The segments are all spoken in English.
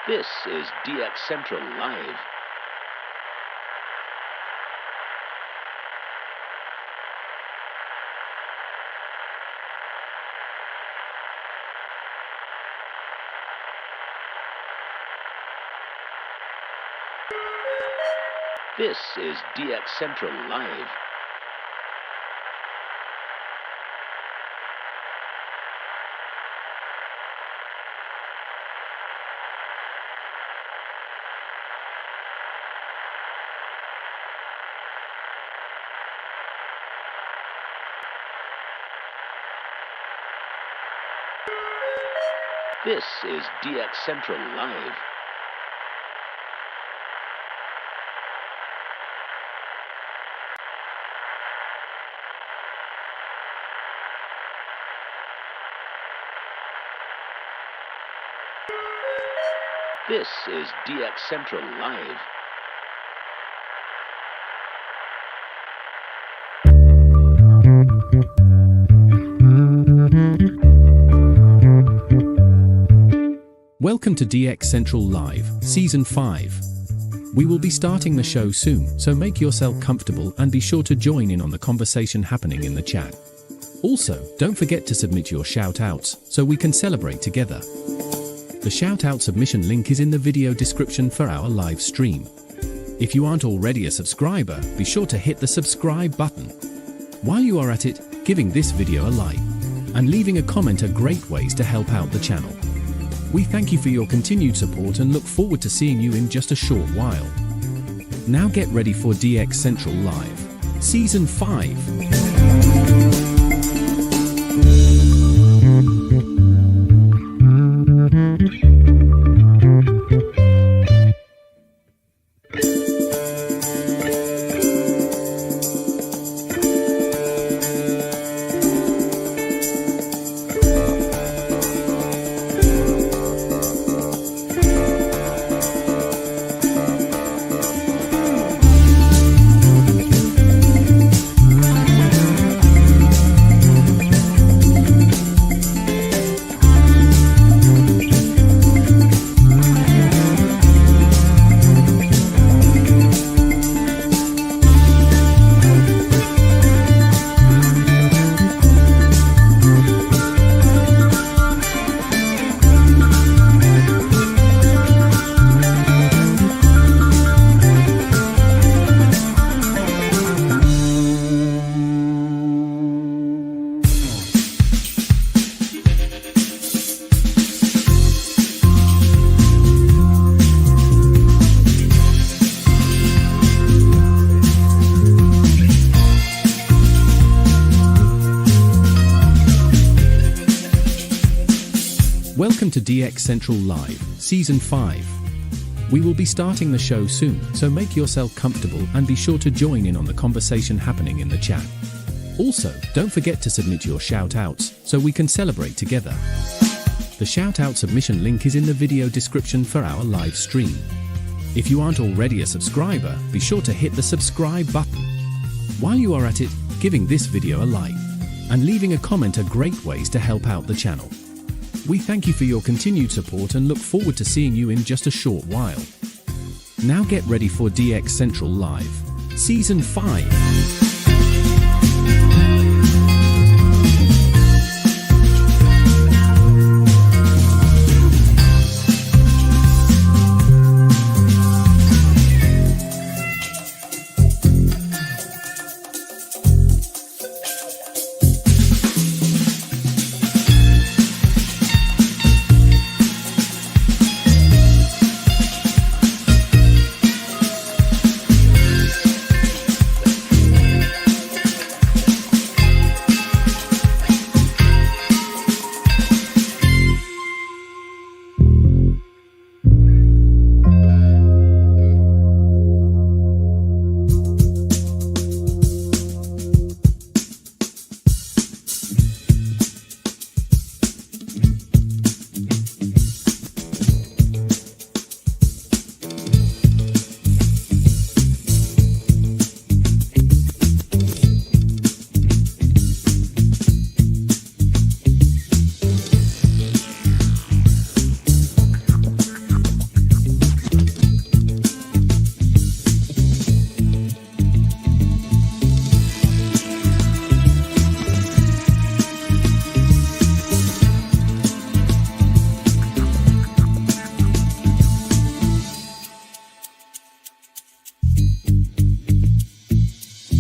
This is DX Central Live. This is DX Central Live. This is DX Central Live. This is DX Central Live. Welcome to DX Central Live, Season 5. We will be starting the show soon, so make yourself comfortable and be sure to join in on the conversation happening in the chat. Also, don't forget to submit your shout-outs, so we can celebrate together. The shout-out submission link is in the video description for our live stream. If you aren't already a subscriber, be sure to hit the subscribe button. While you are at it, giving this video a like and leaving a comment are great ways to help out the channel. We thank you for your continued support and look forward to seeing you in just a short while. Now get ready for DX Central Live, Season 5. Welcome to DX Central Live, Season 5. We will be starting the show soon, so make yourself comfortable and be sure to join in on the conversation happening in the chat. Also, don't forget to submit your shout-outs, so we can celebrate together. The shout-out submission link is in the video description for our live stream. If you aren't already a subscriber, be sure to hit the subscribe button. While you are at it, giving this video a like and leaving a comment are great ways to help out the channel. We thank you for your continued support and look forward to seeing you in just a short while. Now get ready for DX Central Live, Season 5.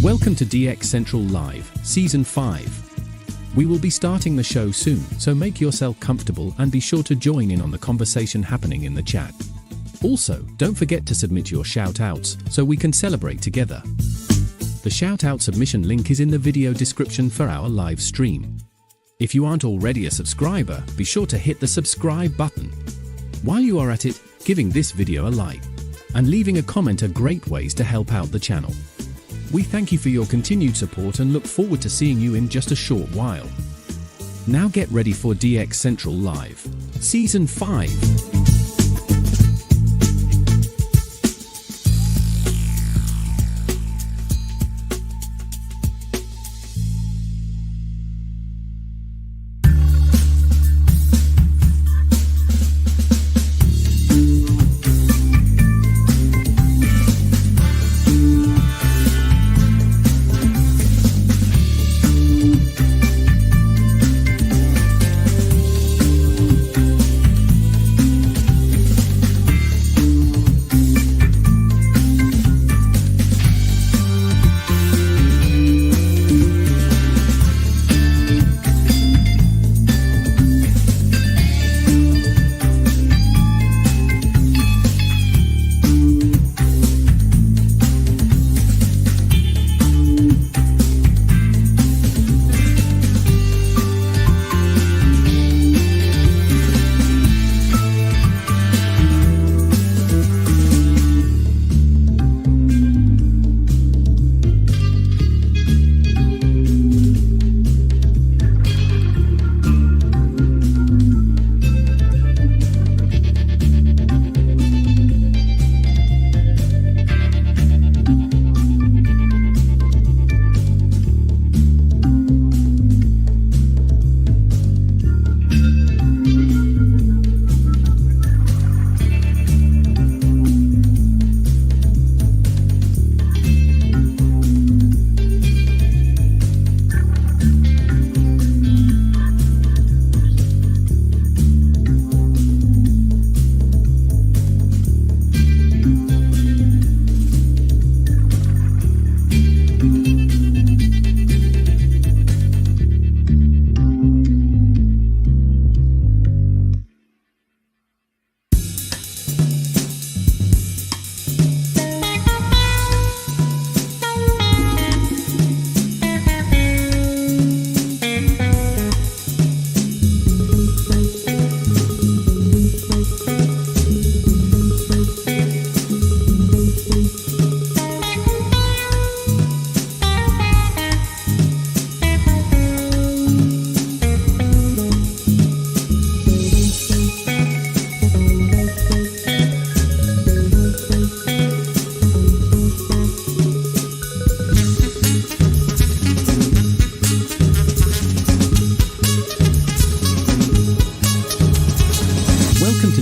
Welcome to DX Central Live, Season 5. We will be starting the show soon, so make yourself comfortable and be sure to join in on the conversation happening in the chat. Also, don't forget to submit your shout-outs so we can celebrate together. The shout-out submission link is in the video description for our live stream. If you aren't already a subscriber, be sure to hit the subscribe button. While you are at it, giving this video a like and leaving a comment are great ways to help out the channel. We thank you for your continued support and look forward to seeing you in just a short while. Now get ready for DX Central Live, Season 5.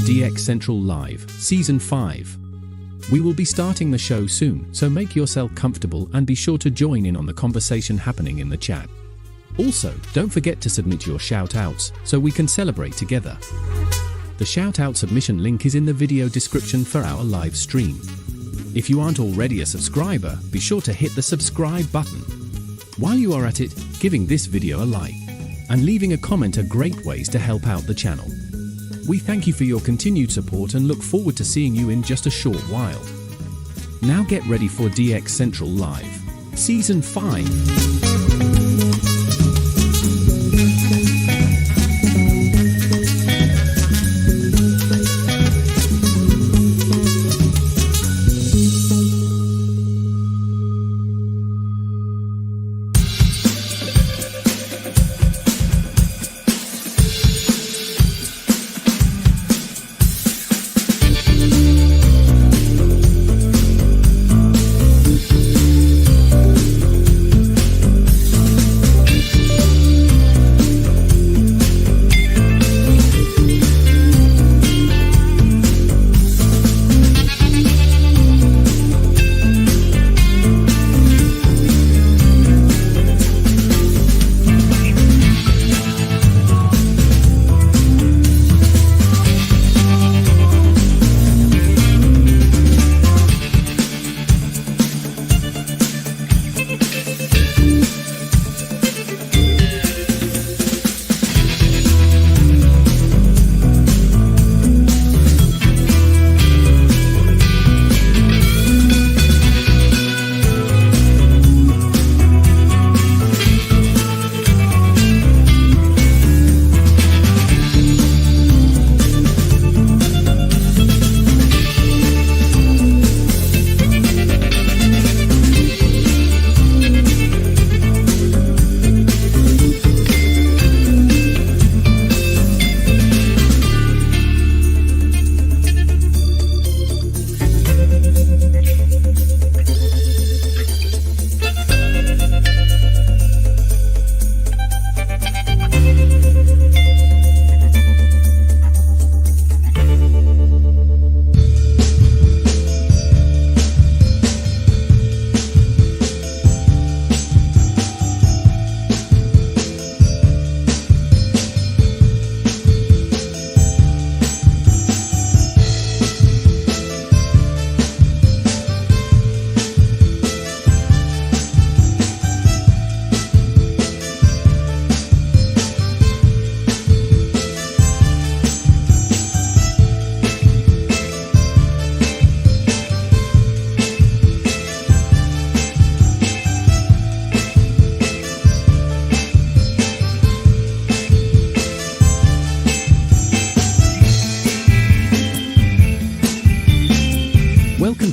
DX Central Live, Season 5. We will be starting the show soon, so make yourself comfortable and be sure to join in on the conversation happening in the chat. Also, don't forget to submit your shout-outs so we can celebrate together. The shout-out submission link is in the video description for our live stream. If you aren't already a subscriber, be sure to hit the subscribe button. While you are at it, giving this video a like and leaving a comment are great ways to help out the channel. We thank you for your continued support and look forward to seeing you in just a short while. Now get ready for DX Central Live, Season 5.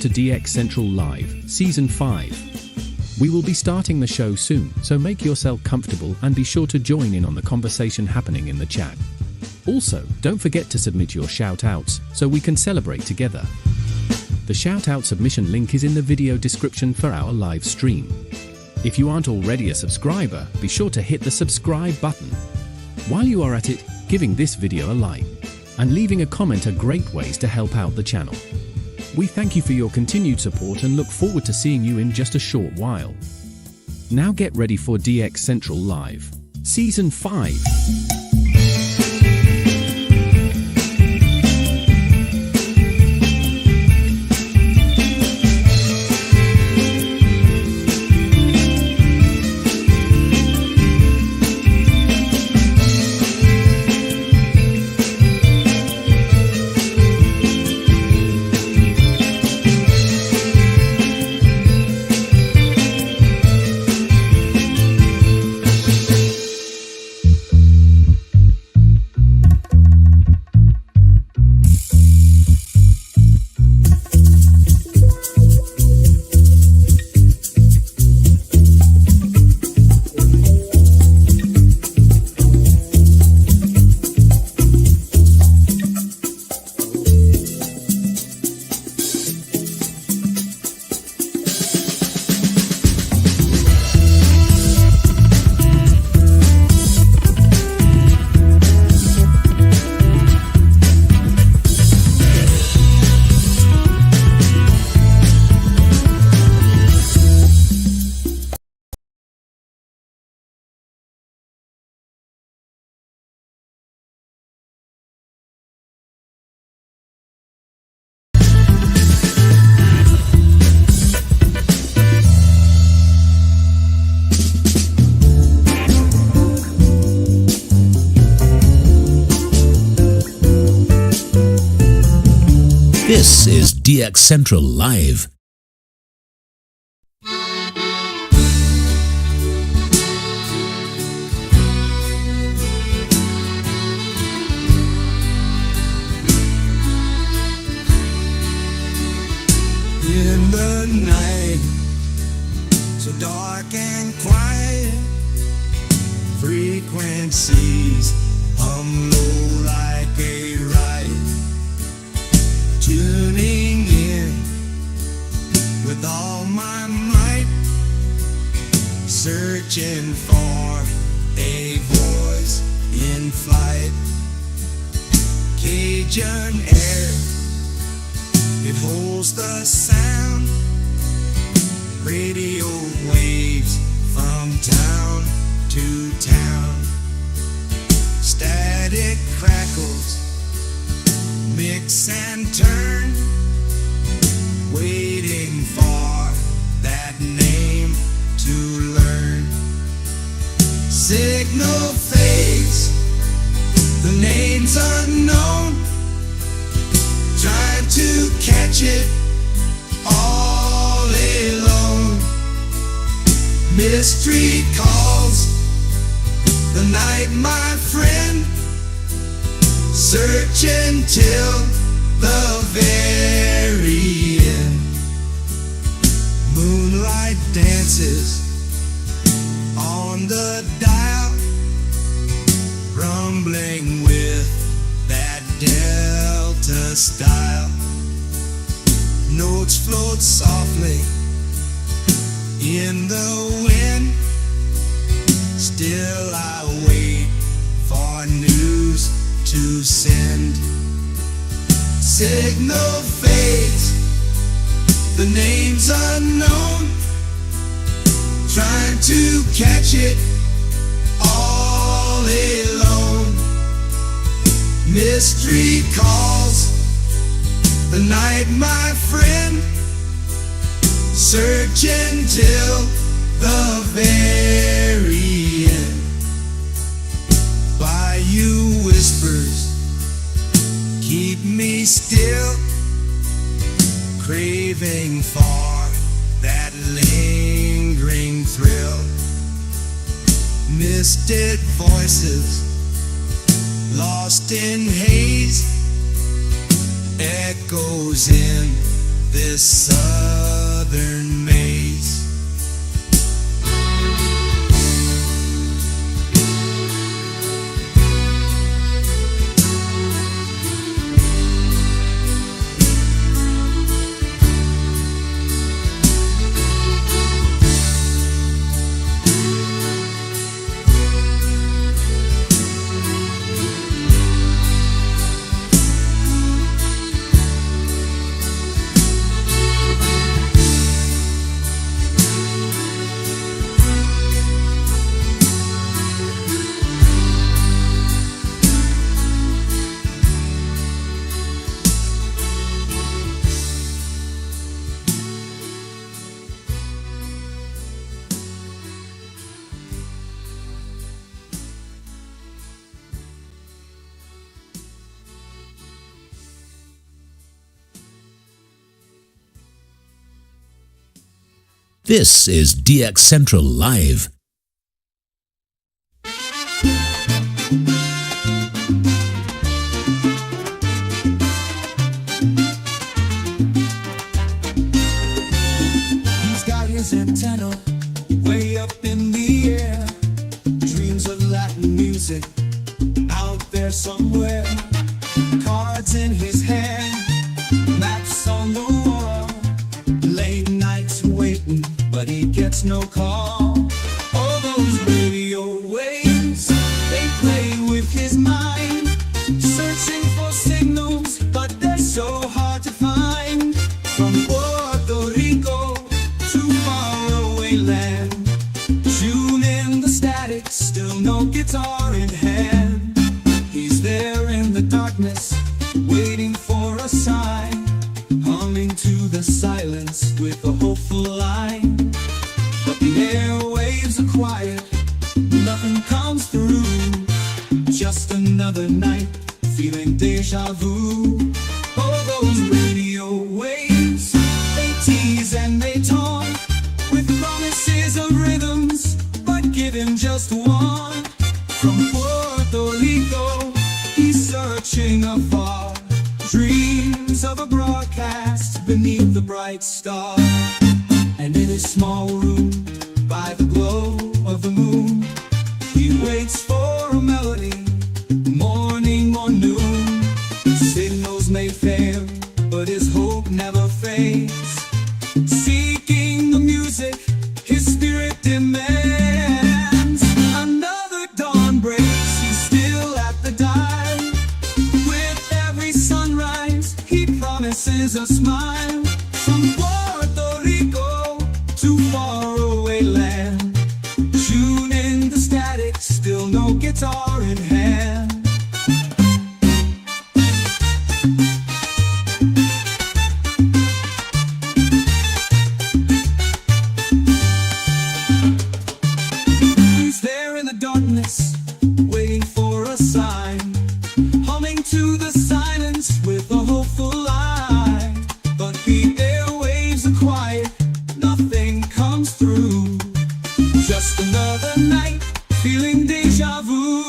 to DX Central Live, Season 5. We will be starting the show soon, so make yourself comfortable and be sure to join in on the conversation happening in the chat. Also, don't forget to submit your shout-outs so we can celebrate together. The shout-out submission link is in the video description for our live stream. If you aren't already a subscriber, be sure to hit the subscribe button. While you are at it, giving this video a like and leaving a comment are great ways to help out the channel. We thank you for your continued support and look forward to seeing you in just a short while. Now get ready for DX Central Live, Season 5. This is DX Central Live. In the night, so dark and quiet, frequencies hum low like a riot, tuning in with all my might, searching for a voice in flight. Cajun air, it holds the sound, radio waves from town to town. Static crackles, mix and turn, waiting for that name to learn. Signal fades, the name's unknown, trying to catch it all alone. Mystery calls the night, my friend, searching till the very end. Moonlight dances on the dial, rumbling with that Delta style. Notes float softly in the wind, still I wait for news to send. Signal fades, the name's unknown, trying to catch it all alone. Mystery calls the night, my friend, searching till the very end. Bayou whispers keep me still, craving for that lingering thrill. Misted voices lost in haze, echoes in this southern maze. This is DX Central Live. He's got his antenna way up in the air. Dreams of Latin music out there somewhere. Cards in his hand, maps on the wall. Late nights waiting, but he gets no call. All those radio waves, they play with his mind, searching for signals, but they're so hard to find. From Puerto Rico to faraway land, tune in the static, still no guitar in hand. He's there in the darkness, waiting for a sign, humming to the silence with a hopeful line. But the airwaves are quiet, nothing comes through. Just another night, feeling deja vu. All those radio waves, they tease and they taunt, with promises of rhythms, but give him just one. From Puerto Rico, he's searching afar, dreams of a broadcast beneath the bright star. And in his small room, by the glow of the moon, he waits for a melody, morning or noon. Signals may fail, but his hope never fades. Seeking the music his spirit demands. Another dawn breaks, he's still at the dial. With every sunrise, he promises a smile. From Puerto Rico to faraway land, tune in the static, still no guitar in hand. He's there in the darkness, waiting for a sign, humming to the silence with a hopeful line. But the airwaves are quiet, nothing comes through. Just another night, feeling deja vu.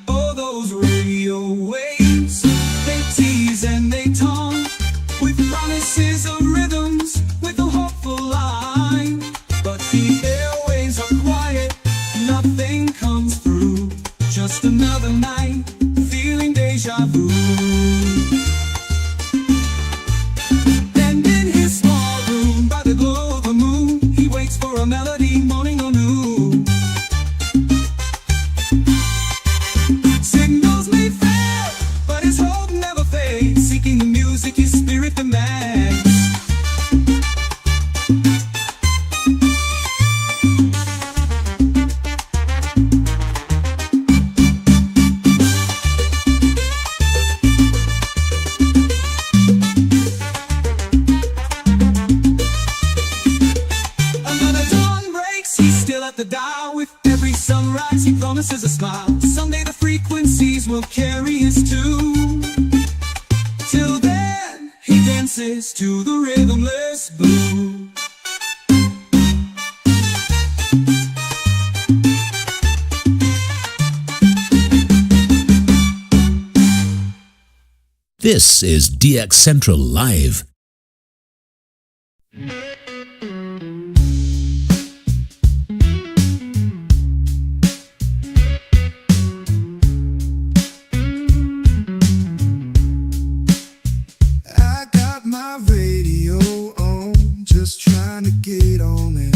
Oh, those radio waves, they tease and they taunt, with promises of rhythms, with a hopeful line. But the airwaves are quiet, nothing comes through. Just another night, feeling deja vu. And in his small room, by the glow of the moon, he waits for a melody, morning or noon. Signals may fail, but his hope never fades. Seeking the music his spirit demands. Another dawn breaks, he's still at the dial. With every sunrise, he promises a smile. Someday the frequencies will carry his tune. Till then, he dances to the rhythmless blues. This is DX Central Live. I got my radio on, just trying to get on it.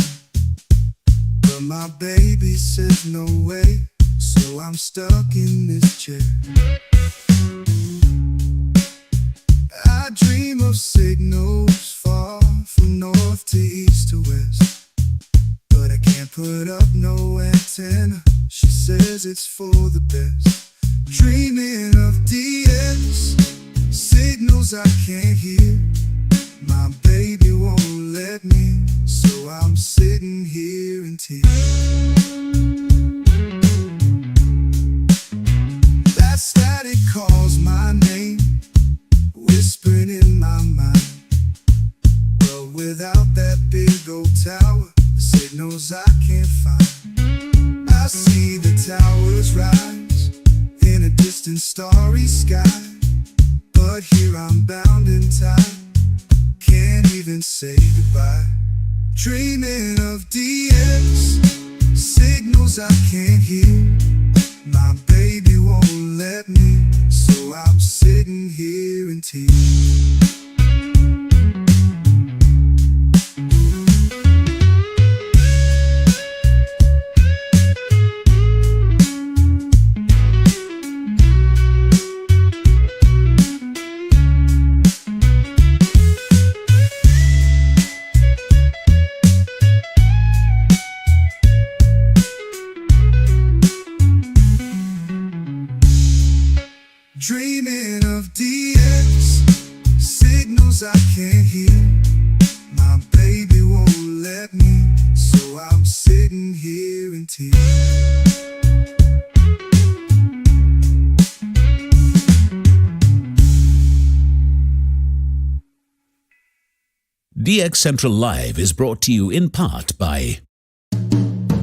But my baby says no way, so I'm stuck in this chair. I dream of signals far from north to east to west, but I can't put up no antenna. She says it's for the best. Dreaming of DX signals I can't hear. My baby won't let me, so I'm sitting here in tears. That static calls my name, whispering in my mind. Well, without that big old tower, the signals I can't find. I see the towers rise in a distant starry sky, but here I'm bound in time, can't even say goodbye. Dreaming of DX signals I can't hear. My baby won't let me, so I'm sitting here in tears. Dreaming of DX signals I can't hear. My baby won't let me, so I'm sitting here in tears. DX Central Live is brought to you in part by...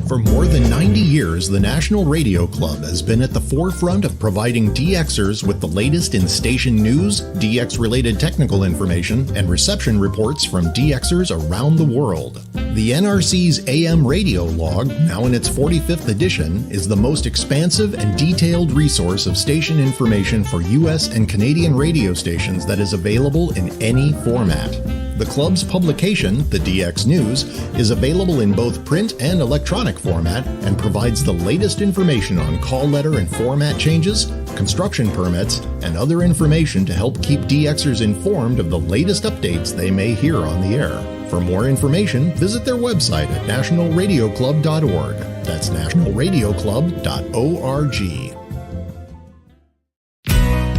For more than 90 years, the National Radio Club has been at the forefront of providing DXers with the latest in station news, DX-related technical information, and reception reports from DXers around the world. The NRC's AM radio log, now in its 45th edition, is the most expansive and detailed resource of station information for US and Canadian radio stations that is available in any format. The club's publication, the DX News, is available in both print and electronic format and provides the latest information on call letter and format changes, construction permits, and other information to help keep DXers informed of the latest updates they may hear on the air. For more information, visit their website at nationalradioclub.org. That's nationalradioclub.org.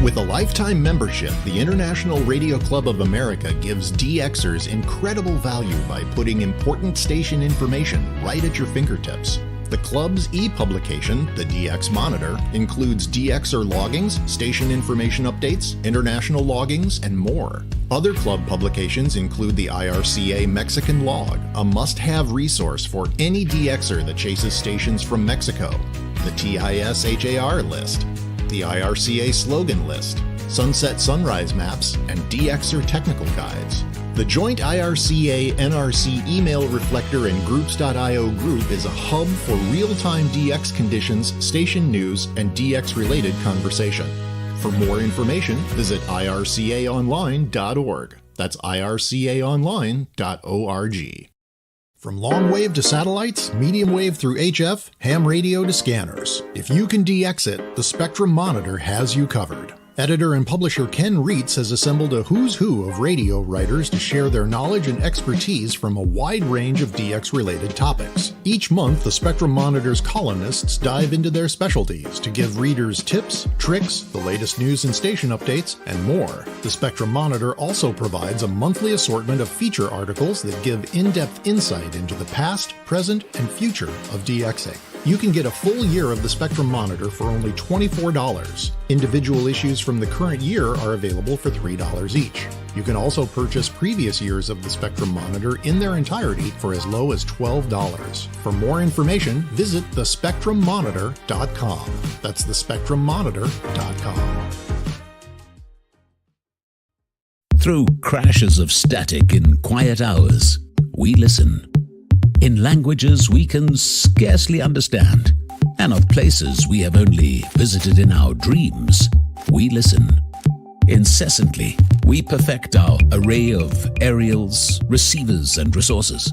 With a lifetime membership, the International Radio Club of America gives DXers incredible value by putting important station information right at your fingertips. The club's e-publication, the DX Monitor, includes DXer loggings, station information updates, international loggings, and more. Other club publications include the IRCA Mexican Log, a must-have resource for any DXer that chases stations from Mexico, the TIS-HAR list, the IRCA slogan list, sunset sunrise maps, and DXer technical guides. The joint IRCA-NRC email reflector and groups.io group is a hub for real-time DX conditions, station news, and DX-related conversation. For more information, visit ircaonline.org. That's ircaonline.org. From long wave to satellites, medium wave through HF, ham radio to scanners. If you can DX it, the Spectrum Monitor has you covered. Editor and publisher Ken Reitz has assembled a who's who of radio writers to share their knowledge and expertise from a wide range of DX-related topics. Each month, the Spectrum Monitor's columnists dive into their specialties to give readers tips, tricks, the latest news and station updates, and more. The Spectrum Monitor also provides a monthly assortment of feature articles that give in-depth insight into the past, present, and future of DXing. You can get a full year of the Spectrum Monitor for only $24. Individual issues from the current year are available for $3 each. You can also purchase previous years of the Spectrum Monitor in their entirety for as low as $12. For more information, visit thespectrummonitor.com. That's thespectrummonitor.com. Through crashes of static in quiet hours, we listen. In languages we can scarcely understand, and of places we have only visited in our dreams, we listen. Incessantly, we perfect our array of aerials, receivers, and resources.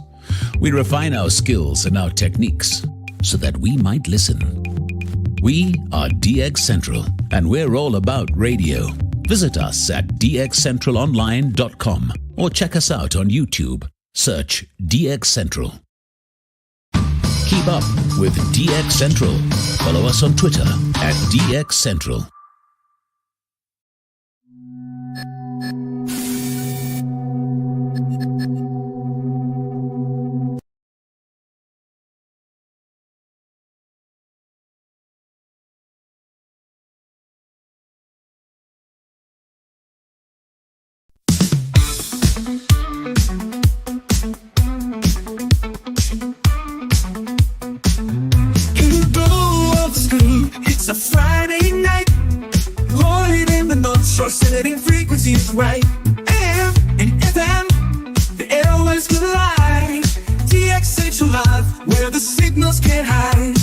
We refine our skills and our techniques so that we might listen. We are DX Central, and we're all about radio. Visit us at dxcentralonline.com or check us out on YouTube. Search DX Central. Keep up with DX Central. Follow us on Twitter at DX Central. It's a Friday night, rolling in the North Shore, setting frequencies right. AM and FM, the airwaves collide. DX Central Live, where the signals can't hide.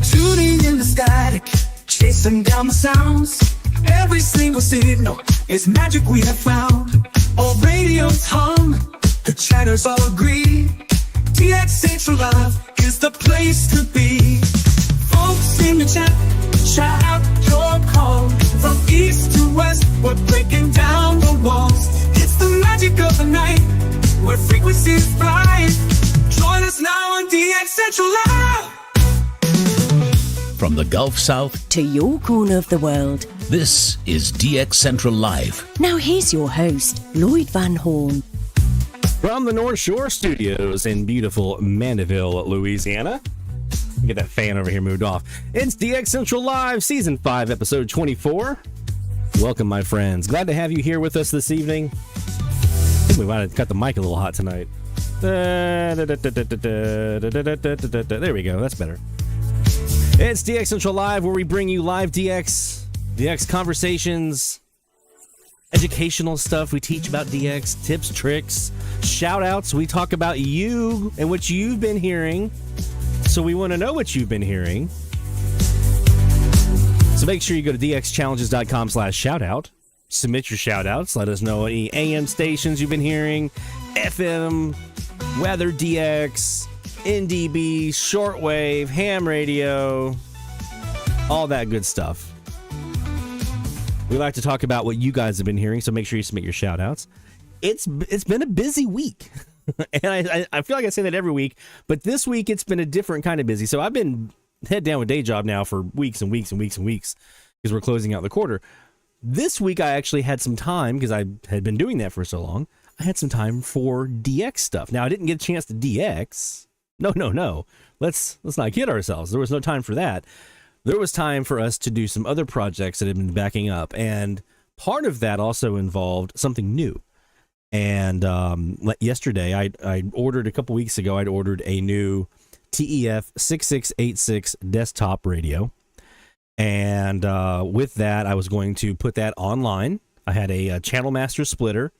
Tuning in the static, chasing down the sounds. Every single signal is magic we have found. All radios hum, the chatters all agree. DX Central Live is the place to be. Folks in the chat, shout out your call. From east to west, we're breaking down the walls. It's the magic of the night, where frequencies rise. Join us now on DX Central Live. From the Gulf South to your corner of the world, this is DX Central Live. now here's your host, Lloyd Van Horn. From the North Shore Studios in beautiful Mandeville, Louisiana. Get that fan over here moved off. It's DX Central Live, Season 5, Episode 24. Welcome, my friends. Glad to have you here with us this evening. I think we might have got the mic a little hot tonight. There we go. That's better. It's DX Central Live, where we bring you live DX conversations, educational stuff. We teach about DX, tips, tricks, shout-outs. We talk about you and what you've been hearing. So we want to know what you've been hearing. So make sure you go to dxchallenges.com/shoutout. Submit your shout-outs. Let us know any AM stations you've been hearing, FM, Weather DX, NDB, shortwave, ham radio, all that good stuff. We like to talk about what you guys have been hearing, so make sure you submit your shout-outs. It's been a busy week. And I feel like I say that every week, but this week it's been a different kind of busy. So I've been head down with day job now for weeks and weeks and weeks and weeks because we're closing out the quarter. This week I actually had some time because I had been doing that for so long. I had some time for DX stuff. Now I didn't get a chance to DX. No. Let's not kid ourselves. There was no time for that. There was time for us to do some other projects that had been backing up, and part of that also involved something new. And yesterday, I ordered a couple weeks ago, I'd ordered a new TEF 6686 desktop radio. And with that, I was going to put that online. I had a Channel Master splitter,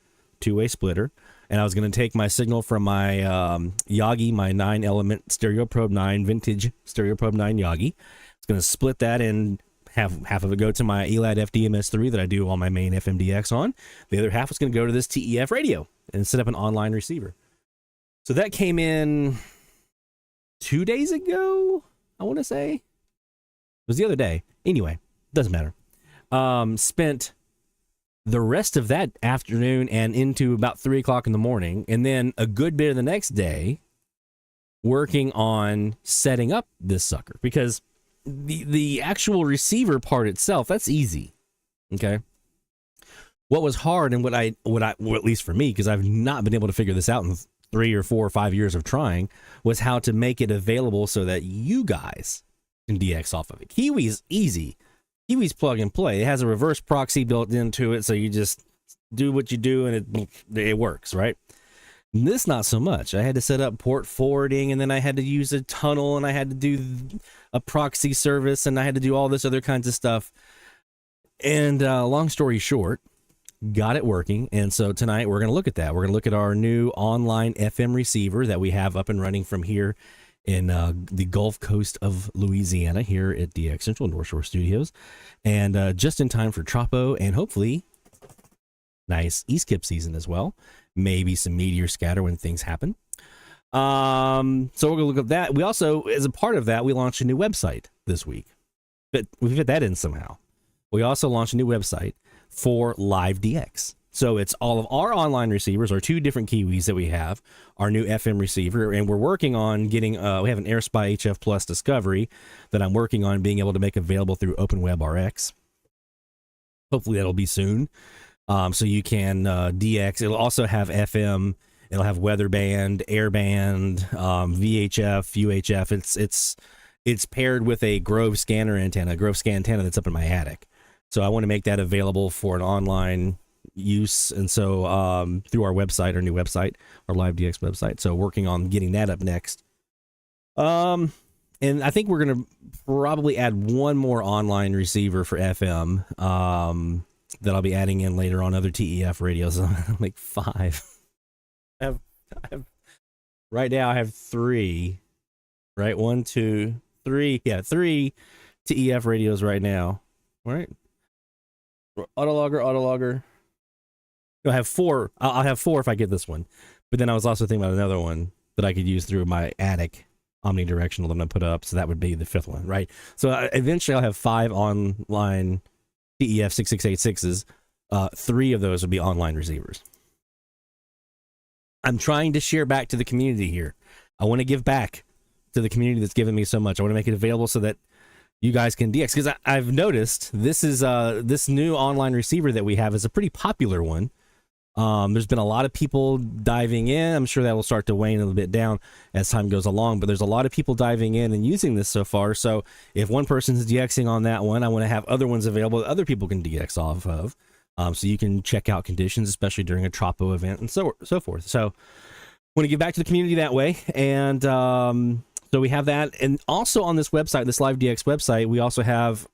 two-way splitter, and I was going to take my signal from my Yagi, my 9-element Stereo Probe 9, vintage Stereo Probe 9 Yagi. I was going to split that and have half of it go to my ELAD FDMS3 that I do all my main FMDX on. The other half was going to go to this TEF radio and set up an online receiver. So that came in 2 days ago, I want to say. It was the other day. Anyway, doesn't matter. Spent the rest of that afternoon and into about 3 o'clock in the morning, and then a good bit of the next day working on setting up this sucker, because the actual receiver part itself, that's easy. Okay. What was hard, and what at least for me, because I've not been able to figure this out in 3 or 4 or 5 years of trying, was how to make it available so that you guys can DX off of it. Kiwi's easy. Kiwi's plug and play. It has a reverse proxy built into it, so you just do what you do and it works, right? This, not so much. I had to set up port forwarding, and then I had to use a tunnel, and I had to do a proxy service, and I had to do all this other kinds of stuff. And long story short, got it working. And so tonight we're going to look at that. We're going to look at our new online FM receiver that we have up and running from here in the Gulf Coast of Louisiana here at DX Central North Shore Studios. And just in time for Tropo and hopefully nice East Kip season as well. Maybe some meteor scatter when things happen. So we're going to look at that. We also, as a part of that, we launched a new website this week. But we fit that in somehow. We also launched a new website for Live DX. So it's all of our online receivers, our 2 different Kiwis that we have, our new FM receiver, and we're working on getting, we have an AirSpy HF Plus Discovery that I'm working on being able to make available through OpenWebRx. Hopefully that'll be soon. So you can DX. It'll also have FM. It'll have weather band, air band, VHF, UHF. It's paired with a Grove scanner antenna, Grove scan antenna that's up in my attic. So I want to make that available for an online use. And so through our website, our new website, our Live DX website. So working on getting that up next. And I think we're going to probably add one more online receiver for FM that I'll be adding in later on other TEF radios. Like 5. I have right now I have 3. Right, 1, 2, 3. Yeah, 3 TEF radios right now. All right. Autologger. I have 4. I'll have 4 if I get this one. But then I was also thinking about another one that I could use through my attic omnidirectional that I'm going to put up. So that would be the 5th one, right? So eventually I'll have 5 online TEF 6686s. 3 of those would be online receivers. I'm trying to share back to the community here. I want to give back to the community that's given me so much. I want to make it available so that you guys can DX, because I've noticed this is this new online receiver that we have is a pretty popular one. There's been a lot of people diving in. I'm sure that will start to wane a little bit down as time goes along, but there's a lot of people diving in and using this so far. So if one person's DXing on that one, I want to have other ones available that other people can DX off of. So you can check out conditions, especially during a Tropo event and so forth. So want to give back to the community that way. And so we have that. And also on this website, this Live DX website, we also have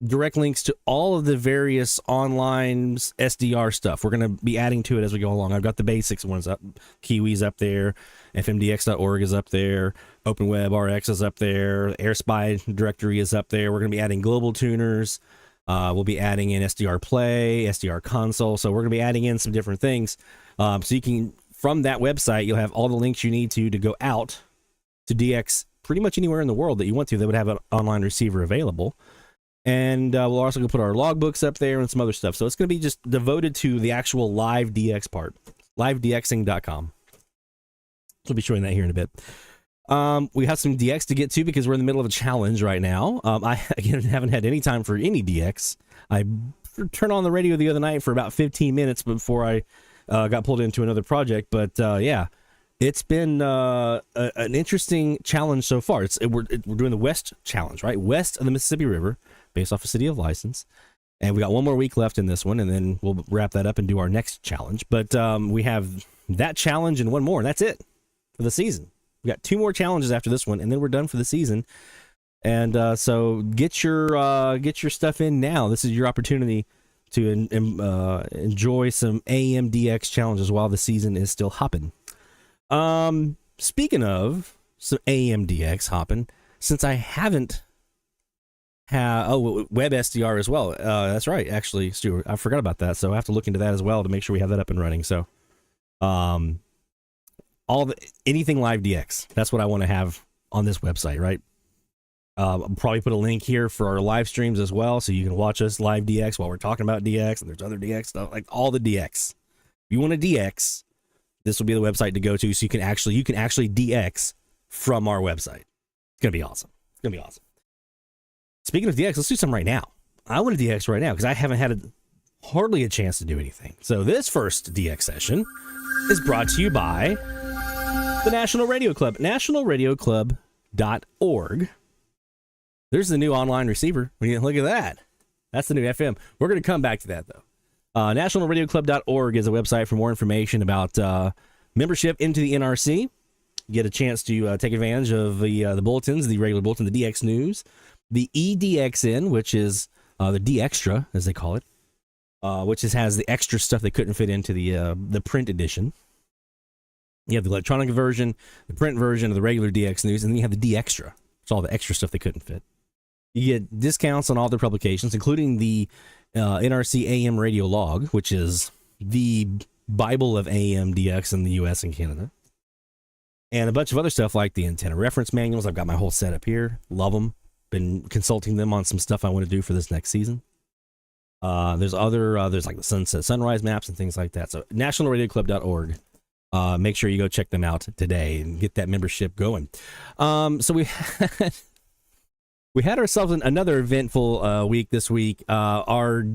direct links to all of the various online SDR stuff. We're going to be adding to it as we go along. I've got the basics ones up. Kiwi's up there. FMDX.org is up there. OpenWebRx is up there. AirSpy directory is up there. We're going to be adding global tuners. We'll be adding in SDR Play, SDR Console. So we're going to be adding in some different things. So you can, from that website, you'll have all the links you need to go out to DX pretty much anywhere in the world that you want to that would have an online receiver available. And we'll also go put our logbooks up there and some other stuff. So it's going to be just devoted to the actual Live DX part. LiveDXing.com. We'll be showing that here in a bit. We have some DX to get to because we're in the middle of a challenge right now. I, again, haven't had any time for any DX. I turned on the radio the other night for about 15 minutes before I got pulled into another project. But yeah, it's been an interesting challenge so far. We're doing the West Challenge, right? West of the Mississippi River, based off of City of License. And we got one more week left in this one, and then we'll wrap that up and do our next challenge. But we have that challenge and one more, and that's it for the season. We got 2 more challenges after this one, and then we're done for the season. And so get your stuff in now. This is your opportunity to enjoy some AMDX challenges while the season is still hopping. Speaking of some AMDX hopping, since I haven't had WebSDR as well. That's right, actually, Stuart, I forgot about that. So I have to look into that as well to make sure we have that up and running. So, anything Live DX, that's what I want to have on this website, right? I'll probably put a link here for our live streams as well, so you can watch us Live DX while we're talking about DX, and there's other DX stuff, like all the DX. If you want to DX, this will be the website to go to, so you can actually DX from our website. It's gonna be awesome. It's gonna be awesome. Speaking of DX, let's do some right now. I want to DX right now because I haven't had hardly a chance to do anything. So this first DX session is brought to you by the National Radio Club, nationalradioclub.org. There's the new online receiver. Look at that. That's the new FM. We're going to come back to that, though. Nationalradioclub.org is a website for more information about membership into the NRC. You get a chance to take advantage of the bulletins, the regular bulletin, the DX News, the EDXN, which is the D Extra, as they call it. which has the extra stuff they couldn't fit into the print edition. You have the electronic version, the print version of the regular DX News, and then you have the D Extra. It's all the extra stuff they couldn't fit. You get discounts on all their publications, including the NRC AM radio log, which is the Bible of AM DX in the US and Canada. And a bunch of other stuff like the antenna reference manuals. I've got my whole setup here. Love them. Been consulting them on some stuff I want to do for this next season. There's like the sunset sunrise maps and things like that. So nationalradioclub.org. Make sure you go check them out today and get that membership going. So we had ourselves another eventful week this week. Our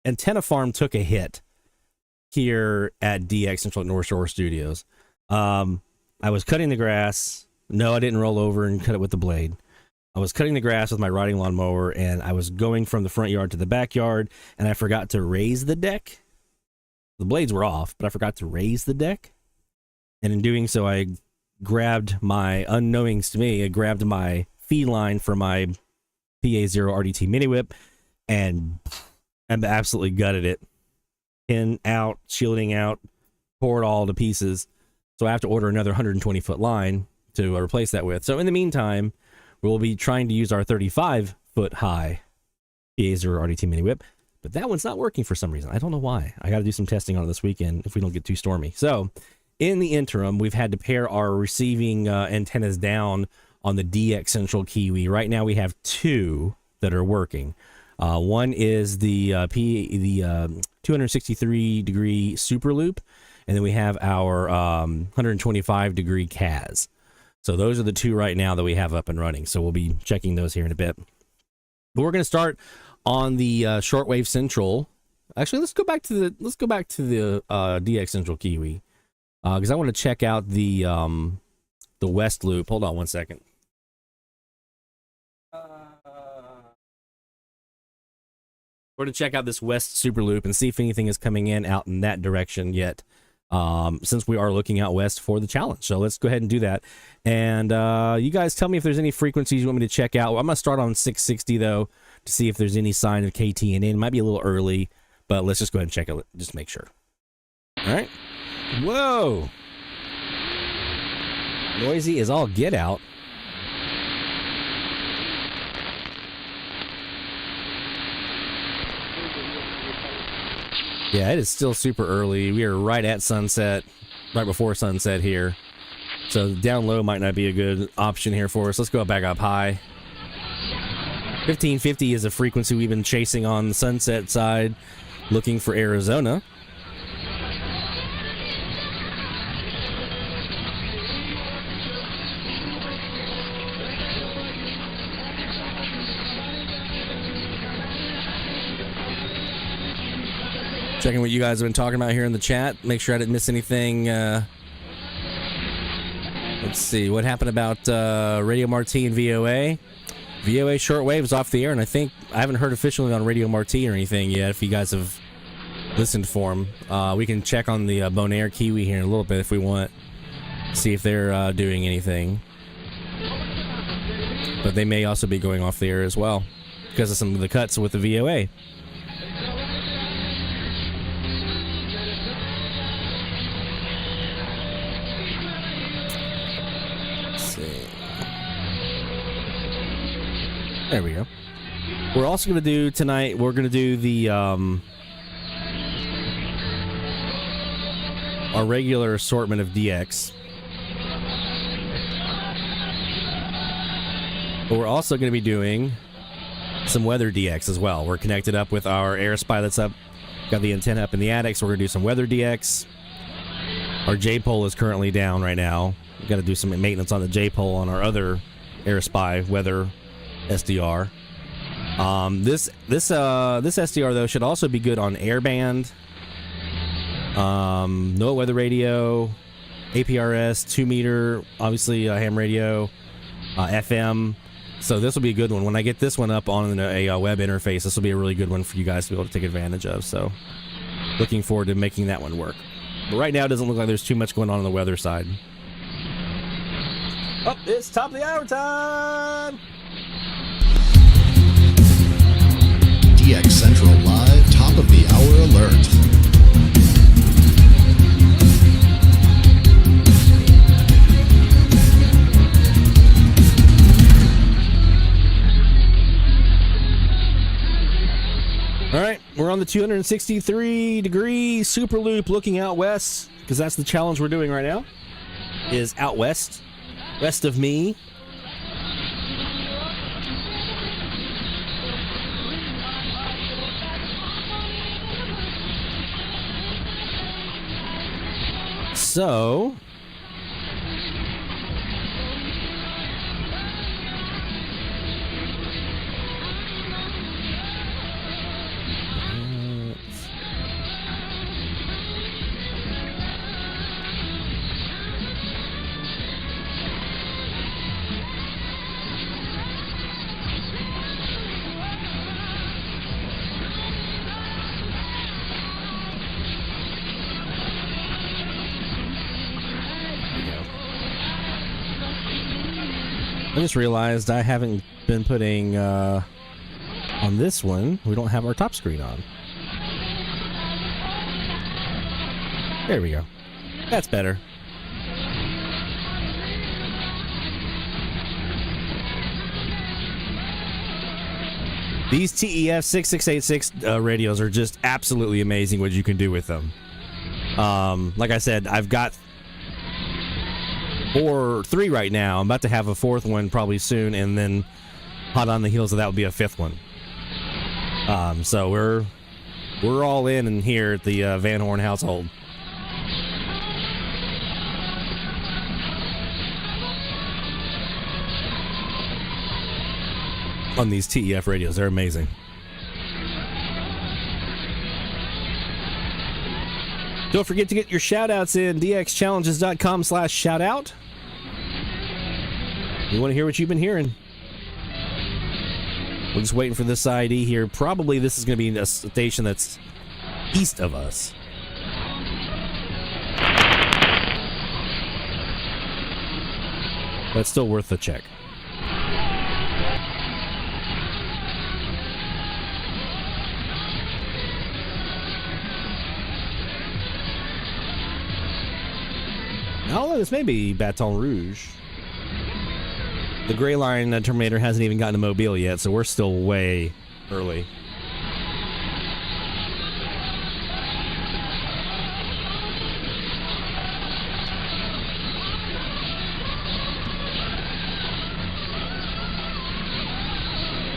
antenna farm took a hit here at DX Central North Shore Studios. I was cutting the grass. No, I didn't roll over and cut it with the blade. I was cutting the grass with my riding lawnmower, and I was going from the front yard to the backyard, and I forgot to raise the deck. The blades were off, but I forgot to raise the deck. And in doing so, I grabbed my, unknowings to me, I grabbed my feed line for my PA0 RDT mini whip and absolutely gutted it. Pin out, shielding out, tore it all to pieces. So I have to order another 120-foot line to replace that with. So in the meantime, we'll be trying to use our 35-foot high PA0 RDT mini whip. But that one's not working for some reason. I don't know why. I got to do some testing on it this weekend if we don't get too stormy. So in the interim, we've had to pare our receiving antennas down on the DX Central Kiwi. Right now we have two that are working. One is the 263-degree Super Loop, and then we have our 125-degree CAS. So those are the two right now that we have up and running. So we'll be checking those here in a bit. But we're going to start on the shortwave Central. Actually, let's go back to the DX Central Kiwi, because I want to check out the West Loop. Hold on one second. We're going to check out this West Super Loop and see if anything is coming in out in that direction yet, since we are looking out west for the challenge. So let's go ahead and do that. And you guys tell me if there's any frequencies you want me to check out. I'm going to start on 660, though, to see if there's any sign of KTNN. It might be a little early, but let's just go ahead and check it, just make sure. All right. Whoa. Noisy as all get out. Yeah, it is still super early. We are right at sunset, right before sunset here. So down low might not be a good option here for us. Let's go back up high. 1550 is a frequency we've been chasing on the sunset side, looking for Arizona. Checking what you guys have been talking about here in the chat. Make sure I didn't miss anything. Let's see. What happened about Radio Marti and VOA? VOA shortwave is off the air, and I think I haven't heard officially on Radio Marti or anything yet. If you guys have listened for them, we can check on the Bonaire Kiwi here in a little bit if we want. See if they're doing anything. But they may also be going off the air as well because of some of the cuts with the VOA. There we go. We're also going to do tonight, we're going to do the our regular assortment of DX. But we're also going to be doing some weather DX as well. We're connected up with our Air Spy that's up. Got the antenna up in the attic, so we're going to do some weather DX. Our J-pole is currently down right now. We've got to do some maintenance on the J-pole on our other Air Spy weather SDR. This SDR though should also be good on airband, NOAA weather radio, APRS, 2-meter, obviously ham radio, FM. So this will be a good one. When I get this one up on a web interface, this will be a really good one for you guys to be able to take advantage of. So looking forward to making that one work. But right now it doesn't look like there's too much going on the weather side. Oh, it's top of the hour time! DX Central Live Top top of the hour alert. All right, we're on the 263-degree super loop looking out west, because that's the challenge we're doing right now, is out west, west of me. So... I just realized I haven't been putting, on this one, we don't have our top screen on. There we go. That's better. These TEF 6686 radios are just absolutely amazing what you can do with them. Like I said, I've got 3 right now. I'm about to have a 4th one probably soon, and then hot on the heels of that will be a 5th one. So we're all in here at the Van Horn household. On these TEF radios, they're amazing. Don't forget to get your shout-outs in dxchallenges.com/shoutout. We want to hear what you've been hearing. We're just waiting for this ID here. Probably this is going to be a station that's east of us. But still worth the check. Oh, this may be Baton Rouge. The Gray Line Terminator hasn't even gotten to Mobile yet, so we're still way early.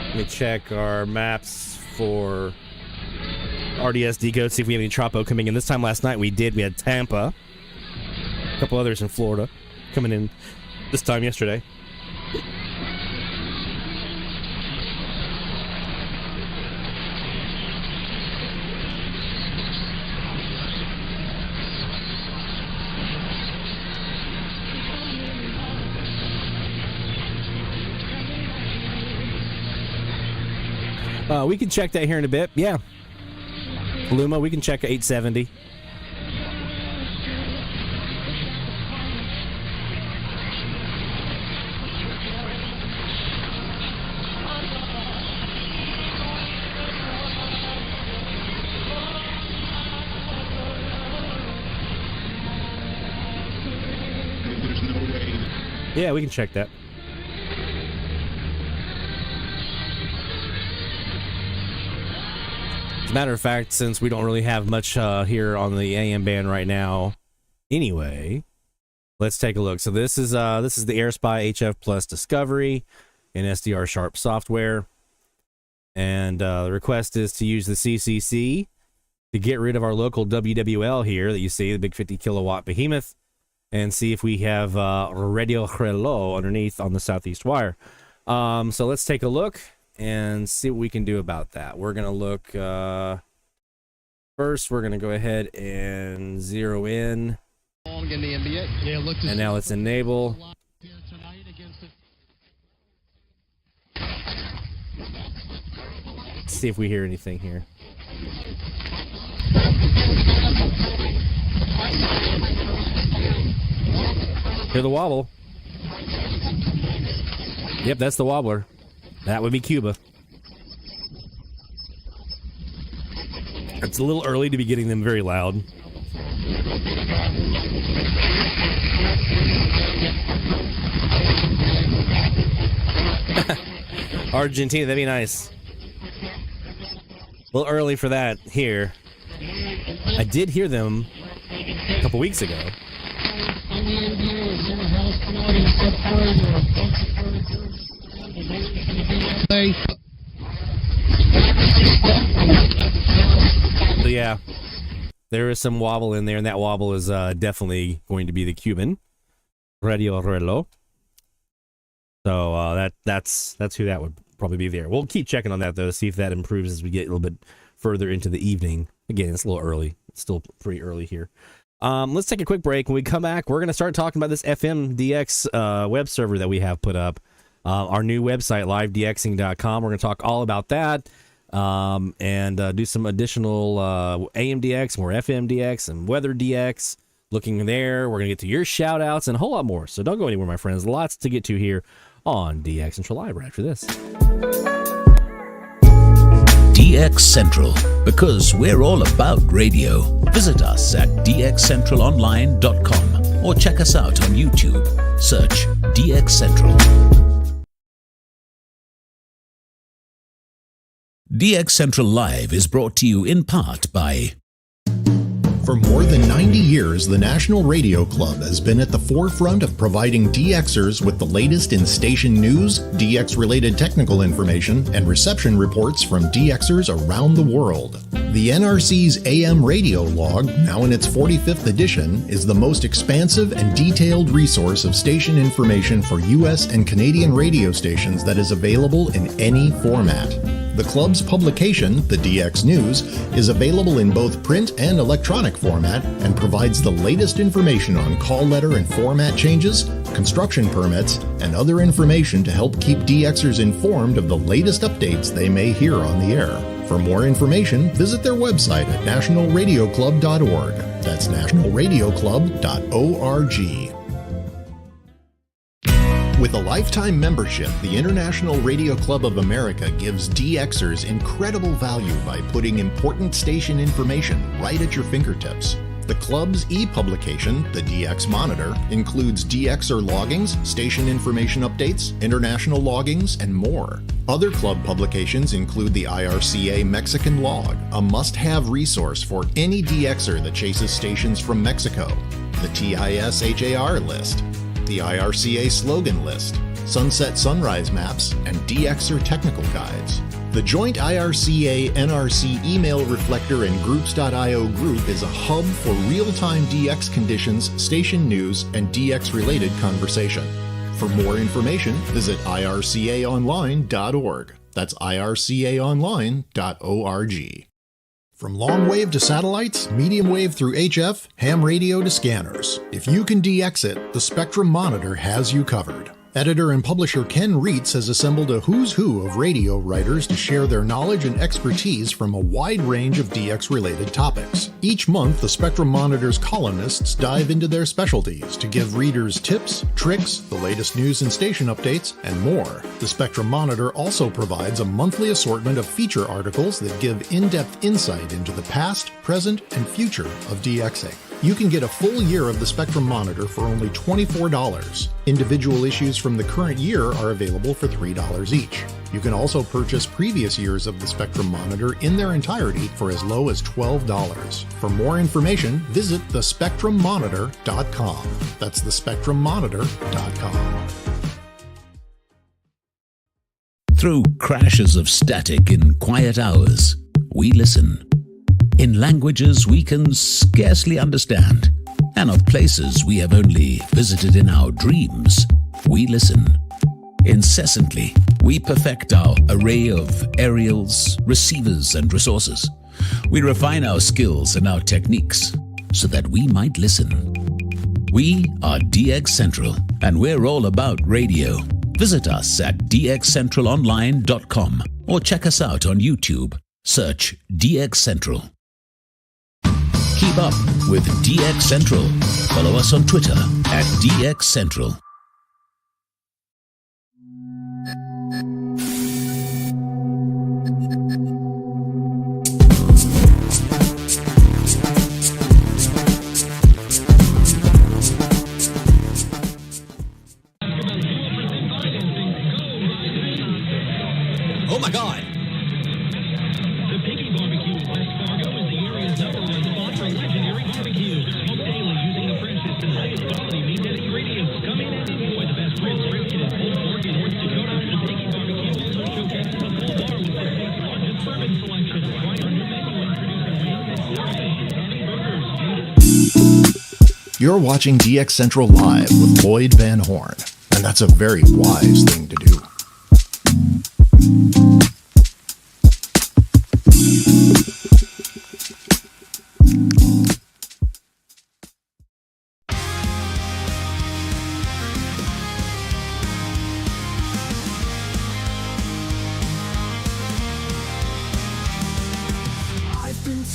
Let me check our maps for RDSD code, see if we have any Tropo coming in. This time last night we did. We had Tampa. A couple others in Florida coming in this time yesterday. We can check that here in a bit. Yeah. Luma, we can check 870. Yeah, we can check that. As a matter of fact, since we don't really have much here on the AM band right now, anyway, let's take a look. So this is the AirSpy HF Plus Discovery in SDR Sharp software, and the request is to use the CCC to get rid of our local WWL here that you see, the big 50 kilowatt behemoth, and see if we have Radio Reloj underneath on the southeast wire. So let's take a look and see what we can do about that. We're going to look, first we're going to go ahead and zero in. And now let's enable. Let's see if we hear anything here. Hear the wobble. Yep, that's the wobbler. That would be Cuba. It's a little early to be getting them very loud. Argentina, that'd be nice. A little early for that here. I did hear them a couple weeks ago. So yeah, there is some wobble in there, and that wobble is definitely going to be the Cuban Radio Reloj. So that's who that would probably be there. We'll keep checking on that though, to see if that improves as we get a little bit further into the evening. Again, it's a little early. It's still pretty early here. Let's take a quick break. When we come back, we're going to start talking about this FMDX web server that we have put up. Our new website, livedxing.com. We're going to talk all about that and do some additional AMDX, more FMDX, and Weather DX. Looking there, we're going to get to your shout-outs and a whole lot more. So don't go anywhere, my friends. Lots to get to here on DX Central Live right after this. DX Central, because we're all about radio. Visit us at dxcentralonline.com or check us out on YouTube. Search DX Central. DX Central Live is brought to you in part by... For more than 90 years, the National Radio Club has been at the forefront of providing DXers with the latest in station news, DX-related technical information, and reception reports from DXers around the world. The NRC's AM radio log, now in its 45th edition, is the most expansive and detailed resource of station information for U.S. and Canadian radio stations that is available in any format. The club's publication, the DX News, is available in both print and electronic format and provides the latest information on call letter and format changes, construction permits, and other information to help keep DXers informed of the latest updates they may hear on the air. For more information, visit their website at nationalradioclub.org. That's nationalradioclub.org. With a lifetime membership, the International Radio Club of America gives DXers incredible value by putting important station information right at your fingertips. The club's e-publication, the DX Monitor, includes DXer loggings, station information updates, international loggings, and more. Other club publications include the IRCA Mexican Log, a must-have resource for any DXer that chases stations from Mexico, the TIS-HAR list, the IRCA slogan list, sunset sunrise maps, and DXer technical guides. The joint IRCA-NRC email reflector and groups.io group is a hub for real-time DX conditions, station news, and DX-related conversation. For more information, visit ircaonline.org. That's ircaonline.org. From long wave to satellites, medium wave through HF, ham radio to scanners. If you can DX it, the Spectrum Monitor has you covered. Editor and publisher Ken Reitz has assembled a who's who of radio writers to share their knowledge and expertise from a wide range of DX-related topics. Each month, the Spectrum Monitor's columnists dive into their specialties to give readers tips, tricks, the latest news and station updates, and more. The Spectrum Monitor also provides a monthly assortment of feature articles that give in-depth insight into the past, present, and future of DXing. You can get a full year of the Spectrum Monitor for only $24. Individual issues from the current year are available for $3 each. You can also purchase previous years of the Spectrum Monitor in their entirety for as low as $12. For more information, visit thespectrummonitor.com. That's thespectrummonitor.com. Through crashes of static in quiet hours, we listen. In languages we can scarcely understand, and of places we have only visited in our dreams, we listen. Incessantly, we perfect our array of aerials, receivers, and resources. We refine our skills and our techniques so that we might listen. We are DX Central, and we're all about radio. Visit us at dxcentralonline.com or check us out on YouTube. Search DX Central. Keep up with DX Central. Follow us on Twitter at DX Central. my God. The Piggy Barbecue in West Fargo is the area's #1 spot for legendary barbecue. Smoke daily using the freshest and highest quality meat and ingredients. Come in and enjoy the best ribs, brisket, and pulled pork in North Dakota. The Piggy Barbecue also showcases a full bar with the state's largest bourbon selection. Try our new menu introducing wings and sausages, hamburgers. You're watching DX Central Live with Lloyd Van Horn, and that's a very wise thing to do.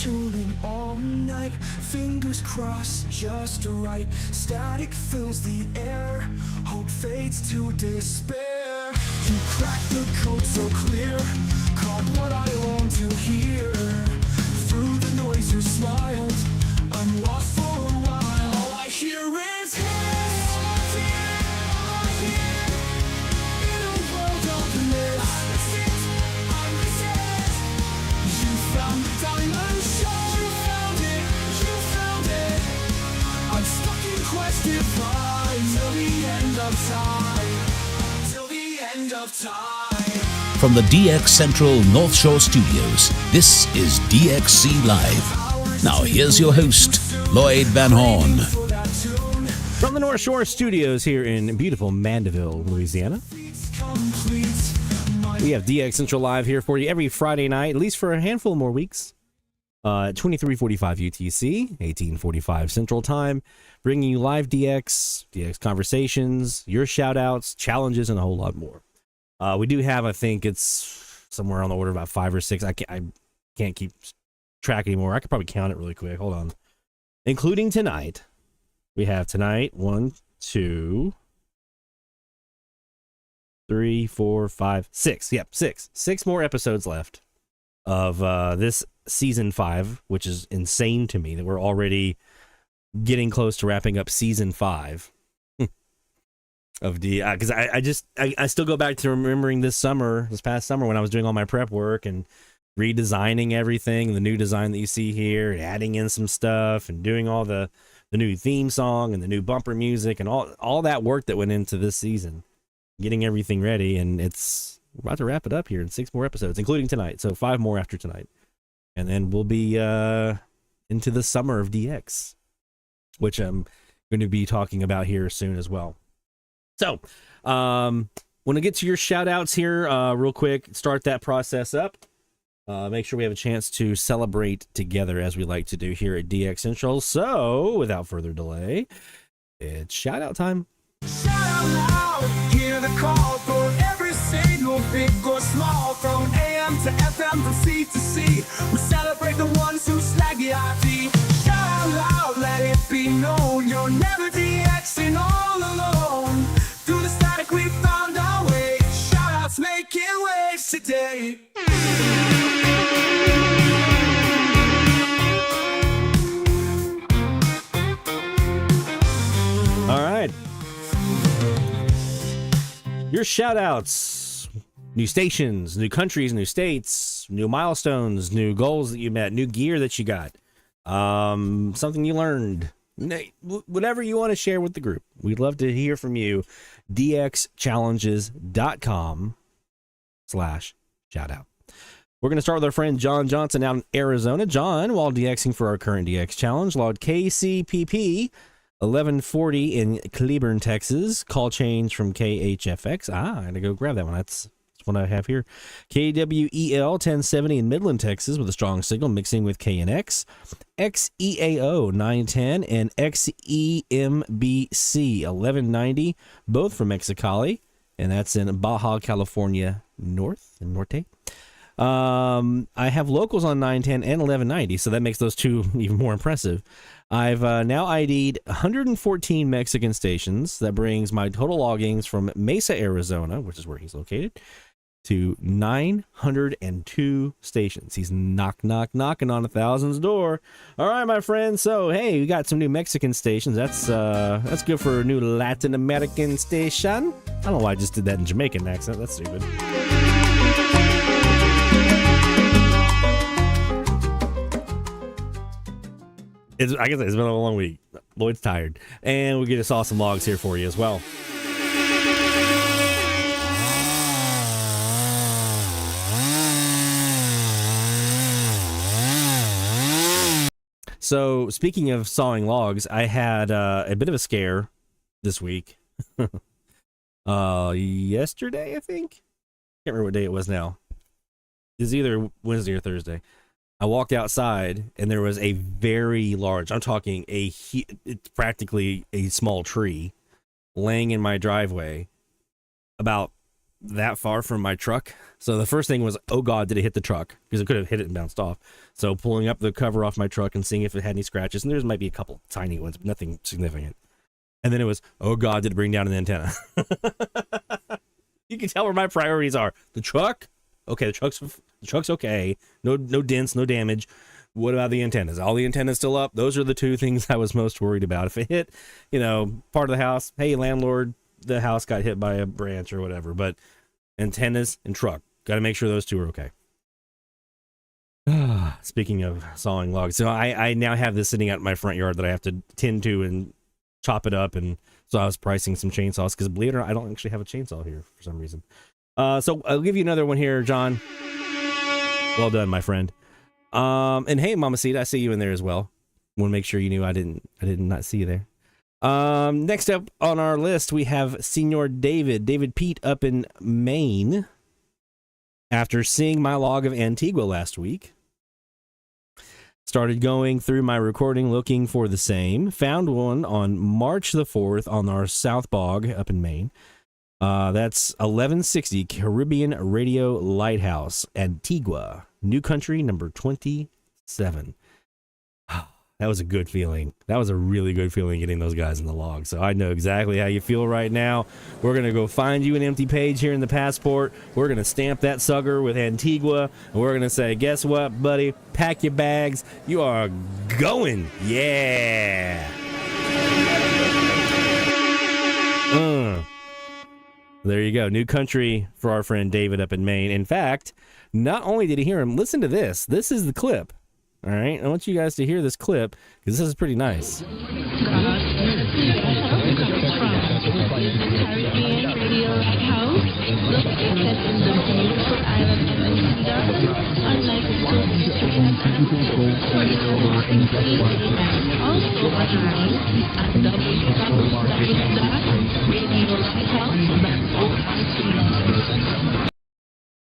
Tuning all night, fingers crossed just right. Static fills the air, hope fades to despair. You crack the code so clear, caught what I long to hear. Through the noise you smiled, I'm lost for a while. All I hear is in a world of bliss. I'm reset. You found the diamond. I'm stuck in quest divine till the end of time. Till the end of time. From the DX Central North Shore Studios, this is DXC Live. Now here's your host, Lloyd Van Horn. From the North Shore Studios here in beautiful Mandeville, Louisiana. We have DX Central Live here for you every Friday night, at least for a handful more weeks. 2345 UTC, 1845 Central Time, bringing you live DX conversations, your shout-outs, challenges, and a whole lot more. We do have, I think it's somewhere on the order of about 5 or 6. I can't keep track anymore. I could probably count it really quick. Hold on. Including tonight. We have tonight 1, 2, 3, 4, 5, 6. Yep, 6. 6 more episodes left of this season 5, which is insane to me that we're already getting close to wrapping up season 5 of because I still go back to remembering this past summer when I was doing all my prep work and redesigning everything, the new design that you see here, and adding in some stuff and doing all the new theme song and the new bumper music and all that work that went into this season, getting everything ready. And we're about to wrap it up here in 6 more episodes, including tonight. So 5 more after tonight. And then we'll be into the summer of DX, which I'm going to be talking about here soon as well. So, want to get to your shout outs here real quick, start that process up. Make sure we have a chance to celebrate together as we like to do here at DX Central. So, without further delay, it's shout out time. Shout out loud, hear the call for every single big or small, from AM to FM, from C to C. We celebrate the ones who slag the IT. Shout out loud, let it be known, you're never DXing all alone. Through the static we found our way, shout outs making waves today. All right. Your shout outs, new stations, new countries, new states, new milestones, new goals that you met, new gear that you got, something you learned, whatever you want to share with the group. We'd love to hear from you. dxchallenges.com/shoutout. We're going to start with our friend John Johnson out in Arizona. John, while DXing for our current DX challenge, logged KCPP 1140 in Cleburne, Texas. Call change from KHFX. I had to go grab that one. That's what I have here. KWEL 1070 in Midland, Texas, with a strong signal mixing with KNX. XEAO 910 and XEMBC 1190, both from Mexicali, and that's in Baja California Norte. I have locals on 910 and 1190, so that makes those two even more impressive. I've now ID'd 114 Mexican stations. That brings my total loggings from Mesa, Arizona, which is where he's located, to 902 stations. He's knocking on 1,000's door. All right, my friend. So, hey, we got some new Mexican stations. That's good for a new Latin American station. I don't know why I just did that in Jamaican accent. That's stupid. I guess it's been a long week. Lloyd's tired. And we get us awesome logs here for you as well. So, speaking of sawing logs, I had a bit of a scare this week. Yesterday, I think? Can't remember what day it was now. It was either Wednesday or Thursday. I walked outside, and there was a very large, I'm talking it's practically a small tree, laying in my driveway about that far from my truck. So the first thing was, oh God, did it hit the truck? Because it could have hit it and bounced off. So pulling up the cover off my truck and seeing if it had any scratches, and there might be a couple tiny ones, but nothing significant. And then it was, oh God, did it bring down an antenna? You can tell where my priorities are. The truck? Okay, the truck's okay. No dents, no damage. What about the antennas? All the antennas still up? Those are the two things I was most worried about. If it hit, part of the house, hey, landlord, the house got hit by a branch or whatever. But antennas and truck, got to make sure those two are okay. Speaking of sawing logs, so I now have this sitting out in my front yard that I have to tend to and chop it up. And so I was pricing some chainsaws because, believe it or not, I don't actually have a chainsaw here for some reason. So I'll give you another one here, John. Well done, my friend. And hey, Mamacita, I see you in there as well. Want to make sure you knew I did not see you there. Next up on our list, we have Senior David Pete up in Maine. After seeing my log of Antigua last week, started going through my recording looking for the same. Found one on March the 4th on our South Bog up in Maine. That's 1160 Caribbean Radio Lighthouse, Antigua, New Country number 27. That was a good feeling. That was a really good feeling getting those guys in the log. So I know exactly how you feel right now. We're going to go find you an empty page here in the passport. We're going to stamp that sucker with Antigua. And we're going to say, guess what, buddy? Pack your bags. You are going. Yeah. There you go. New country for our friend David up in Maine. In fact, not only did he hear him, listen to this. This is the clip. All right, I want you guys to hear this clip because this is pretty nice.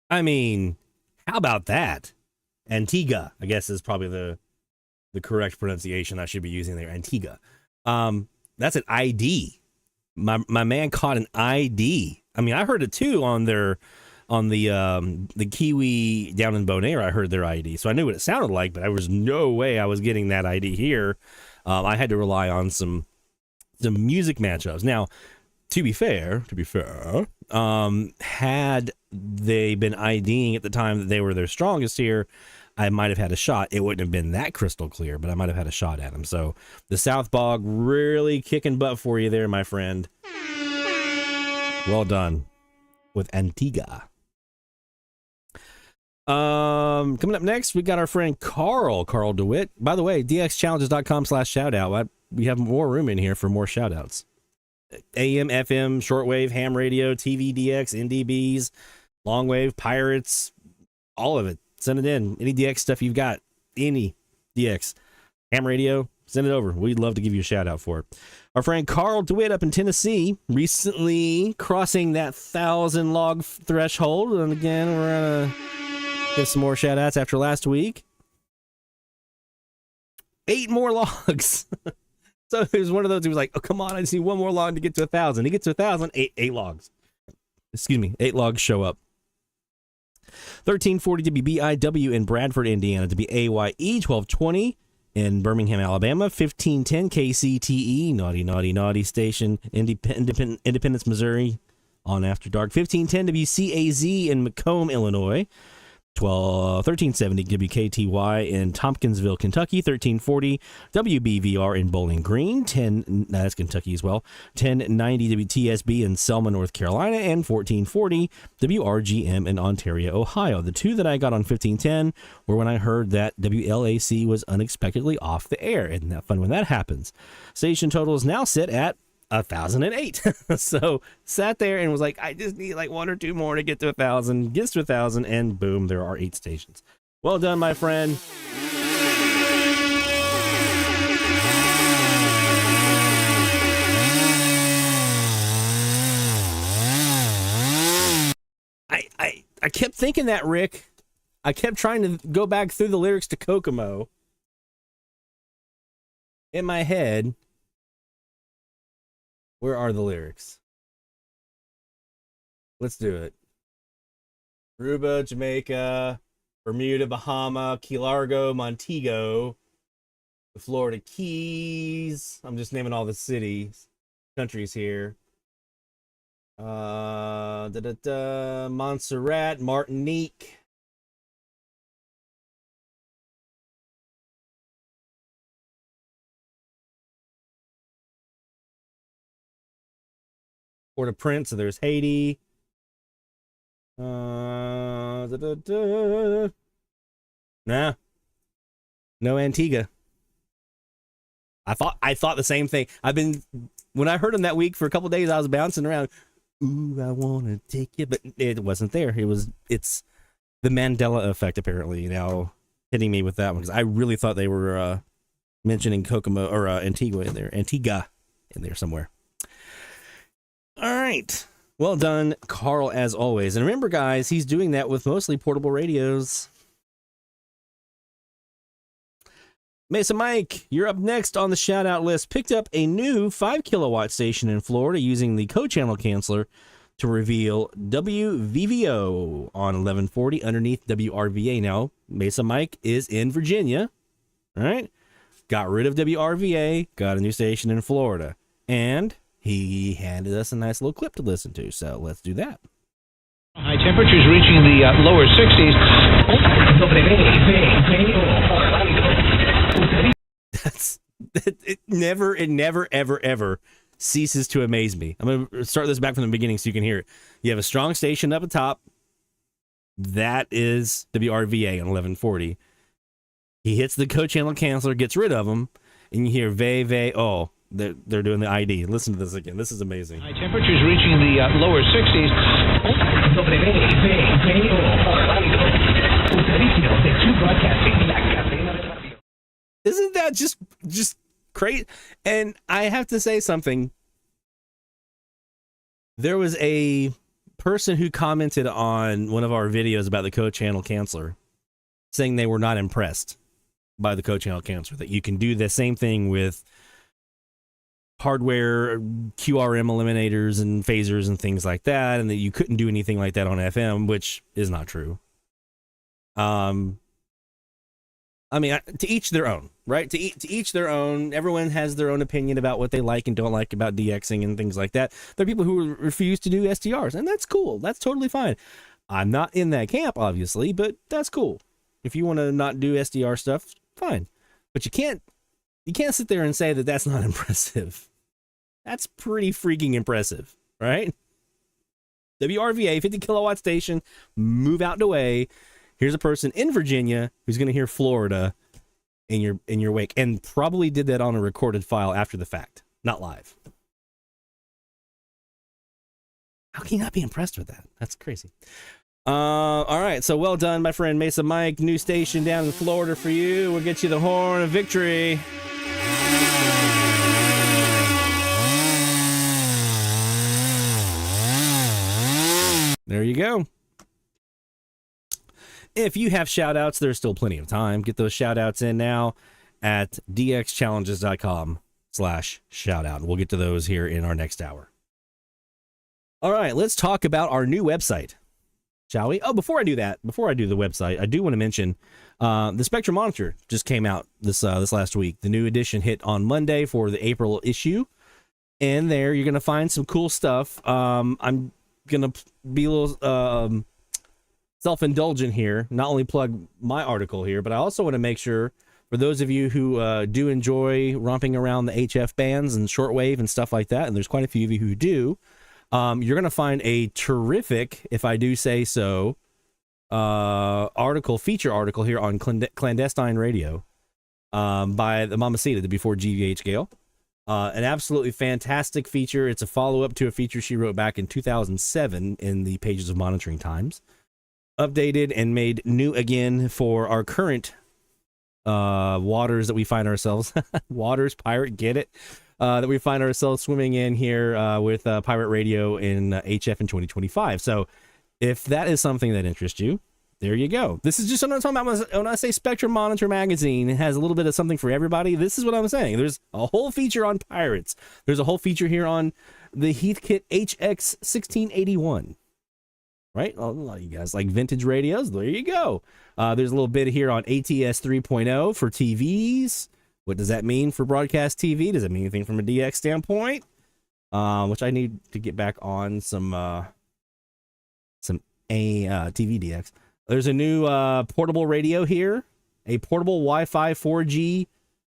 I mean, how about that? Antigua, I guess, is probably the correct pronunciation I should be using there. Antigua. That's an ID. My man caught an ID. I mean, I heard it too on the Kiwi down in Bonaire. I heard their ID, so I knew what it sounded like, but there was no way I was getting that ID here. I had to rely on some music matchups. Now, to be fair, had they been IDing at the time that they were their strongest here, I might have had a shot. It wouldn't have been that crystal clear, but I might have had a shot at them. So the South Bog really kicking butt for you there, my friend. Well done with Antigua. Coming up next, we got our friend Carl DeWitt. By the way, dxchallenges.com/shoutout. We have more room in here for more shoutouts. AM, FM, shortwave, ham radio, TV, DX, NDBs, longwave, pirates, all of it. Send it in. Any DX stuff you've got, any DX, ham radio, send it over. We'd love to give you a shout out for it. Our friend Carl DeWitt up in Tennessee, recently crossing that 1,000 log threshold. And again, we're going to give some more shout outs after last week. 8 more logs. So it was one of those who was like, oh, come on, I just need one more log to get to 1,000. He gets to 1,000, 8 logs. Excuse me, 8 logs show up. 1340 WBIW in Bradford, Indiana, WAYE 1220 in Birmingham, Alabama, 1510 KCTE, naughty station, Independence, Missouri, on After Dark, 1510 WCAZ in Macomb, Illinois, 1370 WKTY in Tompkinsville, Kentucky, 1340 WBVR in Bowling Green, that's Kentucky as well, 1090 WTSB in Selma, North Carolina, and 1440 WRGM in Ontario, Ohio. The two that I got on 1510 were when I heard that WLAC was unexpectedly off the air. Isn't that fun when that happens? Station totals now sit at 1,008. So sat there and was like, I just need like one or two more to get to 1,000. Gets to 1,000, and boom, there are 8 stations. Well done, my friend. I kept thinking that, Rick. I kept trying to go back through the lyrics to Kokomo in my head. Where are the lyrics? Let's do it. Aruba, Jamaica, Bermuda, Bahama, Key Largo, Montego, the Florida Keys. I'm just naming all the cities, countries here. Montserrat, Martinique. Port-au-Prince, so there's Haiti. Nah. No Antigua. I thought the same thing. When I heard him that week for a couple days, I was bouncing around. Ooh, I wanna take you, but it wasn't there. It's the Mandela effect, apparently, hitting me with that one, because I really thought they were mentioning Kokomo or Antigua in there somewhere. All right. Well done, Carl, as always. And remember, guys, he's doing that with mostly portable radios. Mesa Mike, you're up next on the shout-out list. Picked up a new 5-kilowatt station in Florida using the co-channel canceller to reveal WVVO on 1140 underneath WRVA. Now, Mesa Mike is in Virginia, all right? Got rid of WRVA, got a new station in Florida, and he handed us a nice little clip to listen to, so let's do that. High temperatures reaching the lower 60s. It never, ever ceases to amaze me. I'm going to start this back from the beginning so you can hear it. You have a strong station up at top. That is WRVA on 1140. He hits the co-channel canceller, gets rid of them, and you hear oh. They're doing the ID. Listen to this again. This is amazing. High temperatures reaching the lower 60s. Isn't that just great? And I have to say something. There was a person who commented on one of our videos about the co-channel canceller saying they were not impressed by the co-channel canceller, that you can do the same thing with hardware QRM eliminators and phasers and things like that, and that you couldn't do anything like that on FM, which is not true. I mean, to each their own, right? To each their own. Everyone has their own opinion about what they like and don't like about DXing and things like that. There are people who refuse to do SDRs, and that's cool. That's totally fine. I'm not in that camp, obviously, but that's cool. If you want to not do SDR stuff, fine. But you can't sit there and say that that's not impressive. That's pretty freaking impressive, right? WRVA, 50 kilowatt station, move out the way. Here's a person in Virginia who's going to hear Florida in your wake, and probably did that on a recorded file after the fact, not live. How can you not be impressed with that? That's crazy. All right, so well done, my friend Mesa Mike. New station down in Florida for you. We'll get you the horn of victory. There you go. If you have shout-outs, there's still plenty of time. Get those shout-outs in now at dxchallenges.com/shoutout. We'll get to those here in our next hour. All right, let's talk about our new website, shall we? Oh, before I do the website, I do want to mention the Spectrum Monitor just came out this last week. The new edition hit on Monday for the April issue. And there you're going to find some cool stuff. I'm going to be a little self-indulgent here, not only plug my article here, but I also want to make sure for those of you who do enjoy romping around the HF bands and shortwave and stuff like that, and there's quite a few of you who do, you're going to find a terrific, if I do say so, feature article here on clandestine radio by the Mamacita, the before GVH Gale. An absolutely fantastic feature. It's a follow-up to a feature she wrote back in 2007 in the Pages of Monitoring Times. Updated and made new again for our current waters that we find ourselves. Waters, pirate, get it? That we find ourselves swimming in here with pirate radio in HF in 2025. So if that is something that interests you, there you go. This is just what I'm talking about. When I say Spectrum Monitor Magazine, it has a little bit of something for everybody. This is what I'm saying. There's a whole feature on pirates. There's a whole feature here on the Heathkit HX 1681. Right? A lot of you guys like vintage radios. There you go. There's a little bit here on ATS 3.0 for TVs. What does that mean for broadcast TV? Does it mean anything from a DX standpoint? Which I need to get back on some TV DX. There's a new portable radio here, a portable Wi-Fi 4G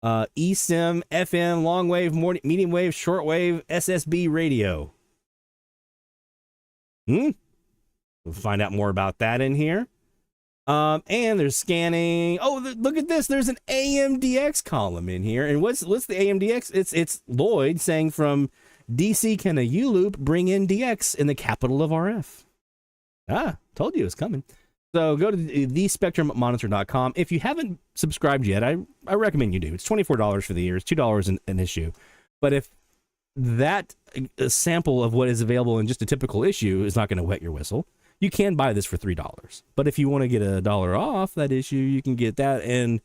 eSIM FM long wave, medium wave, short wave SSB radio. We'll find out more about that in here. And there's scanning. Oh, look at this. There's an AMDX column in here. And what's the AMDX? It's Lloyd saying from DC, can a U-loop bring in DX in the capital of RF? Told you it's coming. So go to thespectrummonitor.com. If you haven't subscribed yet, I recommend you do. It's $24 for the year. It's $2 an issue. But if that sample of what is available in just a typical issue is not going to wet your whistle, you can buy this for $3. But if you want to get $1 off that issue, you can get that and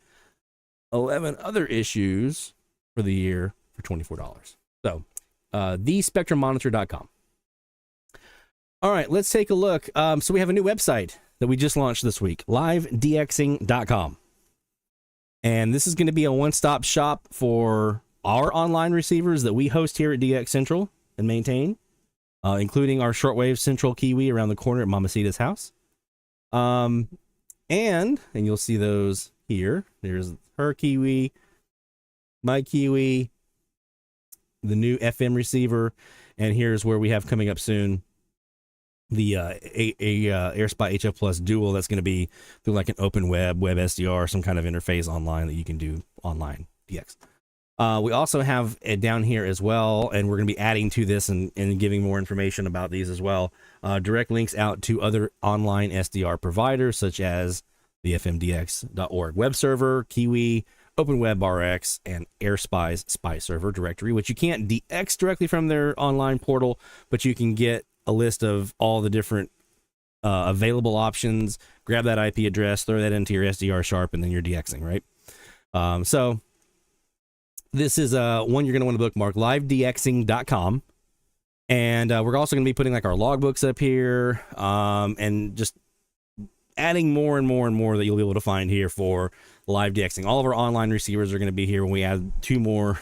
11 other issues for the year for $24. So, thespectrummonitor.com. All right, let's take a look. So we have a new website that we just launched this week, livedxing.com. And this is going to be a one-stop shop for our online receivers that we host here at DX Central and maintain. Including our shortwave Central Kiwi around the corner at Mamacita's house. And you'll see those here. There's her Kiwi, my Kiwi, the new FM receiver, and here's where we have coming up soon the AirSpy HF Plus Dual that's going to be through like an open web SDR, some kind of interface online that you can do online DX. We also have it down here as well, and we're going to be adding to this and giving more information about these as well. Direct links out to other online SDR providers, such as the fmdx.org web server, Kiwi, OpenWebRx, and AirSpy's Spy Server directory, which you can't DX directly from their online portal, but you can get a list of all the different available options, grab that IP address, throw that into your SDR sharp, and then you're DXing, right? So this is one you're going to want to bookmark, livedxing.com. And we're also going to be putting like our logbooks up here and just adding more and more and more that you'll be able to find here for live DXing. All of our online receivers are going to be here when we add 2 more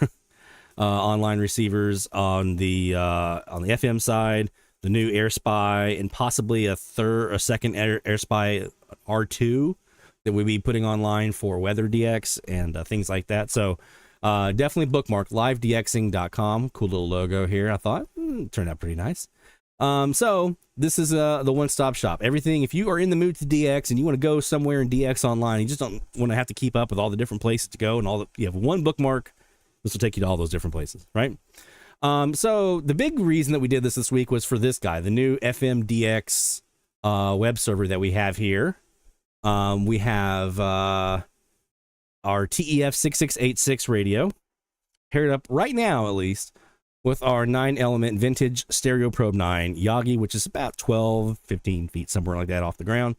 online receivers on the FM side, the new AirSpy, and possibly a second AirSpy R2 that we'll be putting online for weather DX and things like that. So definitely bookmark livedxing.com. Cool little logo here. I thought turned out pretty nice. So this is the one-stop shop. Everything, if you are in the mood to DX and you want to go somewhere and DX online, you just don't want to have to keep up with all the different places to go and you have one bookmark. This will take you to all those different places, right? So the big reason that we did this week was for this guy, the new FMDX web server that we have here. We have our TEF 6686 radio paired up right now, at least, with our 9-element vintage stereo probe 9 Yagi, which is about 12-15 feet, somewhere like that off the ground,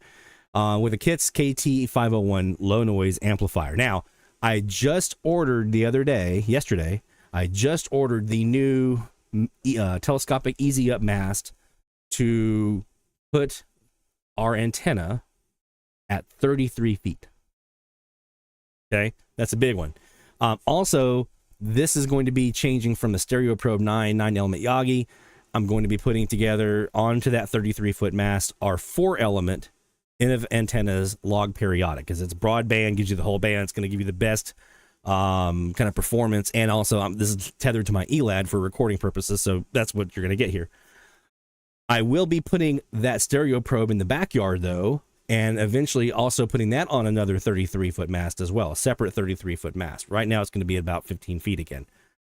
with a Kits KT501 low noise amplifier. Now, I just ordered yesterday, I just ordered the new telescopic easy up mast to put our antenna at 33 feet. Okay, that's a big one. Also, this is going to be changing from the stereo probe 9-element Yagi. I'm going to be putting together onto that 33-foot mast our 4-element antennas log periodic, because it's broadband, gives you the whole band. It's going to give you the best kind of performance, and also this is tethered to my ELAD for recording purposes, so that's what you're going to get here. I will be putting that stereo probe in the backyard though, and eventually also putting that on another 33-foot mast as well, a separate 33-foot mast. Right now it's going to be about 15 feet again.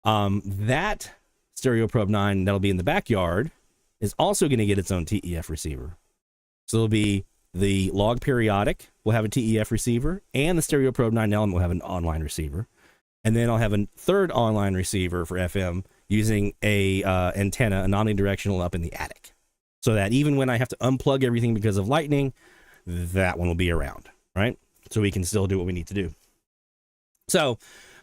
That stereo probe 9 that'll be in the backyard is also going to get its own TEF receiver. So it'll be the log periodic will have a TEF receiver, and the stereo probe 9 element will have an online receiver. And then I'll have a third online receiver for FM using a antenna, an omnidirectional up in the attic. So that even when I have to unplug everything because of lightning, that one will be around, right? So we can still do what we need to do. So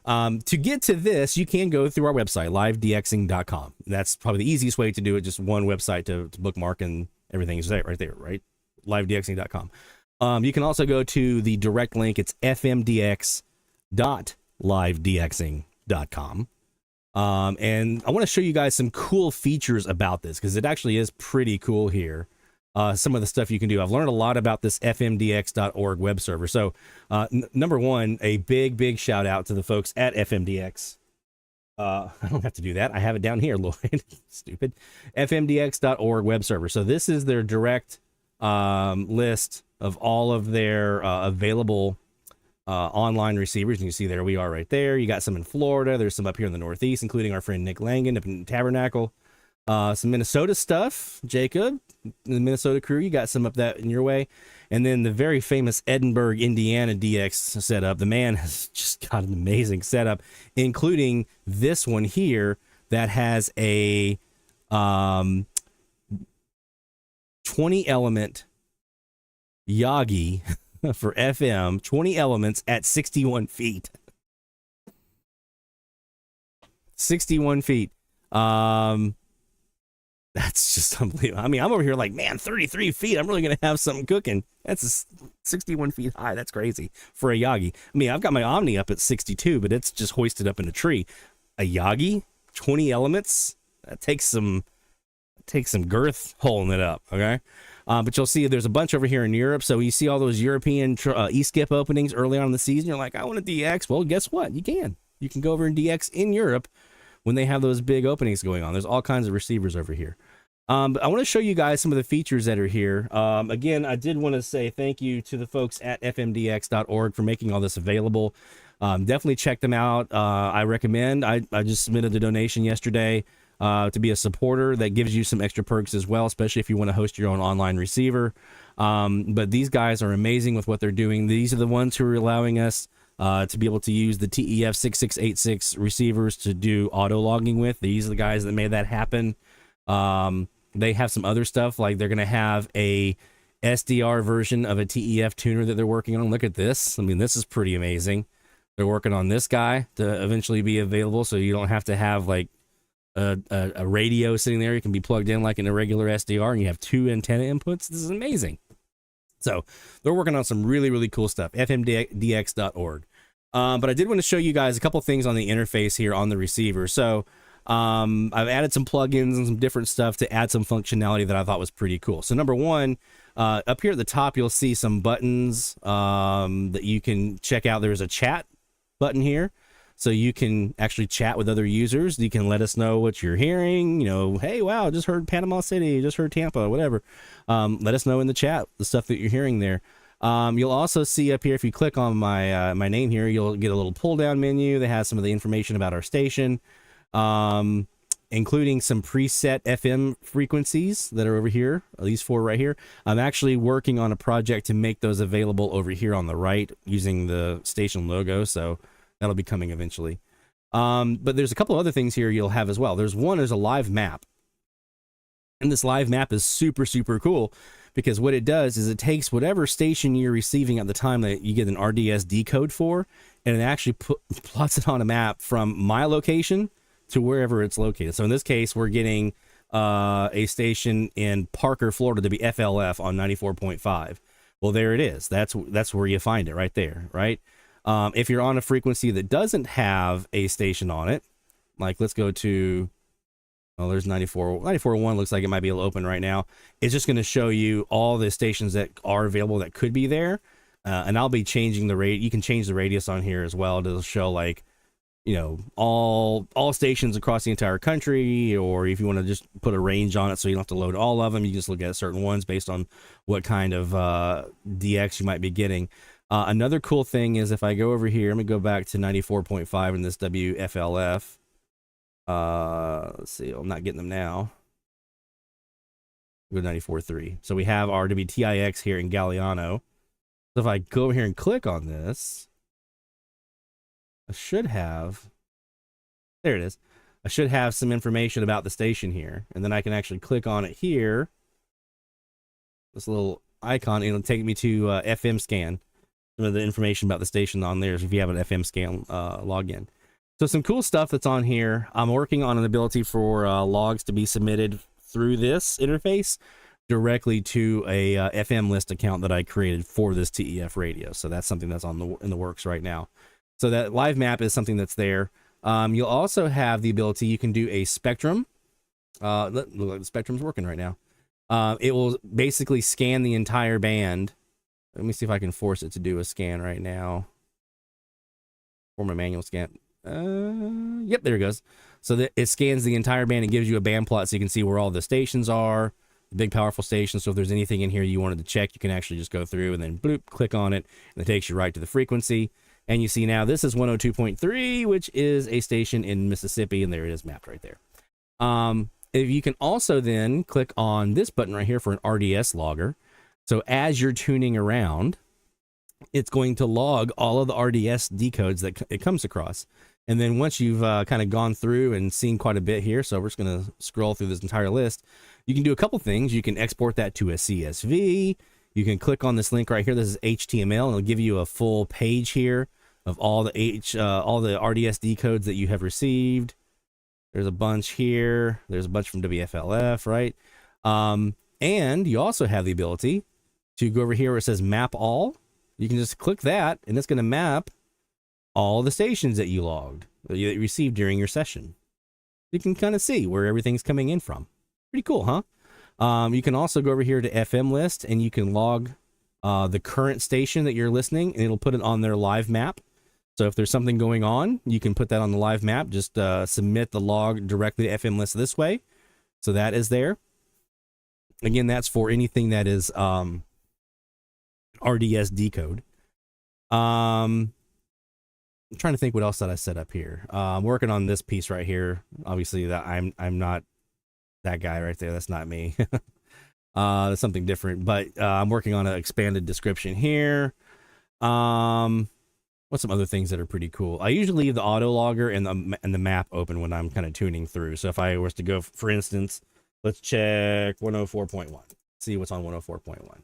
to get to this, you can go through our website, livedxing.com. That's probably the easiest way to do it. Just one website to bookmark, and everything is right there, right? livedxing.com. You can also go to the direct link. It's fmdx.livedxing.com. And I want to show you guys some cool features about this, because it actually is pretty cool here. Some of the stuff you can do. I've learned a lot about this fmdx.org web server. So number one, a big shout out to the folks at FMDX. I don't have to do that. I have it down here, Lloyd. Stupid. fmdx.org web server. So this is their direct list of all of their available online receivers. You can see there we are right there. You got some in Florida. There's some up here in the Northeast, including our friend Nick Langan up in Tabernacle. Some Minnesota stuff, Jacob, the Minnesota crew, you got some up that in your way. And then the very famous Edinburgh, Indiana DX setup. The man has just got an amazing setup, including this one here that has a 20 element Yagi for FM, 20 elements at 61 feet. 61 feet. That's just unbelievable. I mean, I'm over here like, man, 33 feet. I'm really going to have something cooking. That's 61 feet high. That's crazy for a Yagi. I mean, I've got my Omni up at 62, but it's just hoisted up in a tree. A Yagi, 20 elements, that takes some girth holding it up, okay? But you'll see there's a bunch over here in Europe. So you see all those European e-skip openings early on in the season. You're like, I want a DX. Well, guess what? You can go over and DX in Europe when they have those big openings going on. There's all kinds of receivers over here. But I want to show you guys some of the features that are here. Again, I did want to say thank you to the folks at fmdx.org for making all this available. Definitely check them out. I recommend. I just submitted a donation yesterday to be a supporter. That gives you some extra perks as well, especially if you want to host your own online receiver. But these guys are amazing with what they're doing. These are the ones who are allowing us to be able to use the TEF 6686 receivers to do auto logging with. These are the guys that made that happen. They have some other stuff, like they're going to have a SDR version of a TEF tuner that they're working on. Look at this. I mean, this is pretty amazing. They're working on this guy to eventually be available, so you don't have to have like a radio sitting there. You can be plugged in like in a regular SDR, and you have two antenna inputs. This is amazing. So they're working on some really cool stuff. fmdx.org. But I did want to show you guys a couple things on the interface here on the receiver. So I've added some plugins and some different stuff to add some functionality that I thought was pretty cool. So number one, up here at the top, you'll see some buttons that you can check out. There's a chat button here. So you can actually chat with other users. You can let us know what you're hearing. You know, hey, wow, just heard Panama City, just heard Tampa, whatever. Let us know in the chat the stuff that you're hearing there. You'll also see up here, if you click on my my name here, you'll get a little pull-down menu that has some of the information about our station, including some preset FM frequencies that are over here, these four right here. I'm actually working on a project to make those available over here on the right using the station logo, so that'll be coming eventually. But there's a couple other things here you'll have as well. There's a live map. And this live map is super cool, because what it does is it takes whatever station you're receiving at the time that you get an RDSD code for, and it actually plots it on a map from my location to wherever it's located. So in this case, we're getting a station in Parker, Florida to be FLF on 94.5. Well, there it is. That's where you find it right there, right? If you're on a frequency that doesn't have a station on it, like let's go to Oh, there's 94.1 looks like it might be open right now. It's just going to show you all the stations that are available that could be there. And I'll be changing the rate. You can change the radius on here as well to show, like, you know, all stations across the entire country, or if you want to just put a range on it so you don't have to load all of them, you just look at certain ones based on what kind of DX you might be getting. Another cool thing is if I go over here, let me go back to 94.5 in this WFLF. Let's see, I'm not getting them now. Go 94.3. So we have our WTIX here in Galliano. So if I go over here and click on this, I should have, there it is. I should have some information about the station here. And then I can actually click on it here. This little icon, it'll take me to FM scan. Some of the information about the station on there if you have an FM scan login. So some cool stuff that's on here. I'm working on an ability for logs to be submitted through this interface directly to a FM list account that I created for this TEF radio. So that's something that's in the works right now. So that live map is something that's there. You'll also have the ability, you can do a spectrum. Look, the spectrum's working right now. It will basically scan the entire band. Let me see if I can force it to do a scan right now. Or my manual scan. Yep, there it goes. So that it scans the entire band and gives you a band plot so you can see where all the stations are, the big powerful stations. So if there's anything in here you wanted to check, you can actually just go through and then bloop, click on it, and it takes you right to the frequency. And you see now this is 102.3, which is a station in Mississippi, and there it is mapped right there. If you can also then click on this button right here for an RDS logger. So as you're tuning around, it's going to log all of the RDS decodes that it comes across. And then once you've kind of gone through and seen quite a bit here, so we're just going to scroll through this entire list, you can do a couple things. You can export that to a CSV. You can click on this link right here. This is HTML, and it'll give you a full page here of all the RDS decodes that you have received. There's a bunch here. There's a bunch from WFLF, right? And you also have the ability to go over here where it says map all. You can just click that, and it's going to map all the stations that you logged, that you received during your session. You can kind of see where everything's coming in from. Pretty cool, huh? You can also go over here to FM list, and you can log the current station that you're listening, and it'll put it on their live map. So if there's something going on, you can put that on the live map. Just submit the log directly to FM list this way. So that is there. Again, that's for anything that is RDS decode. I'm trying to think what else that I set up here. I'm working on this piece right here. Obviously, that I'm not that guy right there. That's not me. That's something different. But I'm working on an expanded description here. What's some other things that are pretty cool? I usually leave the auto logger and the map open when I'm kind of tuning through. So if I was to go, for instance, let's check 104.1. See what's on 104.1.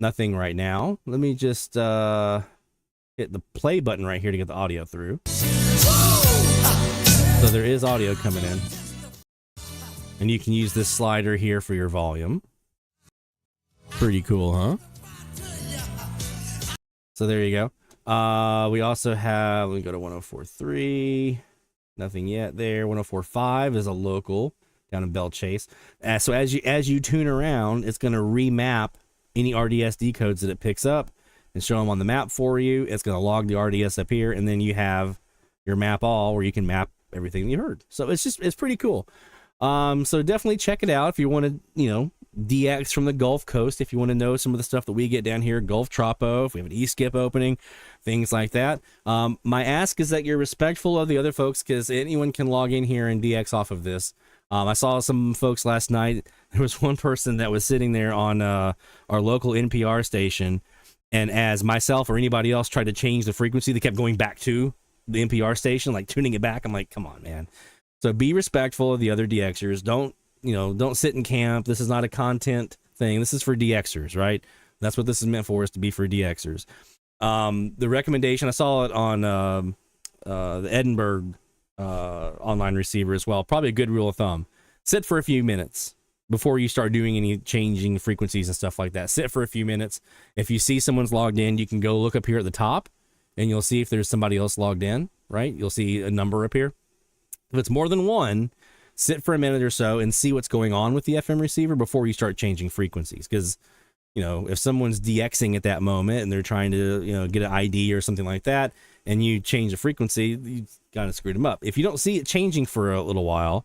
Nothing right now. Let me just hit the play button right here to get the audio through. So there is audio coming in. And you can use this slider here for your volume. Pretty cool, huh? So there you go. We also have, let me go to 104.3. Nothing yet there. 104.5 is a local down in Bell Chase. So as you tune around, it's going to remap any RDS decodes that it picks up and show them on the map for you. It's going to log the RDS up here, and then you have your map all where you can map everything you heard. So it's pretty cool. So definitely check it out if you want to, DX from the Gulf Coast, if you want to know some of the stuff that we get down here, Gulf Tropo, if we have an E-skip opening, things like that. My ask is that you're respectful of the other folks, because anyone can log in here and DX off of this. I saw some folks last night. There was one person that was sitting there on our local NPR station, and as myself or anybody else tried to change the frequency, they kept going back to the NPR station, like tuning it back. I'm like, come on, man. So be respectful of the other DXers. Don't sit in camp. This is not a content thing. This is for DXers, right? That's what this is meant for, is to be for DXers. The recommendation, I saw it on the Edinburgh online receiver as well. Probably a good rule of thumb. Sit for a few minutes before you start doing any changing frequencies and stuff like that. Sit for a few minutes. If you see someone's logged in, you can go look up here at the top, and you'll see if there's somebody else logged in, right? You'll see a number up here. If it's more than one, sit for a minute or so and see what's going on with the FM receiver before you start changing frequencies. Because, if someone's DXing at that moment and they're trying to, get an ID or something like that, and you change the frequency, you kind of screwed them up. If you don't see it changing for a little while,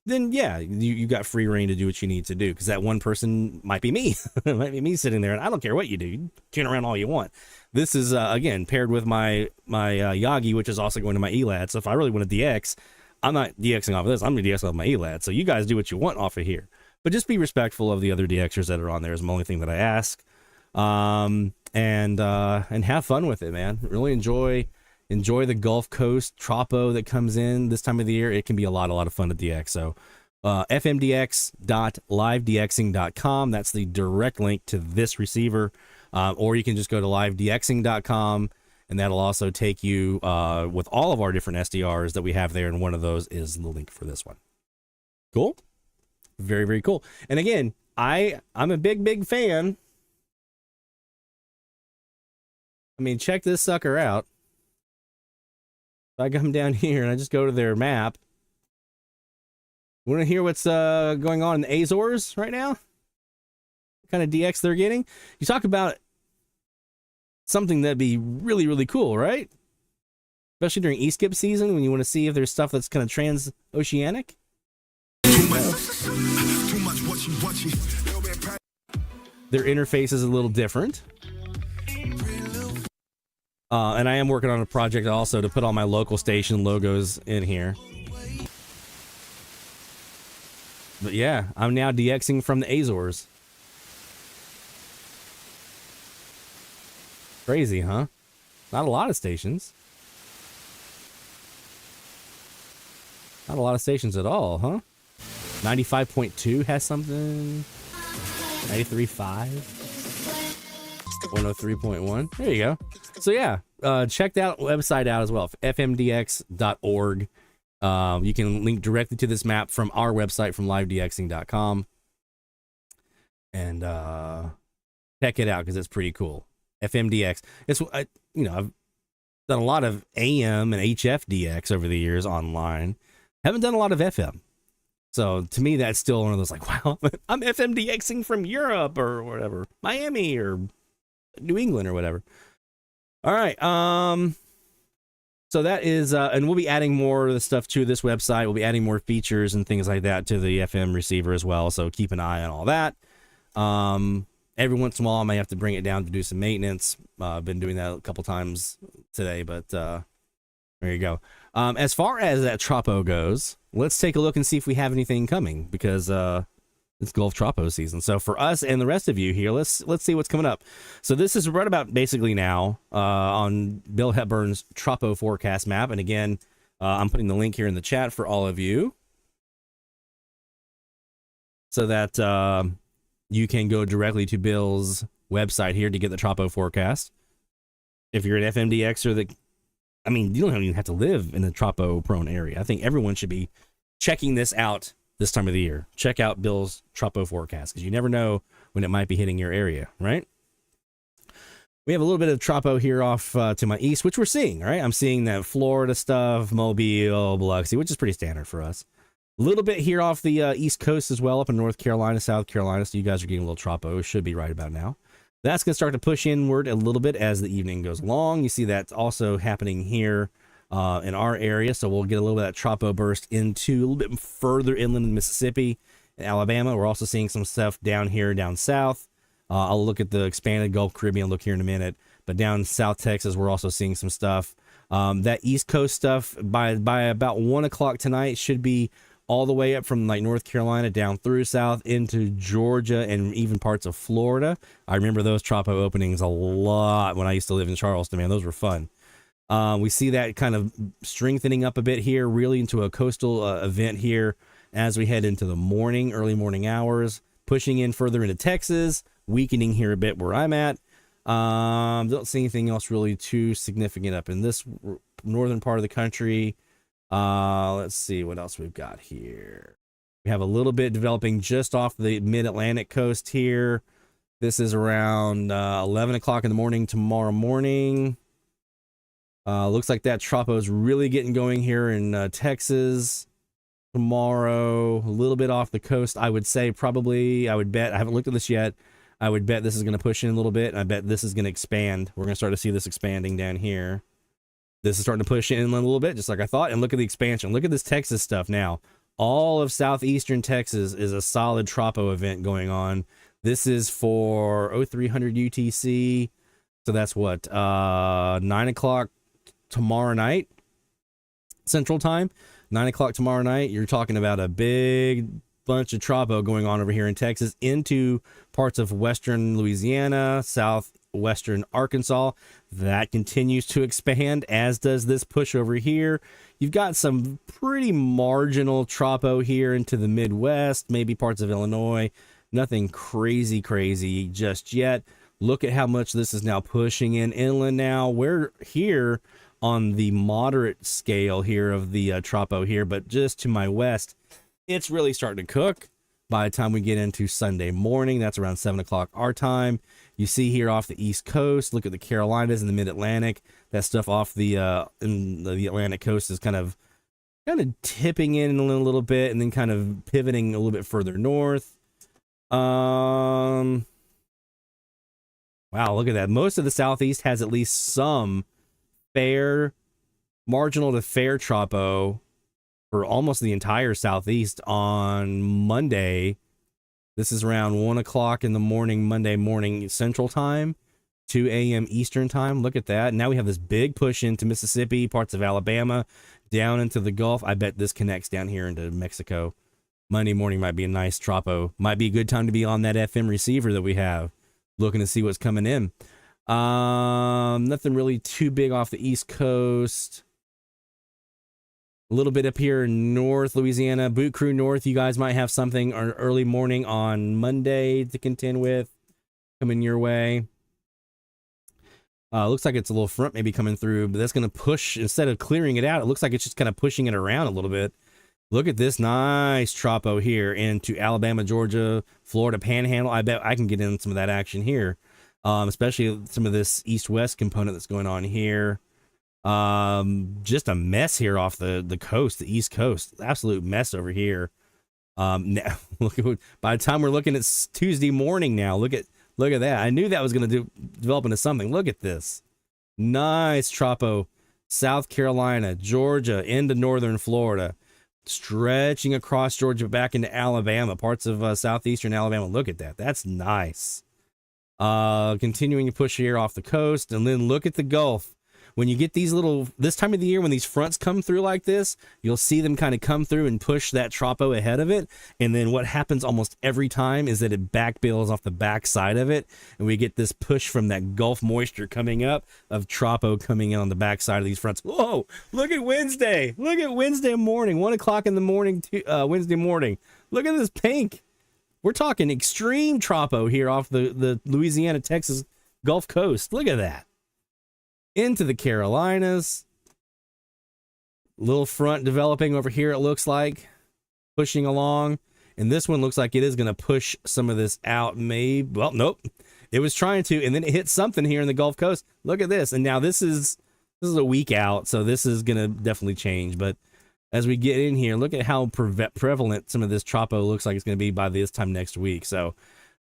then yeah, you got free reign to do what you need to do, because that one person might be me. It might be me sitting there, and I don't care what you do. You turn around all you want. This is, again, paired with my Yagi, which is also going to my ELAD. So if I really want to DX, I'm not DXing off of this. I'm going to DX off my ELAD. So you guys do what you want off of here. But just be respectful of the other DXers that are on there is the only thing that I ask. And have fun with it, man. Really enjoy the Gulf Coast Tropo that comes in this time of the year. It can be a lot of fun to DX. So fmdx.livedxing.com. That's the direct link to this receiver. Or you can just go to livedxing.com, and that'll also take you with all of our different SDRs that we have there. And one of those is the link for this one. Cool. Very, very cool. And again, I'm a big fan. I mean, check this sucker out. If I come down here and I just go to their map, want to hear what's going on in the Azores right now? What kind of DX they're getting? You talk about something that'd be really, really cool, right? Especially during e-skip season when you want to see if there's stuff that's kind of transoceanic. Their interface is a little different. And I am working on a project also to put all my local station logos in here. But yeah, I'm now DXing from the Azores. Crazy, huh? Not a lot of stations. Not a lot of stations at all, huh? 95.2 has something. 93.5. 103.1. There you go. So yeah, check that website out as well, fmdx.org. You can link directly to this map from our website, from livedxing.com. And check it out because it's pretty cool. FMDX. It's I've done a lot of AM and HF DX over the years online. Haven't done a lot of FM. So to me, that's still one of those like, wow, I'm FMDXing from Europe or whatever, Miami or New England or whatever. All right. So that is, and we'll be adding more of the stuff to this website. We'll be adding more features and things like that to the FM receiver as well. So keep an eye on all that. Every once in a while, I may have to bring it down to do some maintenance. I've been doing that a couple times today, but there you go. As far as that Tropo goes, let's take a look and see if we have anything coming, because it's Gulf Tropo season. So for us and the rest of you here, let's see what's coming up. So this is right about basically now on Bill Hepburn's Tropo forecast map. And again, I'm putting the link here in the chat for all of you so that you can go directly to Bill's website here to get the Tropo forecast. If you're an FMDXer that, I mean, you don't even have to live in a Tropo prone area. I think everyone should be checking this out this time of the year. Check out Bill's Tropo forecast, because you never know when it might be hitting your area, right? We have a little bit of Tropo here off to my east, which we're seeing, right? I'm seeing that Florida stuff, Mobile, Biloxi, which is pretty standard for us. A little bit here off the East Coast as well, up in North Carolina, South Carolina. So you guys are getting a little Tropo. It should be right about now. That's going to start to push inward a little bit as the evening goes along. You see that's also happening here in our area. So we'll get a little bit of that Tropo burst into a little bit further inland in Mississippi and Alabama. We're also seeing some stuff down here, down south. I'll look at the expanded Gulf Caribbean, look here in a minute. But down South Texas, we're also seeing some stuff. That East Coast stuff by about 1 o'clock tonight should be all the way up from like North Carolina down through south into Georgia and even parts of Florida. I remember those Tropo openings a lot when I used to live in Charleston, man. Those were fun. We see that kind of strengthening up a bit here, really into a coastal event here as we head into the morning, early morning hours, pushing in further into Texas, weakening here a bit where I'm at. Don't see anything else really too significant up in this northern part of the country. Let's see what else we've got here. We have a little bit developing just off the mid-Atlantic coast here. This is around 11 o'clock in the morning tomorrow morning. Looks like that Tropo is really getting going here in Texas. tomorrow, a little bit off the coast. I would say probably, I would bet, I haven't looked at this yet. I would bet this is going to push in a little bit. And I bet this is going to expand. We're going to start to see this expanding down here. This is starting to push in a little bit, just like I thought. And look at the expansion. Look at this Texas stuff now. All of southeastern Texas is a solid tropo event going on. This is for 0300 UTC. So that's what, 9 o'clock tomorrow night, Central Time. 9 o'clock tomorrow night. You're talking about a big bunch of tropo going on over here in Texas into parts of western Louisiana, southwestern Arkansas. That continues to expand, as does this push over here. You've got some pretty marginal tropo here into the Midwest, maybe parts of Illinois. Nothing crazy just yet. Look at how much this is now pushing in inland now. We're here on the moderate scale here of the tropo here, but just to my west, it's really starting to cook by the time we get into Sunday morning. That's around 7 o'clock our time. You see here off the East Coast, look at the Carolinas and the Mid-Atlantic. That stuff off the in the Atlantic coast is kind of tipping in a little bit and then kind of pivoting a little bit further north. Wow, look at that. Most of the Southeast has at least some marginal to fair tropo for almost the entire Southeast on Monday. This is around 1 o'clock in the morning, Monday morning Central Time, 2 a.m. Eastern Time. Look at that. Now we have this big push into Mississippi, parts of Alabama, down into the Gulf. I bet this connects down here into Mexico. Monday morning might be a nice tropo. Might be a good time to be on that FM receiver that we have, looking to see what's coming in. Nothing really too big off the East Coast. A little bit up here in North Louisiana, Boot Crew North. You guys might have something early morning on Monday to contend with coming your way. Looks like it's a little front maybe coming through, but that's going to push, instead of clearing it out, it looks like it's just kind of pushing it around a little bit. Look at this nice tropo here into Alabama, Georgia, Florida Panhandle. I bet I can get in some of that action here, especially some of this east-west component that's going on here. Just a mess here off the coast, the East Coast. Absolute mess over here. Now, look at, by the time we're looking at Tuesday morning now, look at that. I knew that was going to develop into something. Look at this. Nice tropo. South Carolina, Georgia, into northern Florida, stretching across Georgia back into Alabama, parts of southeastern Alabama. Look at that. That's nice. Continuing to push here off the coast, and then look at the Gulf. When you get this time of the year, when these fronts come through like this, you'll see them kind of come through and push that tropo ahead of it. And then what happens almost every time is that it backbills off the back side of it. And we get this push from that Gulf moisture coming up of tropo coming in on the back side of these fronts. Whoa, look at Wednesday. Look at Wednesday morning, 1 o'clock in the morning, Wednesday morning. Look at this pink. We're talking extreme tropo here off the Louisiana, Texas Gulf Coast. Look at that. Into the Carolinas. Little front developing over here, it looks like. Pushing along. And this one looks like it is going to push some of this out. Maybe. Well, nope. It was trying to, and then it hit something here in the Gulf Coast. Look at this. And now this is a week out, so this is going to definitely change. But as we get in here, look at how prevalent some of this tropo looks like it's going to be by this time next week. So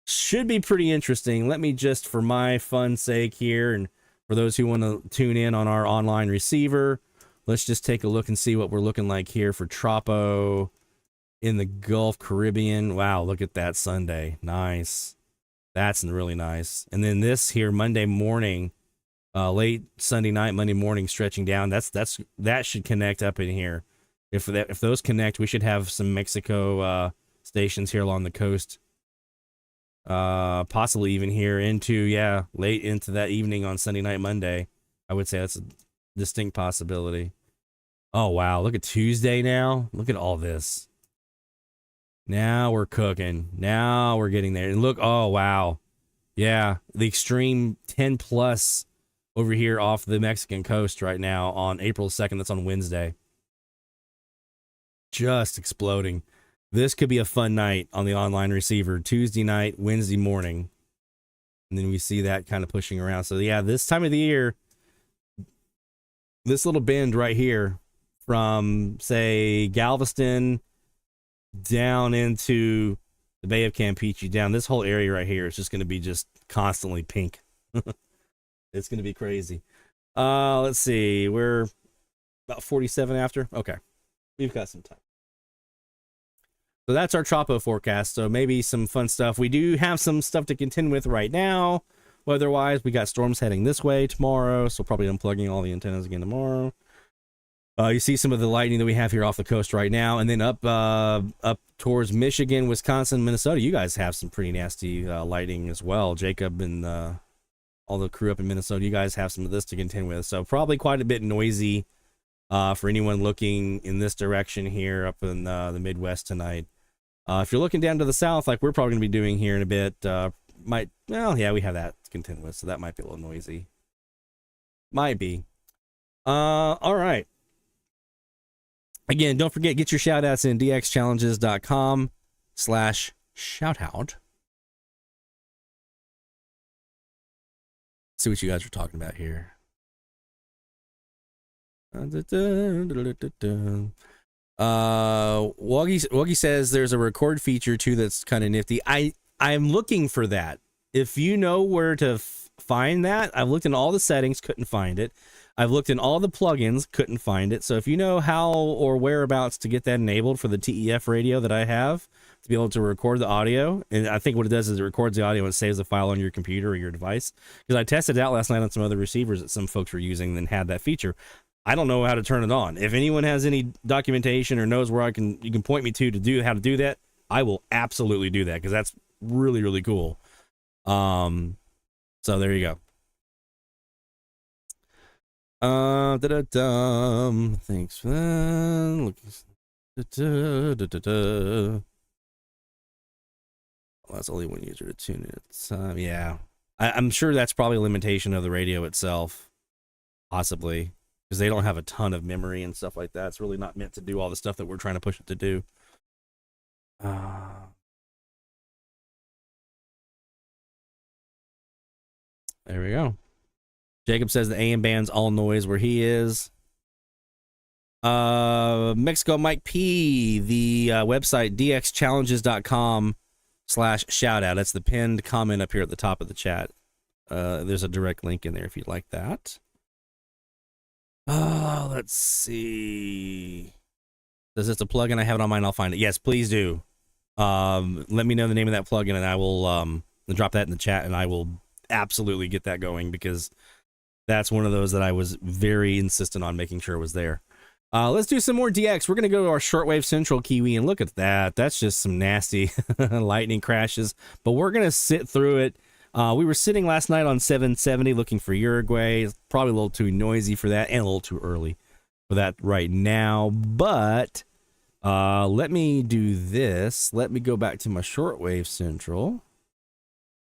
should be pretty interesting. Let me just, for my fun sake here, and for those who want to tune in on our online receiver, let's just take a look and see what we're looking like here for tropo in the Gulf Caribbean. Wow, look at that Sunday. Nice. That's really nice. And then this here Monday morning, late Sunday night, Monday morning, stretching down. That should connect up in here. If those connect, we should have some Mexico stations here along the coast. Possibly even here into, late into that evening on Sunday night, Monday. I would say that's a distinct possibility. Oh, wow. Look at Tuesday now. Look at all this. Now we're cooking. Now we're getting there. And look, oh, wow. Yeah, the extreme 10 plus over here off the Mexican coast right now on April 2nd. That's on Wednesday. Just exploding. This could be a fun night on the online receiver. Tuesday night, Wednesday morning. And then we see that kind of pushing around. So, yeah, this time of the year, this little bend right here from, say, Galveston down into the Bay of Campeche, down this whole area right here is just going to be just constantly pink. It's going to be crazy. Let's see. We're about 47 after. Okay. We've got some time. So that's our Tropo forecast. So maybe some fun stuff. We do have some stuff to contend with right now. Weather-wise, we got storms heading this way tomorrow, so probably unplugging all the antennas again tomorrow. You see some of the lightning that we have here off the coast right now, and then up towards Michigan, Wisconsin, Minnesota. You guys have some pretty nasty lightning as well. Jacob and all the crew up in Minnesota, you guys have some of this to contend with. So probably quite a bit noisy for anyone looking in this direction here up in the Midwest tonight. If you're looking down to the south, like we're probably going to be doing here in a bit, we have that to contend with, so that might be a little noisy. Might be. All right. Again, don't forget, get your shout outs in dxchallenges.com/shoutout. See what you guys are talking about here. Woggy says there's a record feature too that's kind of nifty. I'm looking for that. If you know where to find that, I've looked in all the settings, couldn't find it. I've looked in all the plugins, couldn't find it. So if you know how or whereabouts to get that enabled for the TEF radio that I have to be able to record the audio, and I think what it does is it records the audio and saves the file on your computer or your device. Because I tested it out last night on some other receivers that some folks were using and had that feature. I don't know how to turn it on. If anyone has any documentation or knows where you can point me to do how to do that, I will absolutely do that because that's really, really cool. So there you go. Thanks for that. Well, that's only one user to tune in at the time. Yeah, I'm sure that's probably a limitation of the radio itself, possibly, because they don't have a ton of memory and stuff like that. It's really not meant to do all the stuff that we're trying to push it to do. There we go. Jacob says the AM band's all noise where he is. Mexico Mike P, the website dxchallenges.com/shoutout. That's the pinned comment up here at the top of the chat. There's a direct link in there if you'd like that. Let's see. Says it's a plugin. I have it on mine. I'll find it. Yes, please do. Let me know the name of that plugin and I will drop that in the chat and I will absolutely get that going because that's one of those that I was very insistent on making sure was there. Let's do some more DX. We're going to go to our shortwave central Kiwi and look at that. That's just some nasty lightning crashes, but we're going to sit through it. We were sitting last night on 770 looking for Uruguay. It's probably a little too noisy for that and a little too early for that right now, but let me do this. Let me go back to my shortwave central.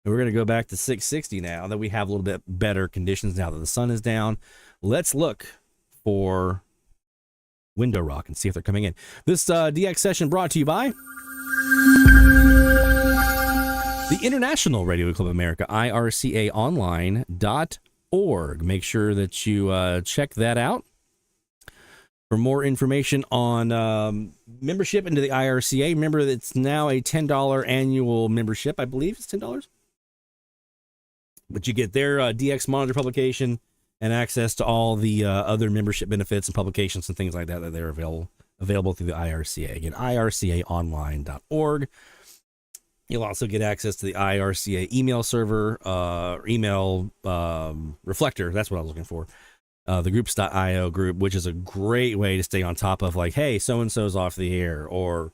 And we're going to go back to 660 now that we have a little bit better conditions now that the sun is down. Let's look for window rock and see if they're coming in. This DX session brought to you by the International Radio Club of America, ircaonline.org. Make sure that you check that out. For more information on membership into the IRCA, remember that it's now a $10 annual membership. I believe it's $10. But you get their DX Monitor publication and access to all the other membership benefits and publications and things like that that they're available through the IRCA. Again, ircaonline.org. You'll also get access to the IRCA email server, email reflector. That's what I was looking for. The groups.io group, which is a great way to stay on top of like, hey, so-and-so's off the air, or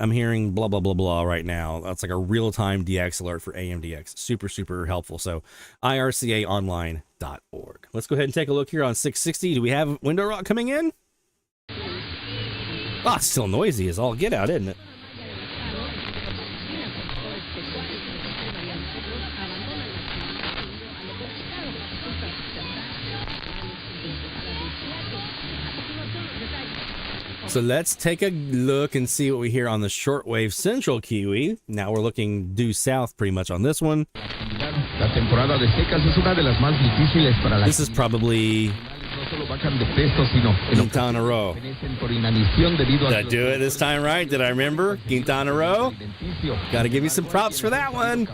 I'm hearing blah, blah, blah, blah right now. That's like a real-time DX alert for AMDX. Super, super helpful. So ircaonline.org. Let's go ahead and take a look here on 660. Do we have window rock coming in? Oh, it's still noisy as all get out, isn't it? So let's take a look and see what we hear on the shortwave central Kiwi. Now we're looking due south pretty much on this one. This is probably Quintana Roo. Did I do it this time right? Did I remember? Quintana Roo? Got to give you some props for that one.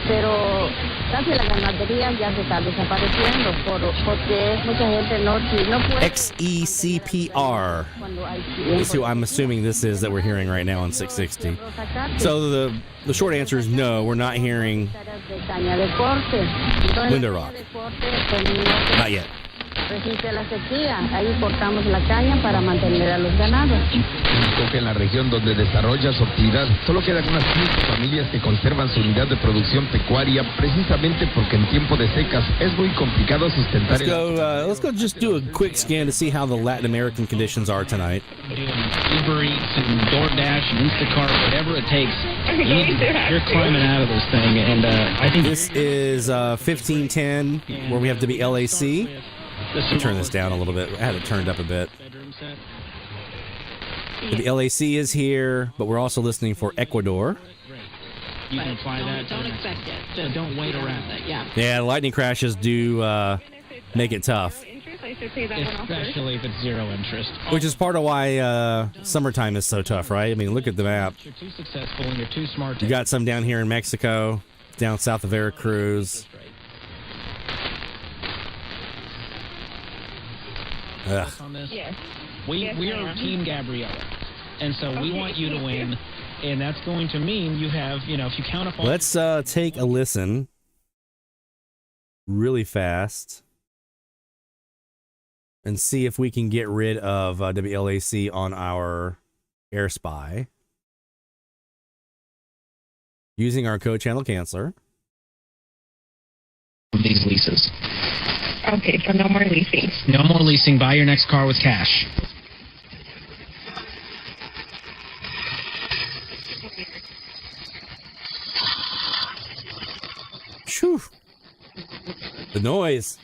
Pero casi la ganadería ya se está desapareciendo porque mucha gente no puede. XECPR is who I'm assuming this is that we're hearing right now on 660. So the short answer is no, we're not hearing Window Rock. Not yet. Resiste la sequía, ahí cortamos la caña para mantener a los ganados. Que en la región donde desarrolla su actividad solo quedan unas 5 familias que conservan su unidad de producción pecuaria precisamente porque en tiempo de secas es muy complicado sustentar. Let's go just do a quick scan to see how the Latin American conditions are tonight. Uber Eats and DoorDash and Instacart, whatever it takes. You're climbing out of this thing, and I think this is 1510 where we have to be LAC. Let me turn this down a little bit. I had it turned up a bit. The LAC is here, but we're also listening for Ecuador. You can apply that. Don't expect it. So don't wait around. Yeah, lightning crashes do make it tough. Especially if it's zero interest. Which is part of why summertime is so tough, right? I mean, look at the map. You're too successful and you're too smart. You got some down here in Mexico, down south of Veracruz. Yes. We are Team Gabriella, and so we want you to win, and that's going to mean you have, if you count up. Let's take a listen really fast and see if we can get rid of WLAC on our Air Spy using our code channel canceller. These leases. Okay, so no more leasing. No more leasing. Buy your next car with cash. Phew. The noise.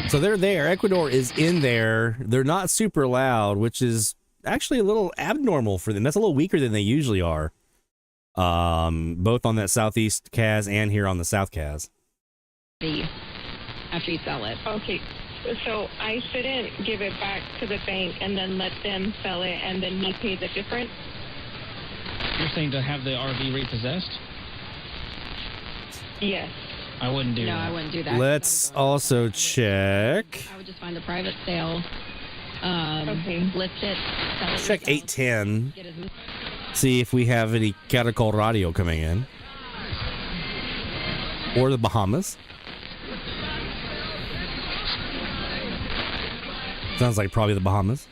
So they're there. Ecuador is in there. They're not super loud, which is actually a little abnormal for them. That's a little weaker than they usually are. Both on that southeast Cas and here on the south Cas. After you sell it. Okay. So I shouldn't give it back to the bank and then let them sell it and then me pay the difference? You're saying to have the RV repossessed? Yes. I wouldn't do that. No, I wouldn't do that. Let's also check. I would just find a private sale. List it. Check 810. See if we have any Caracol Radio coming in. Or the Bahamas. Sounds like probably the Bahamas.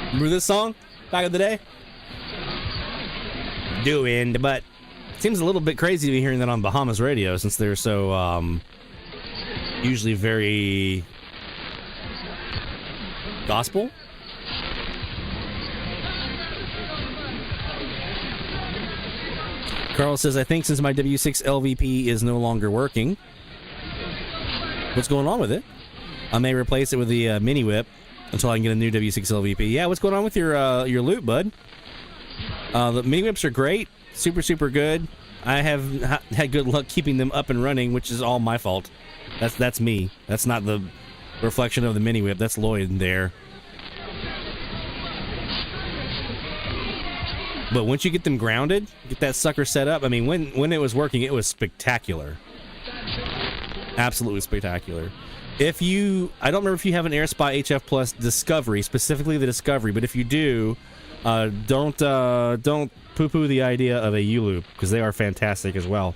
Remember this song back in the day? But it seems a little bit crazy to be hearing that on Bahamas radio since they're so usually very gospel. Carl says, I think since my W6 LVP is no longer working, what's going on with it? I may replace it with the mini whip until I can get a new W6 LVP. Yeah, what's going on with your loop, bud? The mini whips are great, super good. I have had good luck keeping them up and running, which is all my fault. That's me. That's not the reflection of the mini whip. That's Lloyd there. But once you get them grounded, get that sucker set up. I mean, when it was working, it was spectacular. Absolutely spectacular. I don't remember if you have an AirSpy HF Plus Discovery, specifically the Discovery, but if you do, don't poo-poo the idea of a U-loop, because they are fantastic as well.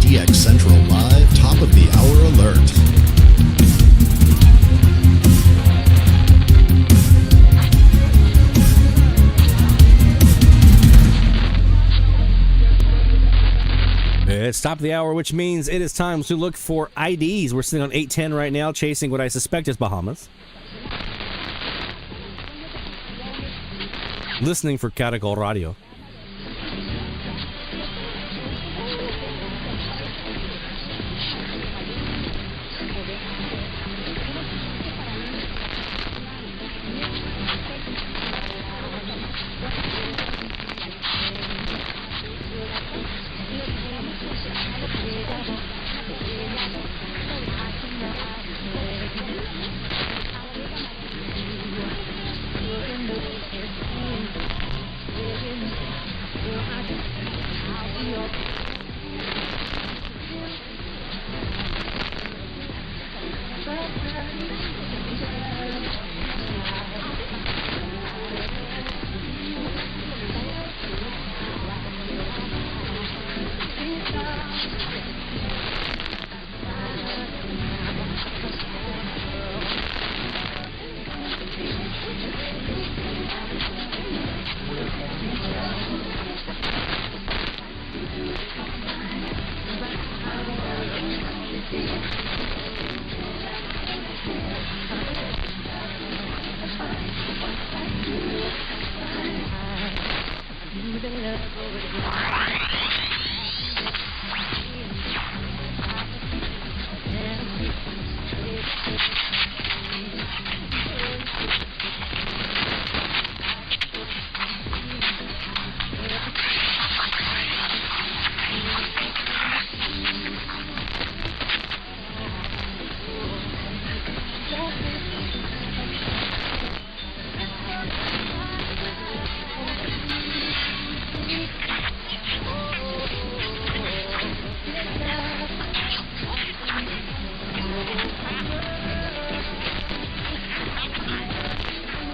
DX Central Live, top of the hour alert. It's top of the hour, which means it is time to look for IDs. We're sitting on 810 right now, chasing what I suspect is Bahamas. listening for Caracol Radio.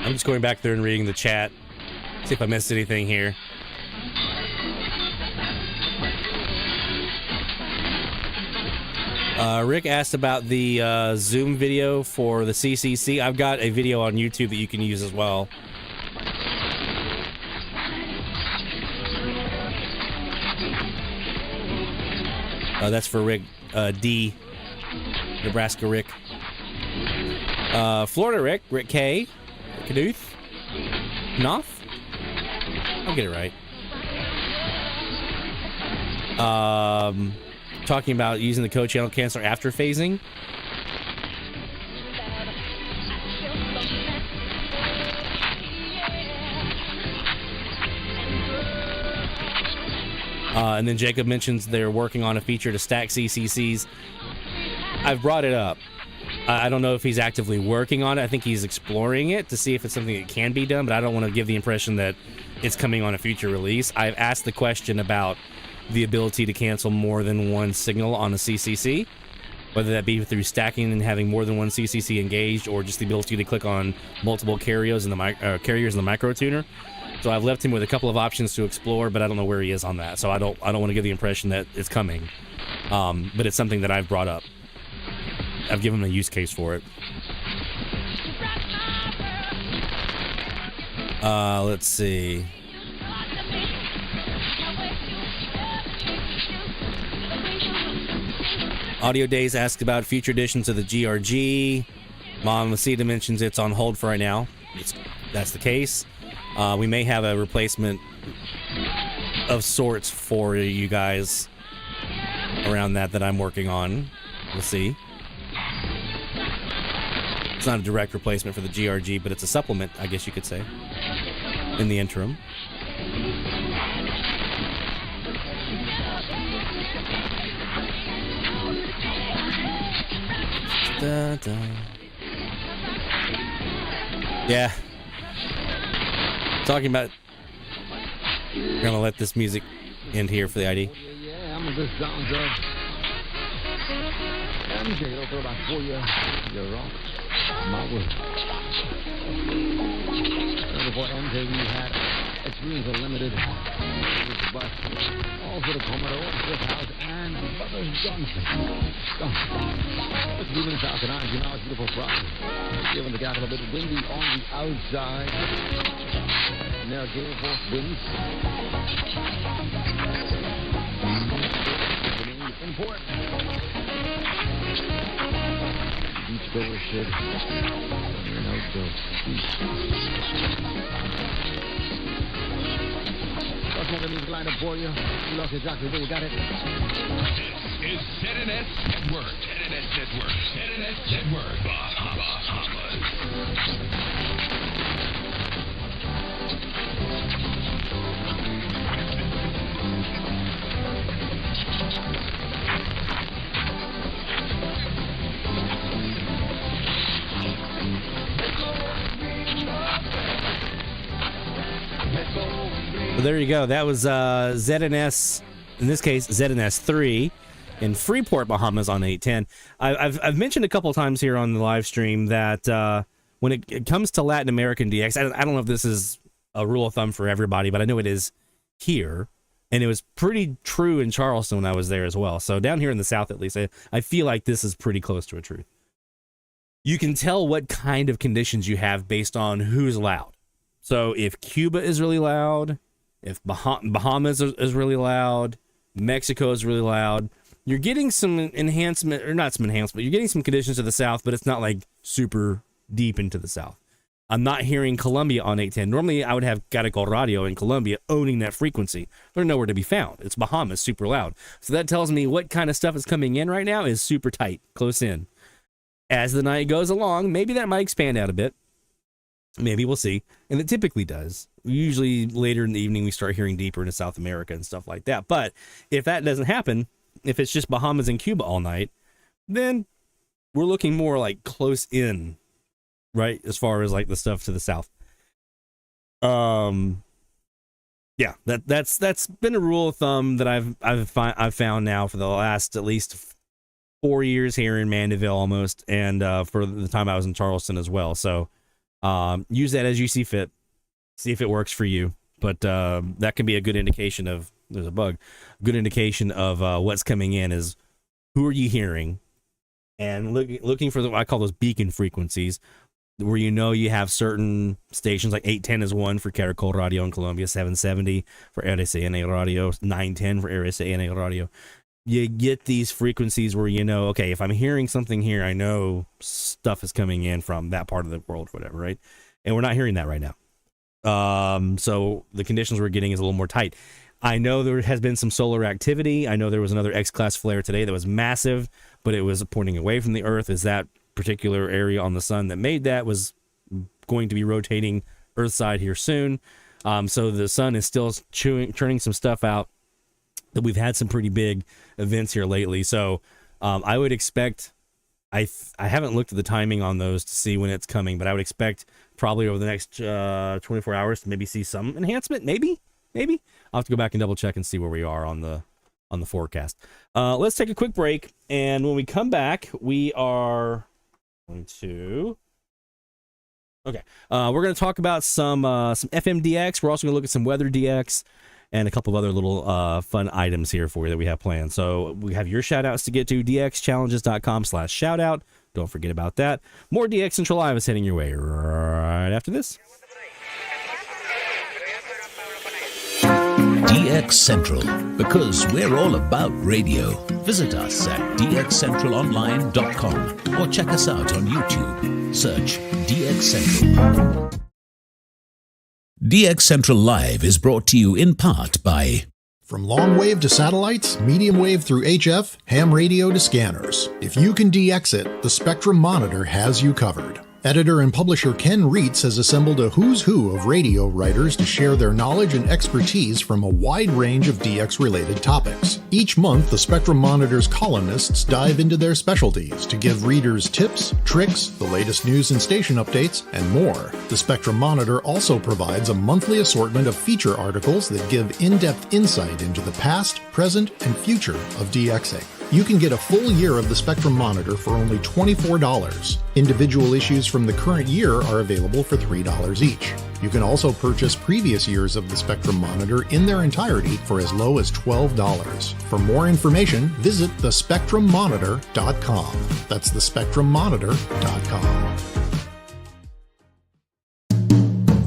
I'm just going back there and reading the chat, see if I missed anything here. Rick asked about the Zoom video for the CCC. I've got a video on YouTube that you can use as well. That's for Rick D. Nebraska Rick. Florida Rick. Rick K. Knuth? Knopf? I'll get it right. Talking about using the code channel cancel after phasing. And then Jacob mentions they're working on a feature to stack CCCs. I've brought it up. I don't know if he's actively working on it. I think he's exploring it to see if it's something that can be done, but I don't want to give the impression that it's coming on a future release. I've asked the question about the ability to cancel more than one signal on a CCC, whether that be through stacking and having more than one CCC engaged, or just the ability to click on multiple carriers in the micro tuner. So I've left him with a couple of options to explore, but I don't know where he is on that. So I don't want to give the impression that it's coming, but it's something that I've brought up. I've given him a use case for it. Let's see. Audio Days asked about future editions of the GRG. Mom Masita mentions it's on hold for right now. That's the case. We may have a replacement of sorts for you guys around that I'm working on. We'll see. It's not a direct replacement for the GRG, but it's a supplement, I guess you could say, in the interim. Yeah. Talking about... We're gonna let this music end here for the ID. Yeah, I'm a good sound job. Let me take it over about 4 years. You're wrong. My word. Before MJ, we had experience of limited with the bus. Also the Commodore, Swift House, and Brothers Johnson. It's moving south and on. You know, it's a beautiful Friday. Given the gap a bit windy on the outside. Now gale force winds. Important. Beach goer should. You're an outdoor beach. First one is lined up for you. You look exactly where you got it. This is ZNS Network. ZNS Network. ZNS Network. Bahamas. Well, there you go. That was ZNS, in this case, ZNS 3 in Freeport, Bahamas on 810. I've mentioned a couple of times here on the live stream that when it comes to Latin American DX, I don't know if this is a rule of thumb for everybody, but I know it is here. And it was pretty true in Charleston when I was there as well. So down here in the South, at least, I feel like this is pretty close to a truth. You can tell what kind of conditions you have based on who's loud. So if Cuba is really loud, if Bahamas is really loud, Mexico is really loud, you're getting some enhancement, or not some enhancement, you're getting some conditions to the South, but it's not like super deep into the South. I'm not hearing Colombia on 810. Normally, I would have Caracol Radio in Colombia owning that frequency. They're nowhere to be found. It's Bahamas, super loud. So that tells me what kind of stuff is coming in right now is super tight, close in. As the night goes along, maybe that might expand out a bit. Maybe we'll see. And it typically does. Usually later in the evening, we start hearing deeper into South America and stuff like that. But if that doesn't happen, if it's just Bahamas and Cuba all night, then we're looking more like close in, right? As far as like the stuff to the South. Yeah, that's been a rule of thumb that I've found now for the last at least 4 years here in Mandeville almost. And for the time I was in Charleston as well. So, use that as you see fit. See if it works for you. But that can be a good indication of, there's a bug, good indication of what's coming in is who are you hearing? And looking for I call those beacon frequencies, where you know you have certain stations, like 810 is one for Caracol Radio in Colombia, 770 for RCN Radio, 910 for RCN Radio. You get these frequencies where you know, okay, if I'm hearing something here, I know stuff is coming in from that part of the world, whatever, right? And we're not hearing that right now. So the conditions we're getting is a little more tight. I know there has been some solar activity. I know there was another X-class flare today that was massive, but it was pointing away from the Earth. Is that particular area on the sun that made that was going to be rotating Earthside here soon. So the sun is still churning some stuff out. That we've had some pretty big events here lately. So I would expect, I haven't looked at the timing on those to see when it's coming, but I would expect probably over the next 24 hours to maybe see some enhancement. Maybe. I'll have to go back and double check and see where we are on the forecast. Let's take a quick break. And when we come back, we are going to... Okay. We're going to talk about some FMDX. We're also going to look at some weather DX. And a couple of other little fun items here for you that we have planned. So we have your shout-outs to get to, dxchallenges.com/shoutout. Don't forget about that. More DX Central Live is heading your way right after this. DX Central, because we're all about radio. Visit us at dxcentralonline.com or check us out on YouTube. Search DX Central. DX Central Live is brought to you in part by... From long wave to satellites, medium wave through HF, ham radio to scanners. If you can DX it, the Spectrum Monitor has you covered. Editor and publisher Ken Reitz has assembled a who's who of radio writers to share their knowledge and expertise from a wide range of DX-related topics. Each month, the Spectrum Monitor's columnists dive into their specialties to give readers tips, tricks, the latest news and station updates, and more. The Spectrum Monitor also provides a monthly assortment of feature articles that give in-depth insight into the past, present, and future of DXing. You can get a full year of the Spectrum Monitor for only $24. Individual issues from the current year are available for $3 each. You can also purchase previous years of the Spectrum Monitor in their entirety for as low as $12. For more information, visit thespectrummonitor.com. That's thespectrummonitor.com.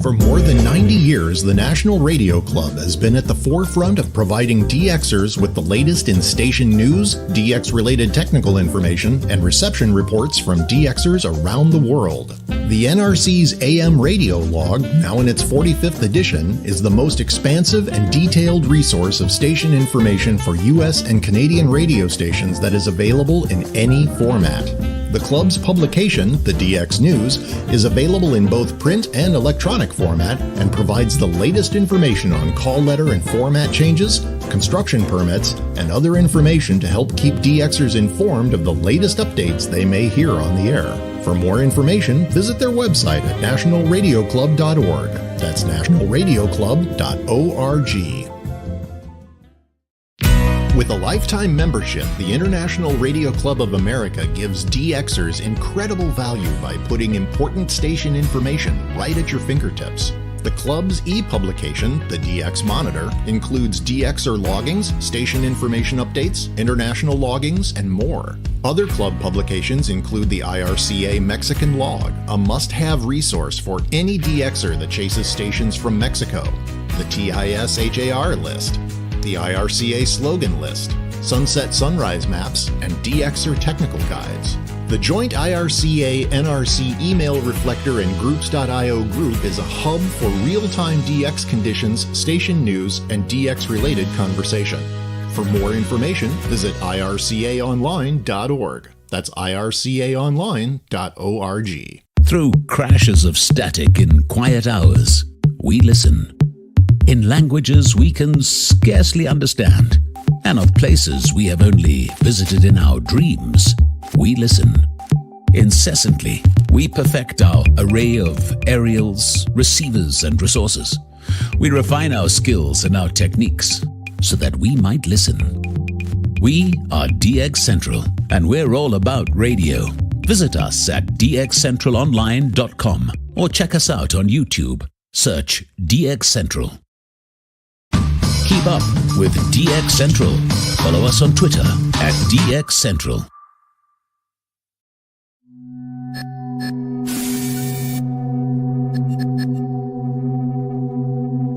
For more than 90 years, the National Radio Club has been at the forefront of providing DXers with the latest in station news, DX-related technical information, and reception reports from DXers around the world. The NRC's AM radio log, now in its 45th edition, is the most expansive and detailed resource of station information for U.S. and Canadian radio stations that is available in any format. The club's publication, the DX News, is available in both print and electronic format and provides the latest information on call letter and format changes, construction permits, and other information to help keep DXers informed of the latest updates they may hear on the air. For more information, visit their website at nationalradioclub.org. That's nationalradioclub.org. With a lifetime membership, the International Radio Club of America gives DXers incredible value by putting important station information right at your fingertips. The club's e-publication, the DX Monitor, includes DXer loggings, station information updates, international loggings, and more. Other club publications include the IRCA Mexican Log, a must-have resource for any DXer that chases stations from Mexico, the TIS-HAR list, the IRCA slogan list, sunset sunrise maps, and DXer technical guides. The joint IRCA-NRC email reflector and groups.io group is a hub for real-time DX conditions, station news, and DX-related conversation. For more information, visit ircaonline.org. That's ircaonline.org. Through crashes of static in quiet hours, we listen. In languages we can scarcely understand, and of places we have only visited in our dreams, we listen. Incessantly, we perfect our array of aerials, receivers, and resources. We refine our skills and our techniques so that we might listen. We are DX Central, and we're all about radio. Visit us at dxcentralonline.com or check us out on YouTube. Search DX Central. Keep up with DX Central. Follow us on Twitter at DX Central.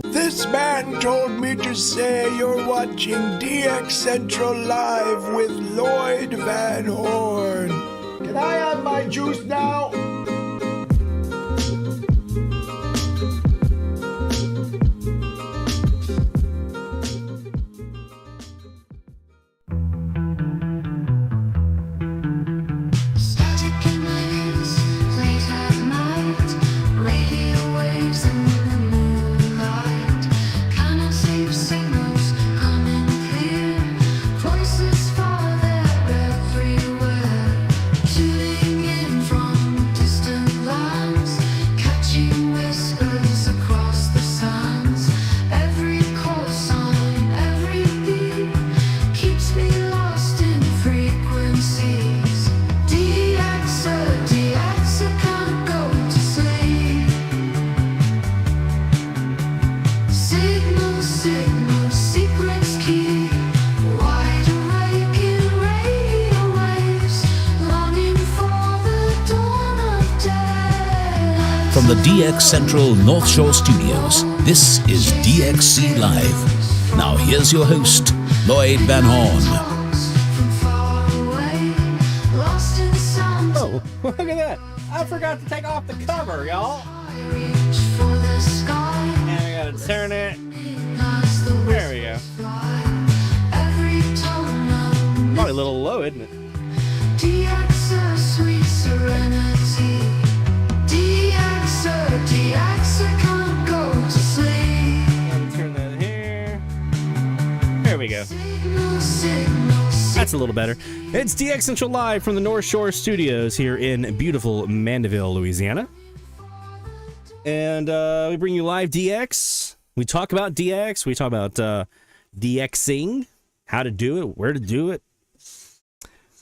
This man told me to say you're watching DX Central Live with Lloyd Van Horn. Can I have my juice now? From the DX Central North Shore Studios, this is DXC Live. Now here's your host, Lloyd Van Horn. Oh, look at that. I forgot to take off the cover, y'all. And I gotta turn it. There we go. Probably a little low, isn't it? DXer, sweet serenity. DXer can't go to sleep. Gotta turn that here. There we go. That's a little better. It's DX Central Live from the North Shore Studios here in beautiful Mandeville, Louisiana. And we bring you live DX. We talk about DX. We talk about DXing, how to do it, where to do it,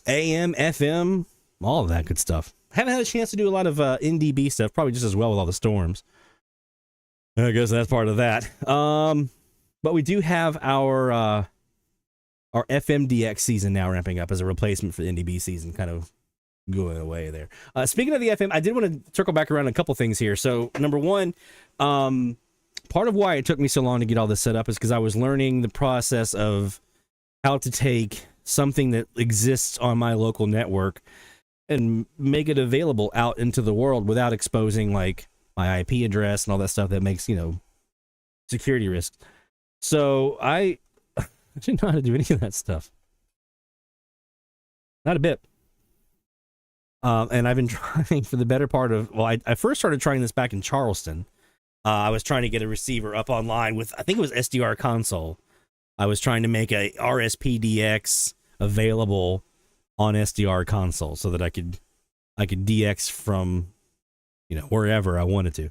AM, FM, all of that good stuff. Haven't had a chance to do a lot of NDB stuff, probably just as well with all the storms. I guess that's part of that. But we do have our FMDX season now ramping up as a replacement for the NDB season, kind of going away there. Speaking of the FM, I did want to circle back around a couple things here. So, number one, part of why it took me so long to get all this set up is because I was learning the process of how to take something that exists on my local network and make it available out into the world without exposing like my IP address and all that stuff that makes, security risks. So I didn't know how to do any of that stuff. Not a bit. And I've been trying for the better part of, I first started trying this back in Charleston. I was trying to get a receiver up online with, I think it was SDR console. I was trying to make a RSPDX available on SDR console so that I could DX from, wherever I wanted to.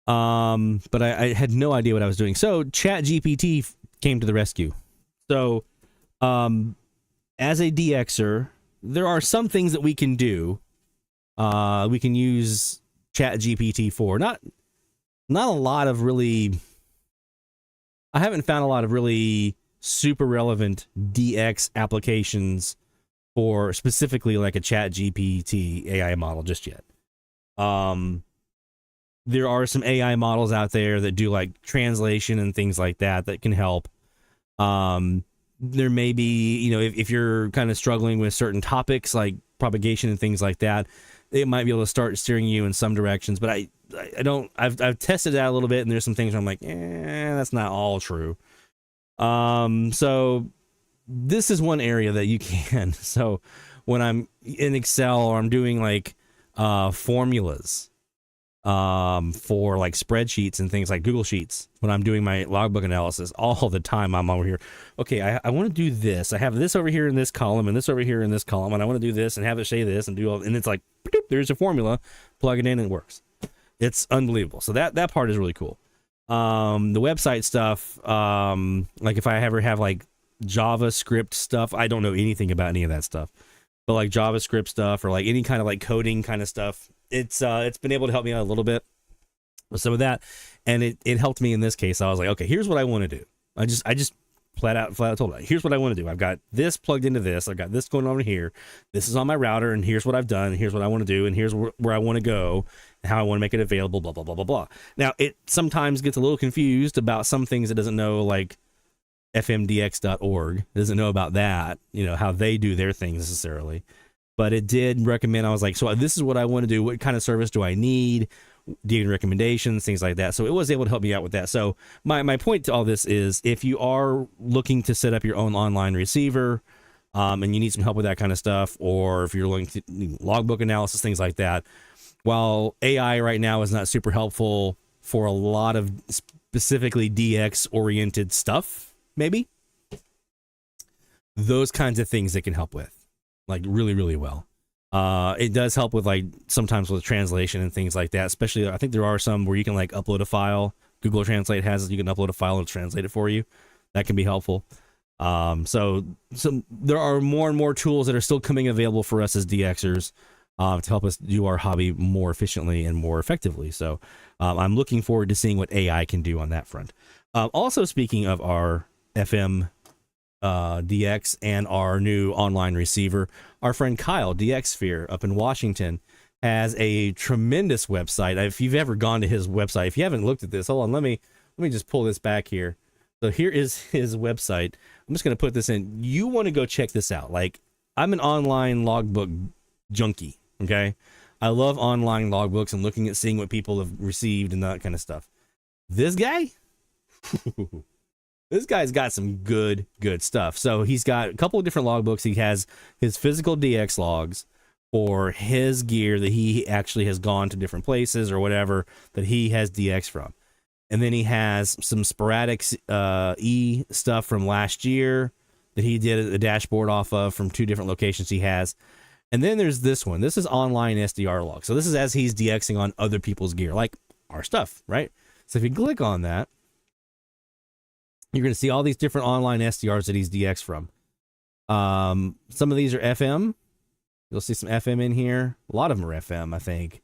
But I had no idea what I was doing. So ChatGPT came to the rescue. So, as a DXer, there are some things that we can do. We can use ChatGPT for. Not a lot of really. I haven't found a lot of really super relevant DX applications for specifically like a ChatGPT AI model just yet. There are some AI models out there that do like translation and things like that can help. There may be, if you're kind of struggling with certain topics like propagation and things like that, it might be able to start steering you in some directions. But I've tested it out a little bit, and there's some things where I'm like, that's not all true. So this is one area that you can. So when I'm in Excel or I'm doing like formulas for like spreadsheets and things like Google Sheets, when I'm doing my logbook analysis, all the time I'm over here. Okay, I want to do this. I have this over here in this column and this over here in this column, and I want to do this and have it say this and do all. And it's like, there's a formula, plug it in, and it works. It's unbelievable. So that part is really cool. The website stuff, like if I ever have like JavaScript stuff, I don't know anything about any of that stuff, but like JavaScript stuff or like any kind of like coding kind of stuff, it's been able to help me out a little bit with some of that. And it helped me in this case. I was like, okay, here's what I want to do. I just flat out told it, here's what I want to do. I've got this plugged into this. I've got this going over here. This is on my router, and here's what I've done. And here's what I want to do. And here's where I want to go and how I want to make it available, blah, blah, blah, blah, blah. Now, it sometimes gets a little confused about some things it doesn't know, like fmdx.org. It doesn't know about that, how they do their things necessarily. But it did recommend, I was like, so this is what I want to do. What kind of service do I need? Do you need recommendations, things like that? So it was able to help me out with that. So my point to all this is, if you are looking to set up your own online receiver, and you need some help with that kind of stuff, or if you're looking to logbook analysis, things like that, while AI right now is not super helpful for a lot of specifically DX-oriented stuff, maybe, those kinds of things it can help with, like really, really well. It does help with like sometimes with translation and things like that, especially I think there are some where you can like upload a file. Google Translate has, you can upload a file and translate it for you. That can be helpful. So there are more and more tools that are still coming available for us as DXers to help us do our hobby more efficiently and more effectively. So I'm looking forward to seeing what AI can do on that front. Also, speaking of our FM DX and our new online receiver, our friend Kyle, DXsphere up in Washington, has a tremendous website. If you've ever gone to his website, if you haven't looked at this, hold on, let me just pull this back here. So here is his website. I'm just going to put this in. You want to go check this out. Like, I'm an online logbook junkie, okay? I love online logbooks and looking at seeing what people have received and that kind of stuff. This guy? This guy's got some good stuff. So he's got a couple of different logbooks. He has his physical DX logs for his gear that he actually has gone to different places or whatever that he has DX from. And then he has some sporadic E stuff from last year that he did a dashboard off of from 2 different locations he has. And then there's this one. This is online SDR log. So this is as he's DXing on other people's gear, like our stuff, right? So if you click on that, you're going to see all these different online SDRs that he's DX from. Some of these are FM. You'll see some FM in here. A lot of them are FM, I think.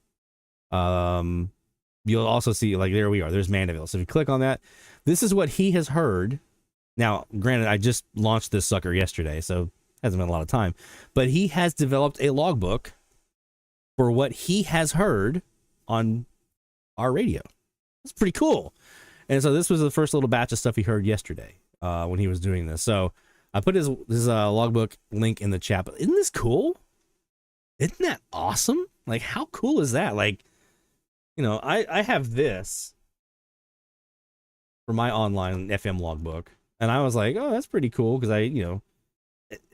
You'll also see, like, there we are. There's Mandeville. So if you click on that, this is what he has heard. Now, granted, I just launched this sucker yesterday, so it hasn't been a lot of time. But he has developed a logbook for what he has heard on our radio. That's pretty cool. And so this was the first little batch of stuff he heard yesterday when he was doing this. So I put his logbook link in the chat. But isn't this cool? Isn't that awesome? Like, how cool is that? Like, you know, I have this for my online FM logbook, and I was like, oh, that's pretty cool because it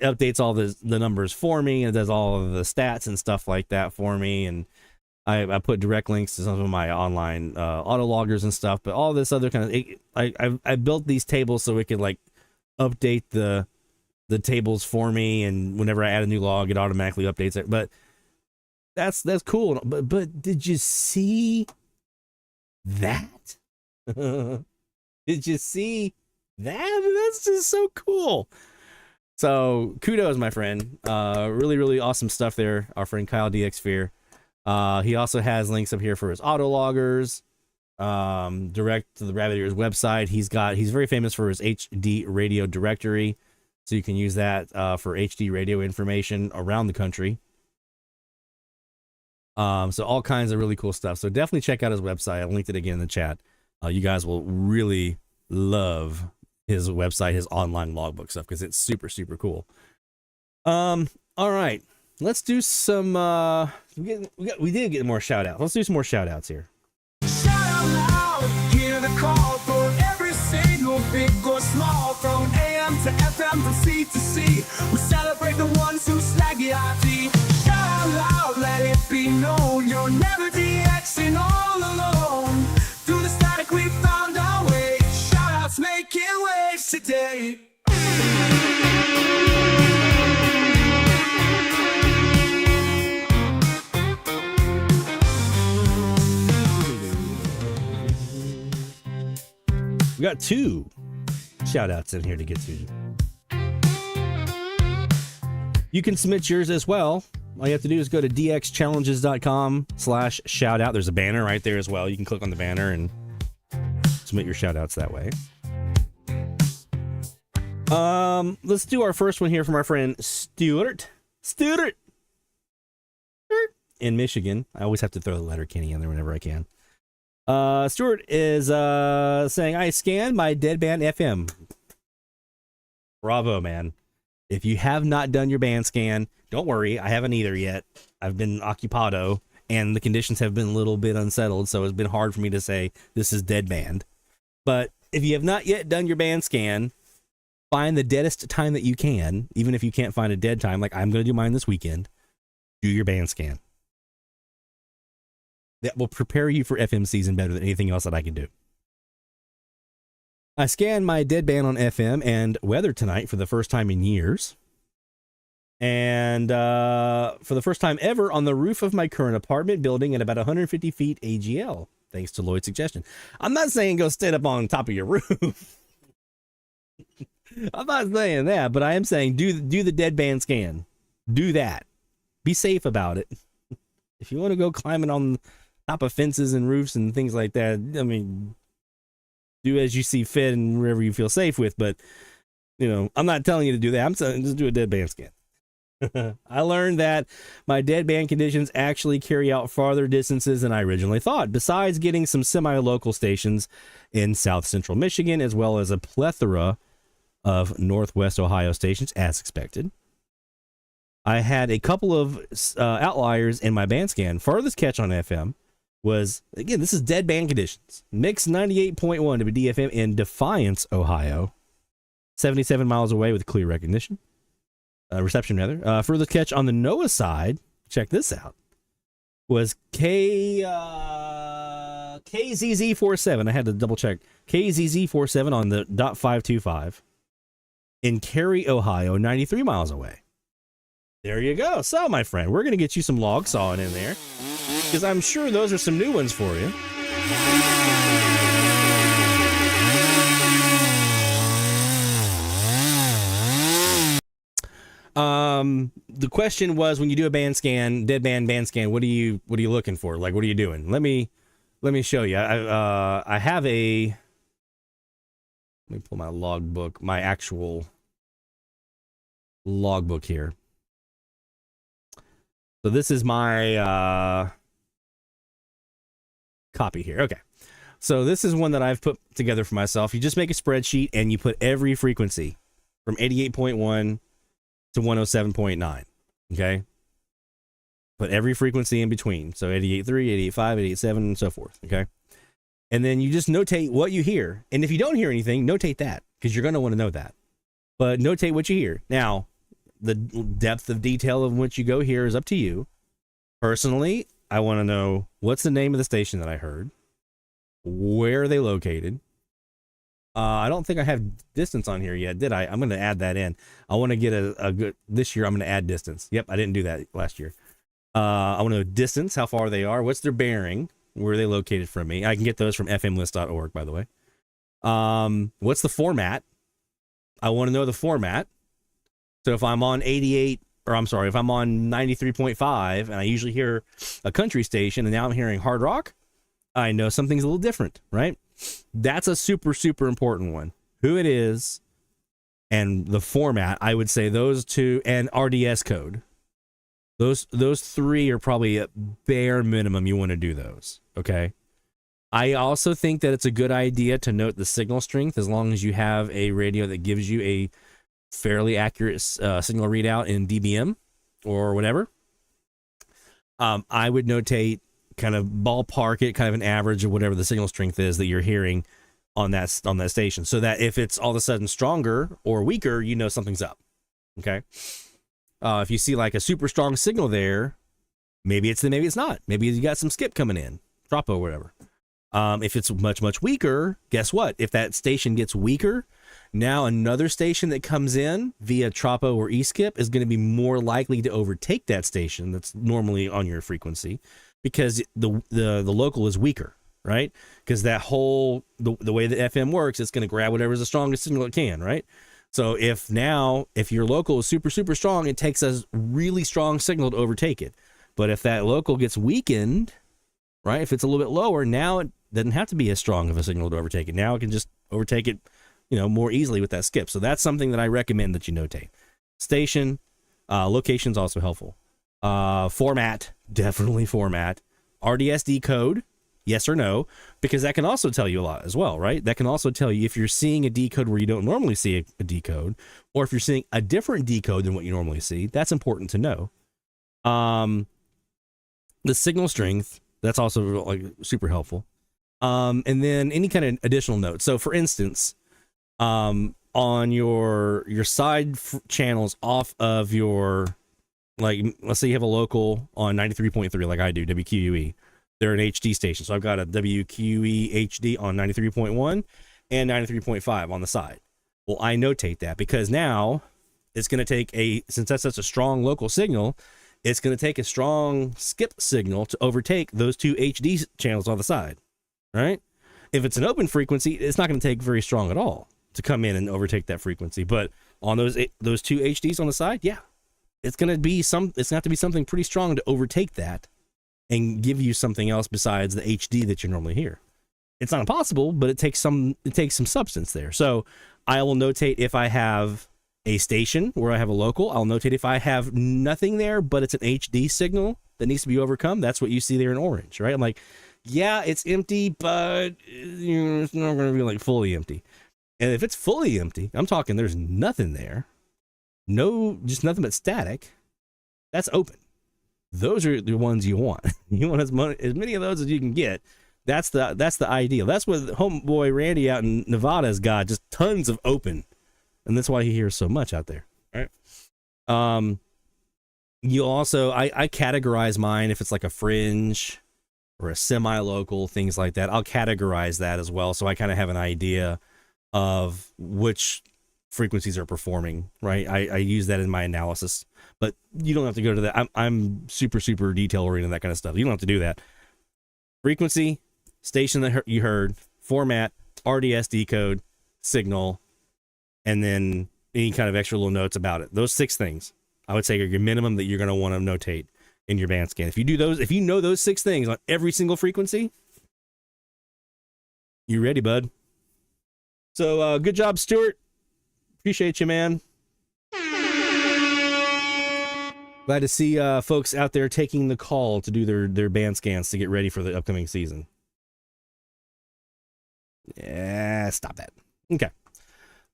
updates all the numbers for me and it does all of the stats and stuff like that for me, and I put direct links to some of my online auto loggers and stuff, but all this other kind of I built these tables so it could like update the tables for me, and whenever I add a new log, it automatically updates it. But that's cool. But did you see that? Did you see that? That's just so cool. So kudos, my friend. Really, really awesome stuff there. Our friend Kyle DXFear. He also has links up here for his auto loggers, direct to the Rabbit Ears website. He's very famous for his HD radio directory, so you can use that for HD radio information around the country. So all kinds of really cool stuff. So definitely check out his website. I linked it again in the chat. You guys will really love his website, his online logbook stuff, because it's super, super cool. All right. Let's do some, we did get more shout outs. Let's do some more shout outs here. Shout out loud, hear the call for every single big or small, from AM to FM, from C to C. We celebrate the ones who slag the IT. Shout out loud, let it be known, you're never DXing all alone. Through the static we found our way, shout outs making waves today. We got 2 shout outs in here to get to. You can submit yours as well. All you have to do is go to dxchallenges.com/shoutout. There's a banner right there as well. You can click on the banner and submit your shout outs that way. Let's do our first one here from our friend Stuart in Michigan. I always have to throw the letter Kenny in there whenever I can. Stuart is saying, I scanned my deadband FM. Bravo, man. If you have not done your band scan, don't worry. I haven't either yet. I've been occupado, and the conditions have been a little bit unsettled, so it's been hard for me to say this is deadband. But if you have not yet done your band scan, find the deadest time that you can, even if you can't find a dead time, like I'm going to do mine this weekend. Do your band scan. That will prepare you for FM season better than anything else that I can do. I scanned my deadband on FM and weather tonight for the first time in years. And for the first time ever on the roof of my current apartment building at about 150 feet AGL, thanks to Lloyd's suggestion. I'm not saying go stand up on top of your roof. I'm not saying that, but I am saying do the deadband scan. Do that. Be safe about it. If you want to go climbing on top of fences and roofs and things like that, I mean, do as you see fit and wherever you feel safe with. But, you know, I'm not telling you to do that. I'm saying just do a deadband scan. I learned that my deadband conditions actually carry out farther distances than I originally thought, besides getting some semi-local stations in South Central Michigan, as well as a plethora of Northwest Ohio stations, as expected. I had a couple of outliers in my band scan. Farthest catch on FM was, again, this is deadband conditions. Mix 98.1 WDFM in Defiance, Ohio. 77 miles away with clear recognition. Reception, rather. Furthest catch on the NOAA side, check this out, was KZZ47. I had to double check. KZZ47 on the .525 in Cary, Ohio, 93 miles away. There you go. So, my friend, we're going to get you some log sawing in there, because I'm sure those are some new ones for you. The question was, when you do a band scan, deadband band scan, what are you looking for? Like, what are you doing? Let me show you. I have a, let me pull my logbook, my actual logbook here. So this is my copy here. Okay. So this is one that I've put together for myself. You just make a spreadsheet and you put every frequency. from 88.1 to 107.9. Okay. But every frequency in between. So 88.3, 88.5, 88.7, and so forth. Okay. And then you just notate what you hear. And if you don't hear anything, notate that, because you're going to want to know that. But notate what you hear. Now, the depth of detail of which you go here is up to you. Personally, I want to know, what's the name of the station that I heard? Where are they located? I don't think I have distance on here yet, did I? I'm going to add that in. I want to get a good, this year I'm going to add distance. Yep, I didn't do that last year. I want to know distance, how far they are, what's their bearing, where are they located from me. I can get those from fmlist.org, by the way. What's the format? I want to know the format. So if I'm on 88, or I'm sorry, if I'm on 93.5 and I usually hear a country station and now I'm hearing hard rock, I know something's a little different, right? That's a super, super important one. Who it is and the format, I would say those two, and RDS code. Those three are probably at bare minimum you want to do those, okay? I also think that it's a good idea to note the signal strength as long as you have a radio that gives you a fairly accurate signal readout in dBm or whatever. I would notate kind of ballpark it, kind of an average of whatever the signal strength is that you're hearing on that station, so that if it's all of a sudden stronger or weaker, you know something's up, okay? If you see like a super strong signal there, maybe it's not. Maybe you got some skip coming in, tropo or whatever. If it's much, much weaker, guess what? If that station gets weaker, now another station that comes in via tropo or e-skip is going to be more likely to overtake that station that's normally on your frequency, because the local is weaker, right? Because that whole, the way that FM works, it's going to grab whatever's the strongest signal it can, right? So if your local is super, super strong, it takes a really strong signal to overtake it. But if that local gets weakened, right, if it's a little bit lower, now it doesn't have to be as strong of a signal to overtake it. Now it can just overtake it, more easily with that skip. So that's something that I recommend that you notate. Station, location's also helpful. Format, definitely format. RDSD code, yes or no, because that can also tell you a lot as well, right? That can also tell you if you're seeing a decode where you don't normally see a decode, or if you're seeing a different decode than what you normally see. That's important to know. The signal strength, that's also like super helpful. And then any kind of additional notes. So for instance, on your side channels off of your, like, let's say you have a local on 93.3 like I do, WQUE. They're an HD station. So I've got a WQE HD on 93.1 and 93.5 on the side. Well, I notate that because now it's going to take since that's such a strong local signal, it's going to take a strong skip signal to overtake those two HD channels on the side, right? If it's an open frequency, it's not going to take very strong at all to come in and overtake that frequency. But on those two HDs on the side, yeah, it's going to have to be something pretty strong to overtake that and give you something else besides the HD that you normally hear. It's not impossible, but it takes some substance there. So I will notate if I have a station where I have a local. I'll notate if I have nothing there, but it's an HD signal that needs to be overcome. That's what you see there in orange, right? I'm like, yeah, it's empty, but it's not going to be like fully empty. And if it's fully empty, I'm talking there's nothing there, just nothing but static, that's open. Those are the ones you want. You want as many of those as you can get. That's the ideal. That's what homeboy Randy out in Nevada has got, just tons of open. And that's why he hears so much out there. Right. You also, I categorize mine if it's like a fringe or a semi-local, things like that. I'll categorize that as well, so I kind of have an idea of which frequencies are performing, right? I use that in my analysis, but you don't have to go to that. I'm super, super detail oriented, that kind of stuff. You don't have to do that. Frequency, station that you heard, format, RDS decode, signal, and then any kind of extra little notes about it. Those 6 things, I would say, are your minimum that you're going to want to notate in your band scan. If you do those, if you know those 6 things on every single frequency, you ready, bud? So good job, Stuart. Appreciate you, man. Glad to see folks out there taking the call to do their band scans to get ready for the upcoming season. Yeah, stop that. Okay.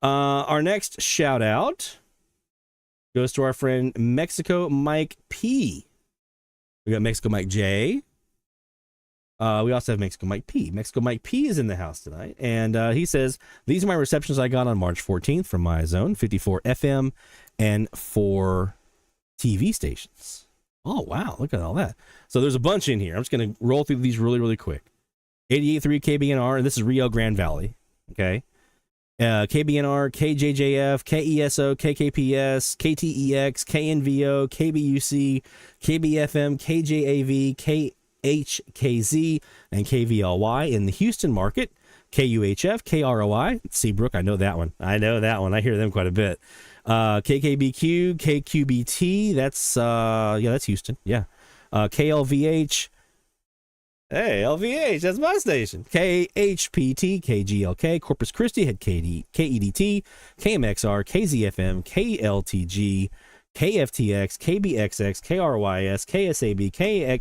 Our next shout out goes to our friend Mexico Mike P. We got Mexico Mike J. We also have Mexico Mike P. Mexico Mike P is in the house tonight. And he says, these are my receptions I got on March 14th from my zone, 54 FM and 4 TV stations. Oh, wow. Look at all that. So there's a bunch in here. I'm just going to roll through these really, really quick. 88.3 KBNR, and this is Rio Grande Valley. Okay. KBNR, KJJF, KESO, KKPS, KTEX, KNVO, KBUC, KBFM, KJAV, KHKZ, and KVLY in the Houston market. KUHF, KROI, Seabrook, I know that one. I hear them quite a bit. KKBQ, KQBT, that's Houston. Yeah. KLVH. Hey, LVH, that's my station. KHPT, KGLK, Corpus Christi had KEDT, KMXR, KZFM, KLTG, KFTX, KBXX, KRYS, KSAB,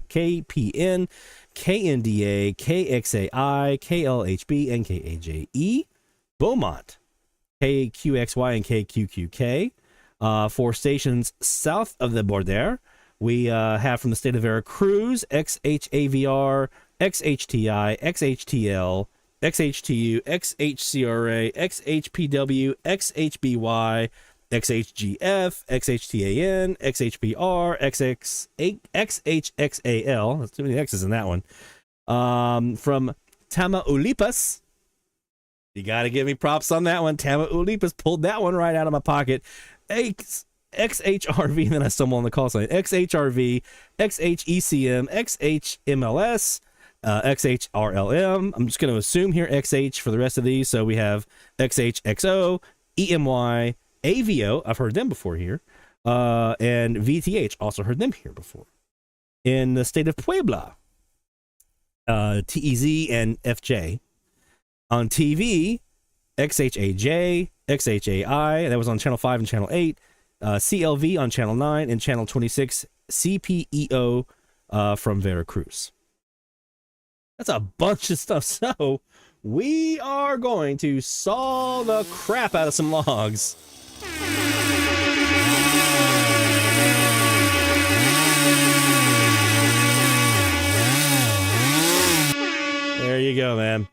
KPN, KNDA, KXAI, KLHB, and KAJE. Beaumont, KQXY, and KQQK. 4 stations south of the border. We have from the state of Veracruz, XHAVR, XHTI, XHTL, XHTU, XHCRA, XHPW, XHBY, XHGF, XHTAN, XHPR, XHXAL. That's too many X's in that one. From Tamaulipas. You got to give me props on that one. Tamaulipas pulled that one right out of my pocket. XHRV, and then I stumble on the call sign. XHRV, XHECM, XHMLS, XHRLM. I'm just going to assume here XH for the rest of these. So we have XHXO, EMY, AVO. I've heard them before here. And VTH. Also heard them here before. In the state of Puebla, TEZ and FJ. On TV, XHAJ, XHAI. That was on Channel 5 and Channel 8. CLV on Channel 9 and Channel 26, CPEO from Veracruz. That's a bunch of stuff. So we are going to saw the crap out of some logs. There you go, man.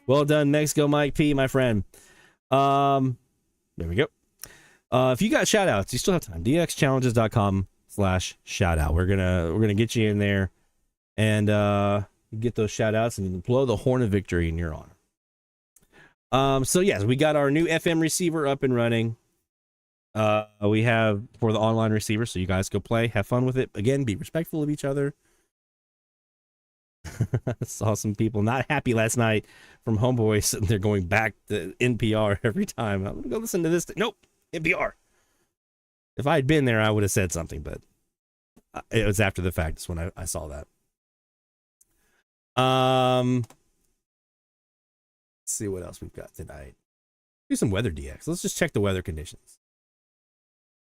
Well done, Mexico Mike P, my friend. There we go. If you got shout outs, you still have time. dxchallenges.com/shoutout. We're gonna get you in there and get those shout outs and blow the horn of victory in your honor. So yes, we got our new FM receiver up and running. We have for the online receiver, so you guys go play, have fun with it. Again, be respectful of each other. I saw some people not happy last night from Homeboy sitting there going back to NPR every time. I'm gonna go listen to this. Nope. NPR. If I had been there, I would have said something, but it was after the fact. That's when I saw that. Let's see what else we've got tonight. Do some weather DX. Let's just check the weather conditions.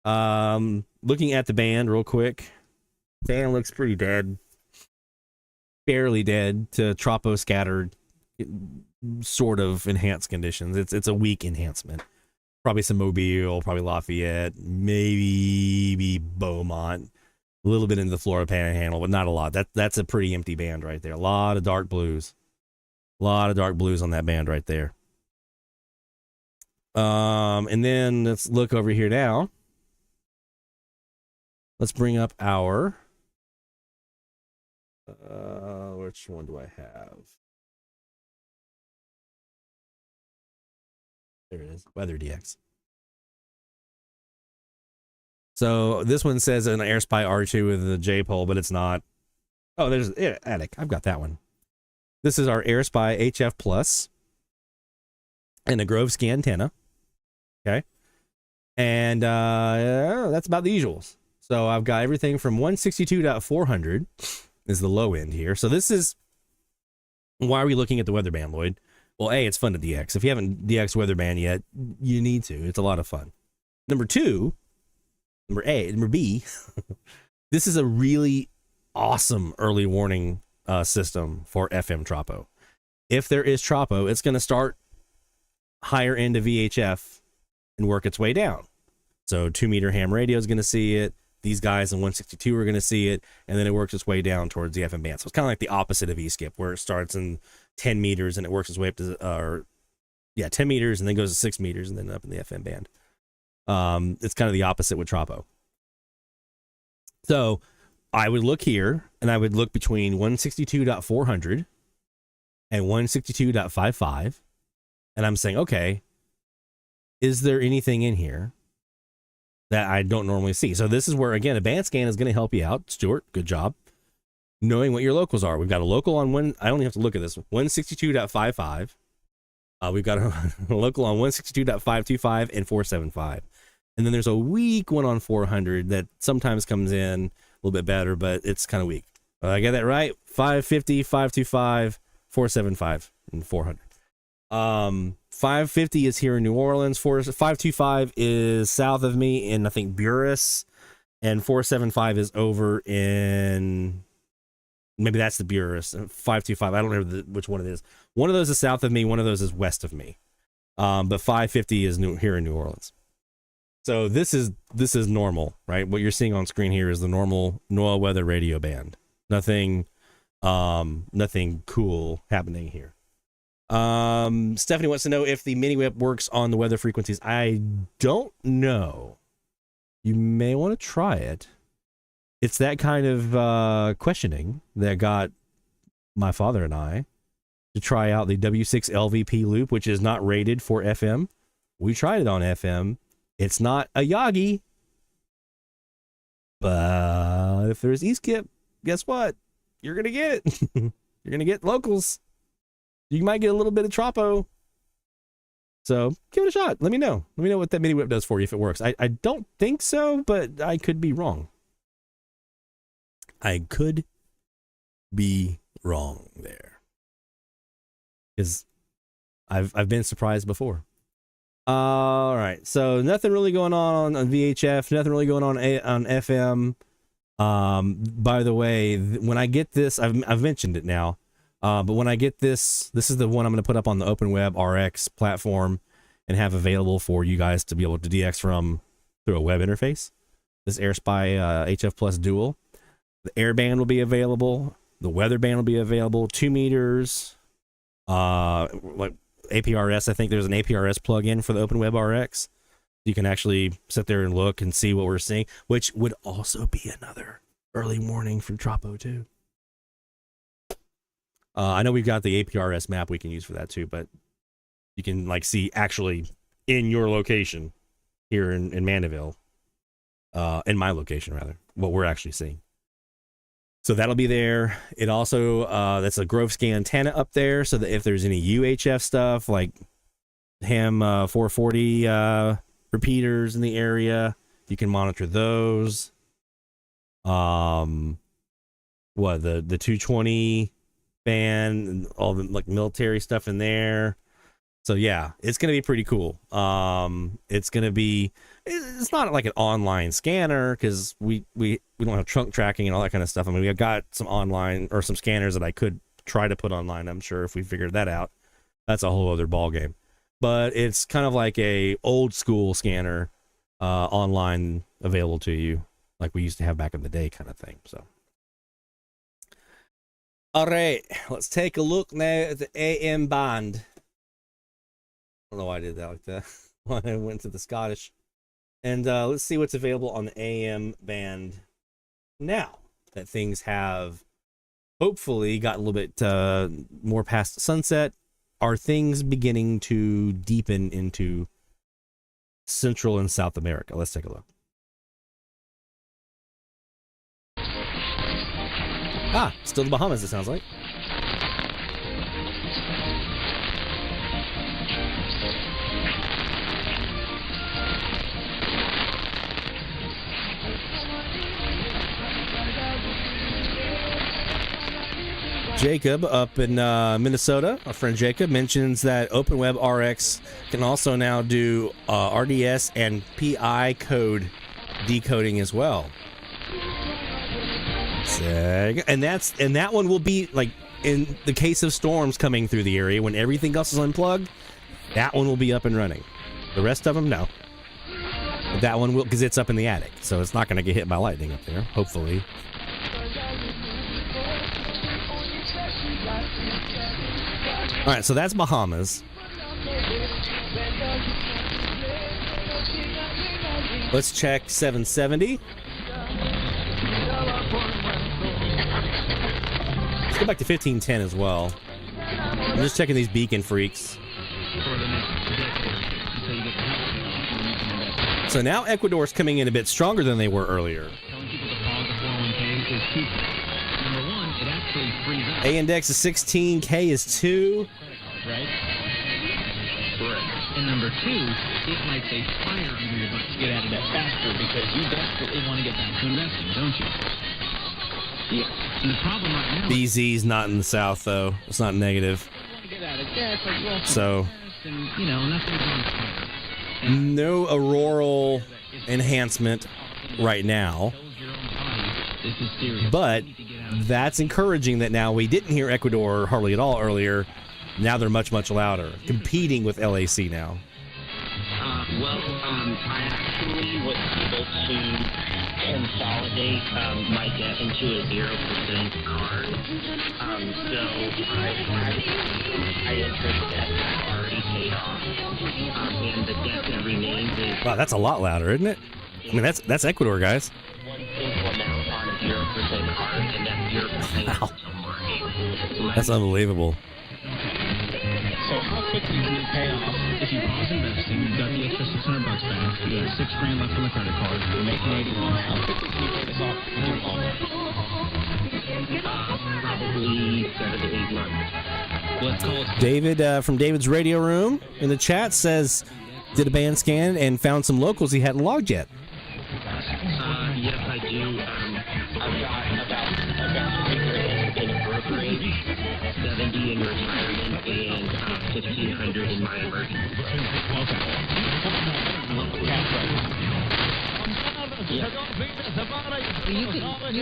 Looking at the band real quick. Band looks pretty dead. Barely dead to tropo scattered, sort of enhanced conditions. It's a weak enhancement. Probably some Mobile, probably Lafayette, maybe Beaumont, a little bit into the Florida Panhandle, but not a lot. That's a pretty empty band right there. A lot of dark blues. A lot of dark blues on that band right there. And then let's look over here now. Let's bring up our which one do I have? There it is. Weather DX. So this one says an AirSpy R2 with a J pole, but it's not. Oh, there's Attic. I've got that one. This is our AirSpy HF Plus and a Grove Scan antenna. Okay. And that's about the usuals. So I've got everything from 162.400 is the low end here. So this is why are we looking at the weather band, Lloyd? Well, A, it's fun to DX. If you haven't DX weather band yet, you need to. It's a lot of fun. Number B, this is a really awesome early warning system for FM Tropo. If there is Tropo, it's going to start higher end of VHF and work its way down. So 2-meter ham radio is going to see it. These guys in 162 are going to see it, and then it works its way down towards the FM band. So it's kind of like the opposite of E-skip, where it starts in 10 meters and it works its way up to 10 meters and then goes to 6 meters and then up in the FM band. It's kind of the opposite with Tropo. So I would look here, and I would look between 162.400 and 162.55, and I'm saying, okay, is there anything in here that I don't normally see? So this is where, again, a band scan is going to help you out. Stuart, good job knowing what your locals are. We've got a local on I only have to look at this, 162.55. We've got a local on 162.525 and 475. And then there's a weak one on 400 that sometimes comes in a little bit better, but it's kind of weak. I get that right? 550, 525, 475, and 400. 550 is here in New Orleans. 525 is south of me in, I think, Buras. And 475 is over in... Maybe that's the Buras. 525. I don't remember which one it is. One of those is south of me. One of those is west of me. But 550 is here in New Orleans. So this is normal, right? What you're seeing on screen here is the normal NOAA weather radio band. Nothing cool happening here. Stephanie wants to know if the mini whip works on the weather frequencies. I don't know. You may want to try it. It's that kind of questioning that got my father and I to try out the W6 LVP loop, which is not rated for FM. We tried it on FM. It's not a Yagi. But if there's E-skip, guess what? You're going to get it. You're going to get locals. You might get a little bit of Tropo. So give it a shot. Let me know. Let me know what that mini whip does for you if it works. I don't think so, but I could be wrong. I could be wrong there. Because I've been surprised before. All right. So nothing really going on VHF. Nothing really going on FM. By the way, when I get this, I've mentioned it now. But when I get this is the one I'm going to put up on the Open Web RX platform and have available for you guys to be able to DX from through a web interface. This AirSpy HF Plus Dual. The airband will be available. The weather band will be available. 2 meters. Like APRS, I think there's an APRS plugin for the Open Web RX. You can actually sit there and look and see what we're seeing, which would also be another early warning for Tropo too. I know we've got the APRS map we can use for that too, but you can like see actually in your location here in Mandeville, in my location rather, what we're actually seeing. So that'll be there. It also, that's a Grove Scan antenna up there, so that if there's any UHF stuff like ham 440 repeaters in the area, you can monitor those. The 220 band and all the like military stuff in there. So yeah, it's gonna be pretty cool. It's not like an online scanner because we don't have trunk tracking and all that kind of stuff. I mean, we've got some online or some scanners that I could try to put online. I'm sure if we figured that out, that's a whole other ball game. But it's kind of like a old school scanner, online available to you, like we used to have back in the day, kind of thing. So. All right, let's take a look now at the AM band. I don't know why I did that like that. When I went to the Scottish. And let's see what's available on the AM band now that things have hopefully gotten a little bit more past sunset. Are things beginning to deepen into Central and South America? Let's take a look. Still the Bahamas, it sounds like. Jacob up in Minnesota, our friend Jacob, mentions that Open Web RX can also now do RDS and PI code decoding as well. And that one will be like in the case of storms coming through the area when everything else is unplugged. That one will be up and running. The rest of them, no. That one will, because it's up in the attic, so it's not going to get hit by lightning up there, hopefully. All right, so that's Bahamas. Let's check 770. Let's go back to 1510 as well. I'm just checking these beacon freaks. So now Ecuador's coming in a bit stronger than they were earlier. A index is 16, K is 2. Right? Correct. And number 2, it lights a fire under your butt to get out of that faster because you desperately want to get back to investing, don't you? Yeah. And the problem right now... BZ's not in the south, though. It's not negative. So... No auroral enhancement right now. But that's encouraging that now we didn't hear Ecuador hardly at all earlier. Now they're much, much louder, competing with LAC now. I actually was able to consolidate my debt into a 0% card. So I interest debt that already paid off. And the debt that remains is... Wow, that's a lot louder, isn't it? I mean, that's Ecuador, guys. One simple amount on a 0% card, and that 0% wow. That's unbelievable. So how quickly can you pay off if you pause investing? You've got the extra $600 back. You got $6,000 left on the credit card. You're making 81. How quickly can you pay this off? Probably 7 to 8 months. Let's call it. David from David's Radio Room in the chat says, did a band scan and found some locals he hadn't logged yet. Yes, I do. I've got about $3,000 in a brokerage, 70 in retirement, and 1,500 in my emergency. You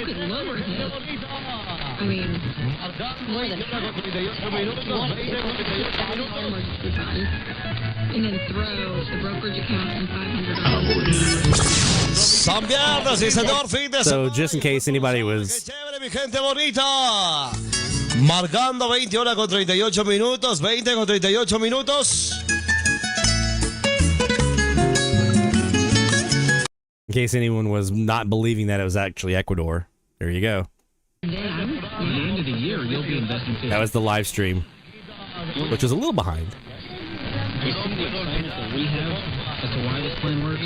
could lower him. I mean, more than half. And then throw the brokerage account and $500. So just in case anybody was... Mi gente bonita. Marcando 20 horas con 38 minutos. 20 con 38 minutos. In case anyone was not believing that it was actually Ecuador. There you go. At the end of the year, you'll be investing. That was the live stream, which was a little behind. You see the excitement that we have as to why this plan works?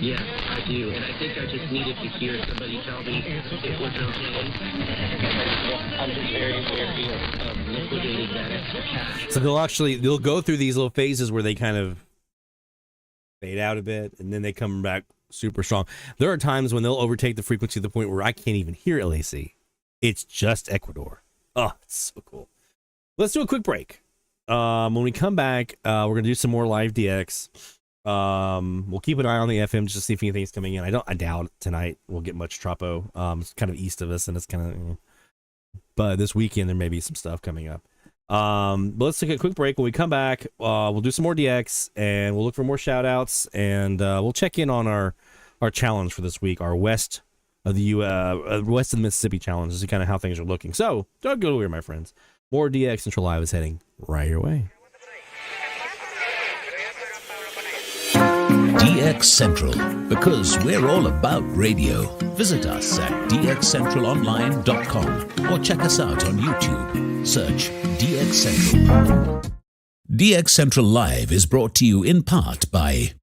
Yes, I do, and I think I just needed to hear somebody tell me it was okay. I'm just very wary of liquidating that extra cash. So they'll go through these little phases where they kind of fade out a bit, and then they come back super strong. There are times when they'll overtake the frequency to the point where I can't even hear LAC. It's just Ecuador. Oh, it's so cool. Let's do a quick break. When we come back, we're going to do some more live DX. We'll keep an eye on the FM just to see if anything's coming in. I doubt tonight we'll get much Tropo. It's kind of east of us, and it's kind of... But this weekend, there may be some stuff coming up. But let's take a quick break. When we come back, we'll do some more DX, and we'll look for more shout-outs, and we'll check in on our challenge for this week, our west of the west of the Mississippi challenge, to see kind of how things are looking. So, don't go anywhere, my friends. More DX Central Live is heading right your way. DX Central, because we're all about radio. Visit us at dxcentralonline.com or check us out on YouTube. Search DX Central. DX Central Live is brought to you in part by...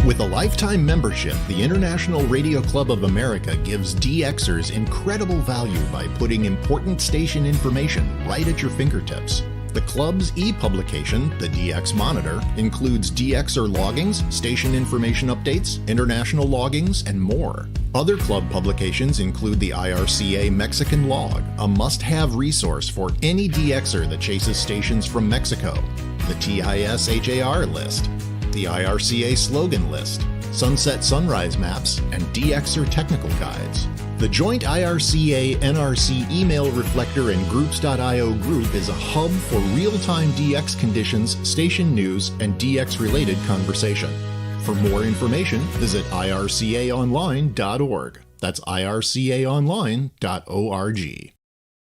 With a lifetime membership, the International Radio Club of America gives DXers incredible value by putting important station information right at your fingertips. The club's e-publication, the DX Monitor, includes DXer loggings, station information updates, international loggings, and more. Other club publications include the IRCA Mexican Log, a must-have resource for any DXer that chases stations from Mexico, the TIS HAR list, the IRCA slogan list, sunset sunrise maps, and DXer technical guides. The joint IRCA-NRC email reflector and groups.io group is a hub for real-time DX conditions, station news, and DX-related conversation. For more information, visit ircaonline.org. That's ircaonline.org.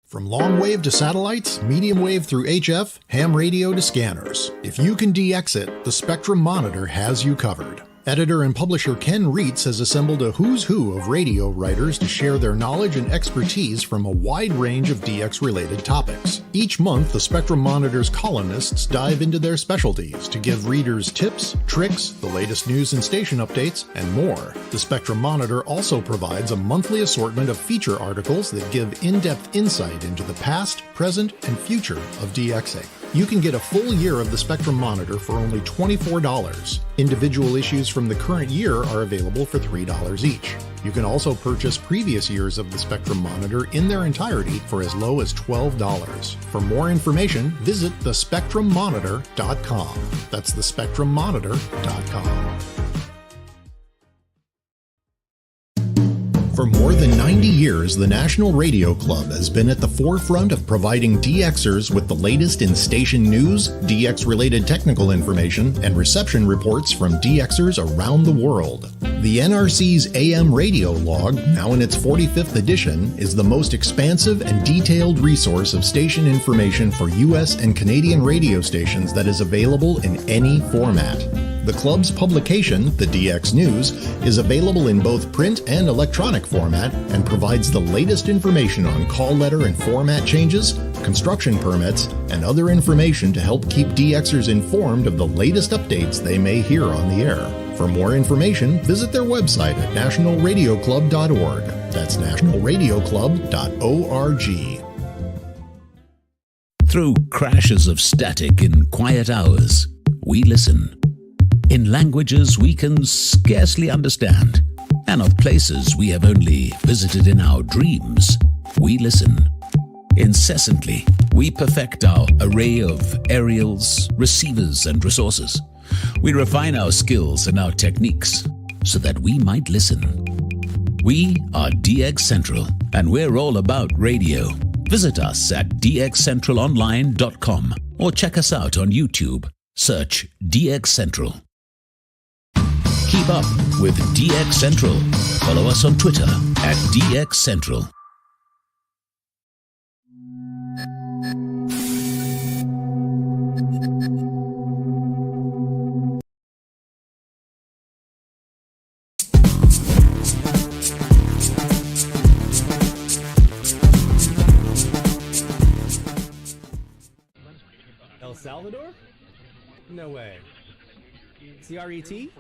From long wave to satellites, medium wave through HF, ham radio to scanners. If you can DX it, the Spectrum Monitor has you covered. Editor and publisher Ken Reitz has assembled a who's who of radio writers to share their knowledge and expertise from a wide range of DX-related topics. Each month, the Spectrum Monitor's columnists dive into their specialties to give readers tips, tricks, the latest news and station updates, and more. The Spectrum Monitor also provides a monthly assortment of feature articles that give in-depth insight into the past, present, and future of DXing. You can get a full year of the Spectrum Monitor for only $24. Individual issues from the current year are available for $3 each. You can also purchase previous years of the Spectrum Monitor in their entirety for as low as $12. For more information, visit thespectrummonitor.com. That's thespectrummonitor.com. For more than 90 years, the National Radio Club has been at the forefront of providing DXers with the latest in station news, DX-related technical information, and reception reports from DXers around the world. The NRC's AM radio log, now in its 45th edition, is the most expansive and detailed resource of station information for U.S. and Canadian radio stations that is available in any format. The club's publication, the DX News, is available in both print and electronic format and provides the latest information on call letter and format changes, construction permits, and other information to help keep DXers informed of the latest updates they may hear on the air. For more information, visit their website at nationalradioclub.org. That's nationalradioclub.org. Through crashes of static in quiet hours, we listen. In languages we can scarcely understand, and of places we have only visited in our dreams, we listen. Incessantly, we perfect our array of aerials, receivers, and resources. We refine our skills and our techniques so that we might listen. We are DX Central, and we're all about radio. Visit us at dxcentralonline.com or check us out on YouTube. Search DX Central. Keep up with DX Central. Follow us on Twitter at DX Central. El Salvador? No way. CRET?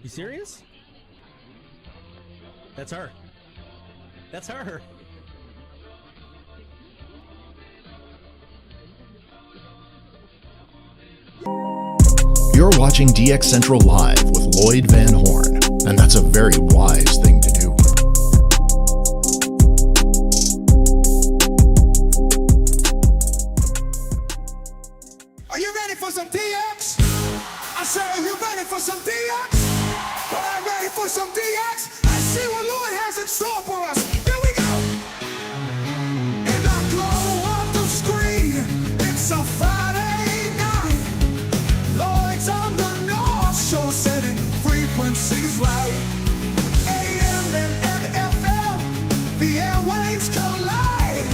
You serious? That's her. That's her. You're watching DX Central Live with Lloyd Van Horn, and that's a very wise thing to do. Are you ready for some DX? I said, are you ready for some DX? Well, I'm ready for some DX. Let's see what Lloyd has in store for us. Here we go. In the glow of the screen, it's a Friday night. Lloyd's on the North Shore, setting frequencies right. AM and FM, the airwaves collide.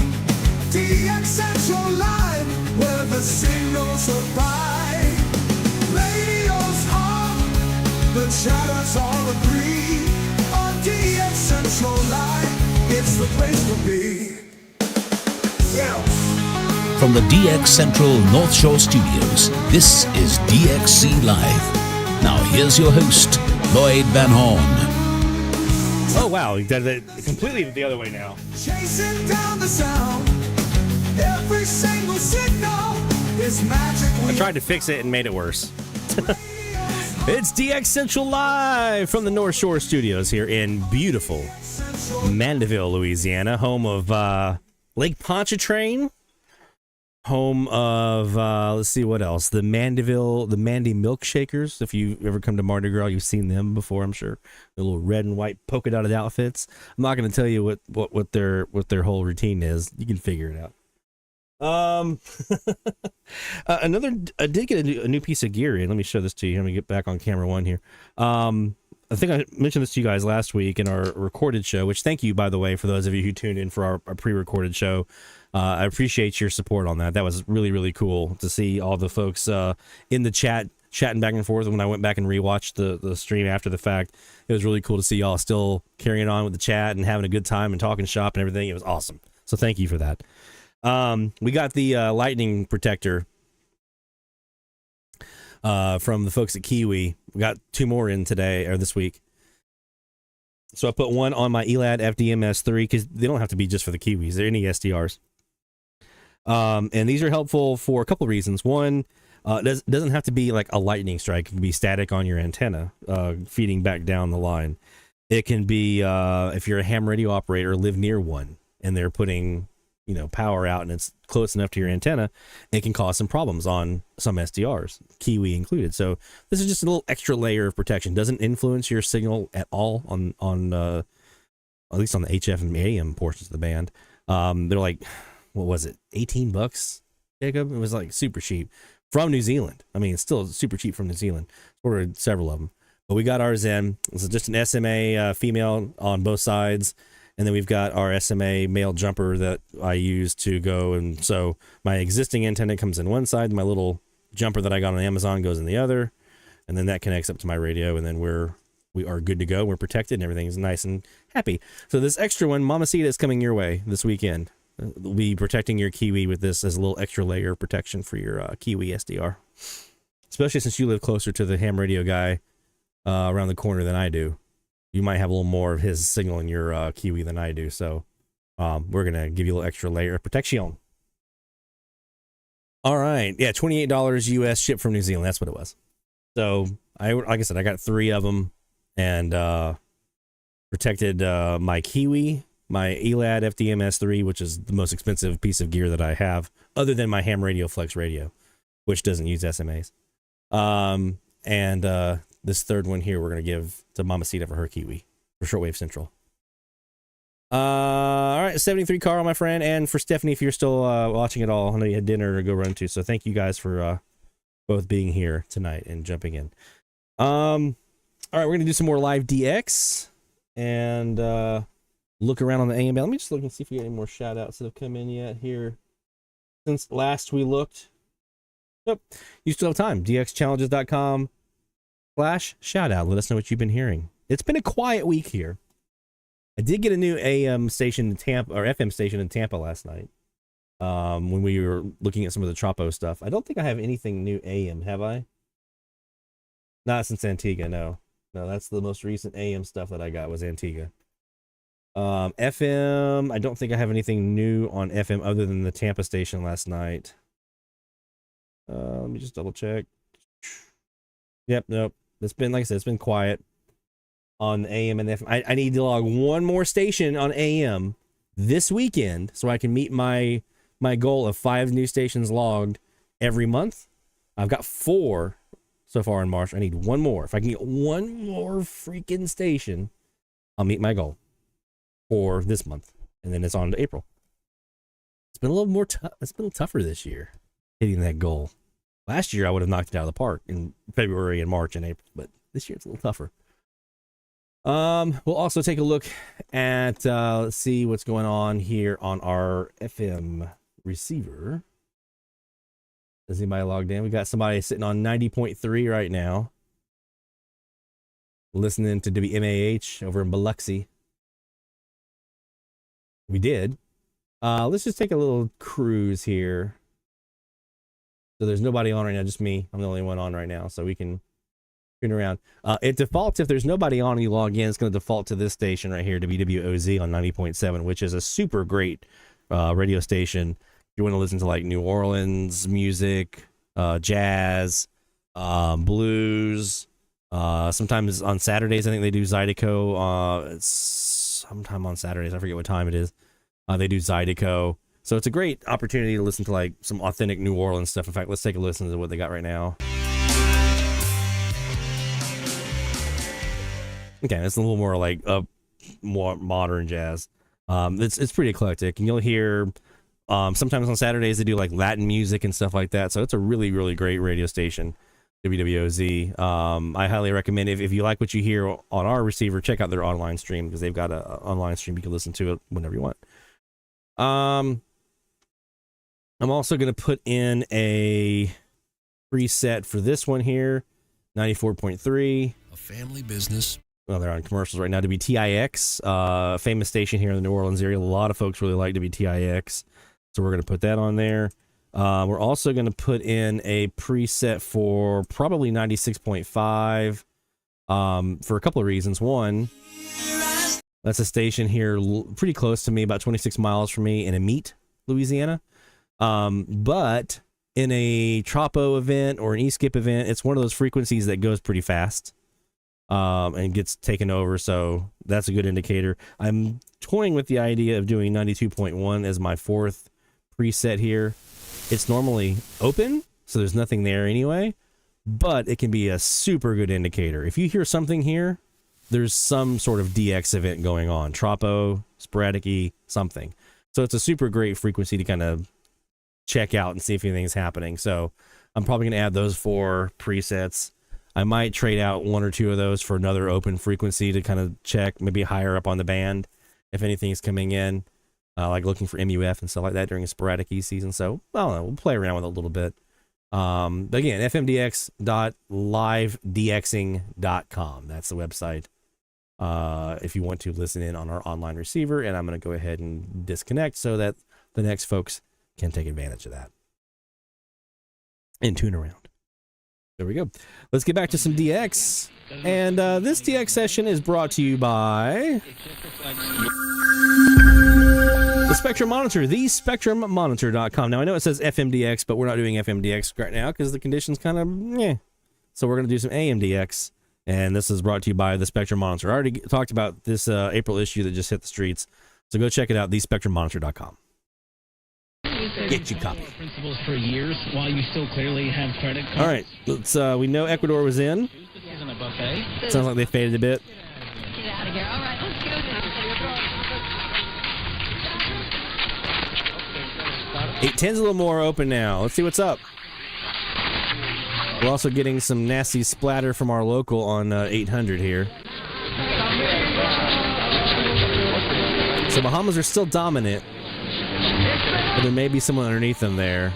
DX Central Live, where the signals are bright. Radio's on, the chatters all agree. On DX Central Live, it's the place to be. Yeah. From the DX Central North Shore Studios, this is DXC Live. Now here's your host, Lloyd Van Horn. Oh wow, he did it completely the other way now. Chasing down the sound, every single signal is magic. I tried to fix it and made it worse. It's DX Central Live from the North Shore Studios here in beautiful Mandeville, Louisiana, home of Lake Pontchartrain, home of, let's see what else, the Mandy Milkshakers. If you ever come to Mardi Gras, you've seen them before, I'm sure. The little red and white polka dotted outfits. I'm not going to tell you what their whole routine is. You can figure it out. I did get a new piece of gear in. Let me show this to you. Let me get back on camera one here. I think I mentioned this to you guys last week in our recorded show, which thank you, by the way, for those of you who tuned in for our pre-recorded show. I appreciate your support on that. That was really, really cool to see all the folks in the chat chatting back and forth. When I went back and rewatched the stream after the fact, it was really cool to see y'all still carrying on with the chat and having a good time and talking shop and everything. It was awesome. So thank you for that. We got the lightning protector from the folks at Kiwi. We got 2 more in today or this week. So I put one on my ELAD FDMS3 because they don't have to be just for the Kiwis. They're any SDRs. And these are helpful for a couple of reasons. One, it doesn't have to be like a lightning strike. It can be static on your antenna, feeding back down the line. It can be if you're a ham radio operator, live near one, and they're putting power out and it's close enough to your antenna, it can cause some problems on some SDRs, Kiwi included. So this is just a little extra layer of protection. Doesn't influence your signal at all on at least on the HF and AM portions of the band. They're like, what was it, $18, Jacob? It was like super cheap from New Zealand. I mean, it's still super cheap from New Zealand. Ordered several of them, but we got ours in. This is just an SMA female on both sides. And then we've got our SMA male jumper that I use to go. And so my existing antenna comes in one side. My little jumper that I got on Amazon goes in the other. And then that connects up to my radio. And then we are good to go. We're protected and everything's nice and happy. So this extra one, Mamacita, is coming your way this weekend. We'll be protecting your Kiwi with this as a little extra layer of protection for your Kiwi SDR. Especially since you live closer to the ham radio guy around the corner than I do. You might have a little more of his signal in your Kiwi than I do. So we're going to give you a little extra layer of protection. All right. Yeah, $28 US shipped from New Zealand. That's what it was. So, like I said, I got 3 of them and protected my Kiwi, my ELAD FDMS3, which is the most expensive piece of gear that I have, other than my ham radio flex radio, which doesn't use SMAs. And this third one here, we're going to give to Mamacita for her Kiwi, for Shortwave Central. All right, 73 Carl, my friend, and for Stephanie, if you're still watching it all, I know you had dinner to go run to, so thank you guys for both being here tonight and jumping in. All right, we're going to do some more live DX and look around on the AM band. Let me just look and see if we get any more shout-outs that have come in yet here. Since last we looked, nope, you still have time. dxchallenges.com/shoutout. Let us know what you've been hearing. It's been a quiet week here. I did get a new AM station in Tampa, or FM station in Tampa last night. When we were looking at some of the Tropo stuff. I don't think I have anything new AM, have I? Not since Antigua, no. No, that's the most recent AM stuff that I got was Antigua. FM, I don't think I have anything new on FM other than the Tampa station last night. Let me just double check. Yep, nope. It's been, like I said, it's been quiet on AM and FM. I need to log one more station on AM this weekend so I can meet my goal of 5 new stations logged every month. I've got 4 so far in March. I need one more. If I can get one more freaking station, I'll meet my goal for this month, and then it's on to April. It's been a little more it's been a little tougher this year hitting that goal. Last year I would have knocked it out of the park in February and March and April, but this year it's a little tougher. We'll also take a look at let's see what's going on here on our FM receiver. Is anybody logged in? We got somebody sitting on 90.3 right now, listening to WMAH over in Biloxi. We did. Let's just take a little cruise here. So there's nobody on right now, just me. I'm the only one on right now, so we can turn around. It defaults, if there's nobody on and you log in, it's going to default to this station right here, WWOZ on 90.7, which is a super great radio station. If you want to listen to like New Orleans music, jazz, blues. Sometimes on Saturdays, I think they do Zydeco. It's sometime on Saturdays. I forget what time it is. They do Zydeco. So it's a great opportunity to listen to like some authentic New Orleans stuff. In fact, let's take a listen to what they got right now. Okay, it's a little more like more modern jazz. It's pretty eclectic, and you'll hear Sometimes on Saturdays they do like Latin music and stuff like that. So it's a really, really great radio station, WWOZ. I highly recommend if you like what you hear on our receiver, check out their online stream because they've got an online stream. You can listen to it whenever you want. I'm also going to put in a preset for this one here, 94.3. A family business. Well, they're on commercials right now. WTIX, famous station here in the New Orleans area. A lot of folks really like WTIX. So we're going to put that on there. We're also going to put in a preset for probably 96.5 for a couple of reasons. One, that's a station here pretty close to me, about 26 miles from me in Amite, Louisiana. But in a Tropo event or an E-Skip event, it's one of those frequencies that goes pretty fast and gets taken over. So that's a good indicator. I'm toying with the idea of doing 92.1 as my fourth preset here. It's normally open, so there's nothing there anyway, but it can be a super good indicator. If you hear something here, there's some sort of DX event going on, Tropo, sporadic-y, something. So it's a super great frequency to kind of check out and see if anything's happening. So I'm probably going to add those 4 presets. I might trade out 1 or 2 of those for another open frequency to kind of check, maybe higher up on the band if anything's coming in. Like looking for MUF and stuff like that during a sporadic E season. So, I don't know, we'll play around with it a little bit. But again, fmdx.livedxing.com. That's the website. If you want to listen in on our online receiver, and I'm going to go ahead and disconnect so that the next folks can take advantage of that and tune around. There we go. Let's get back to some DX. And this DX session is brought to you by the Spectrum Monitor, thespectrummonitor.com. Now, I know it says FMDX, but we're not doing FMDX right now because the condition's kind of So we're going to do some AMDX, and this is brought to you by the Spectrum Monitor. I already talked about this April issue that just hit the streets, so go check it out, thespectrummonitor.com. Get your copy. Principles for years while you still clearly have credit cards. All right, let's. We know Ecuador was in. This isn't a buffet. Sounds like they faded a bit. Get out of here. All right, let's go now. 810's a little more open now. Let's see what's up. We're also getting some nasty splatter from our local on 800 here. So Bahamas are still dominant, but there may be someone underneath them there,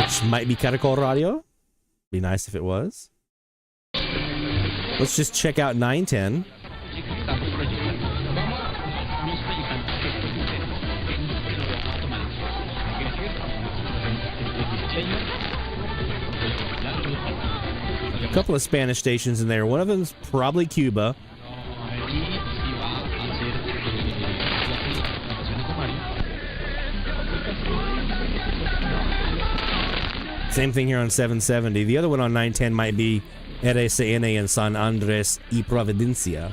which might be Caracol Radio. Be nice if it was. Let's just check out 910. A couple of Spanish stations in there. One of them's probably Cuba. Same thing here on 770. The other one on 910 might be RSN in San Andres y Providencia.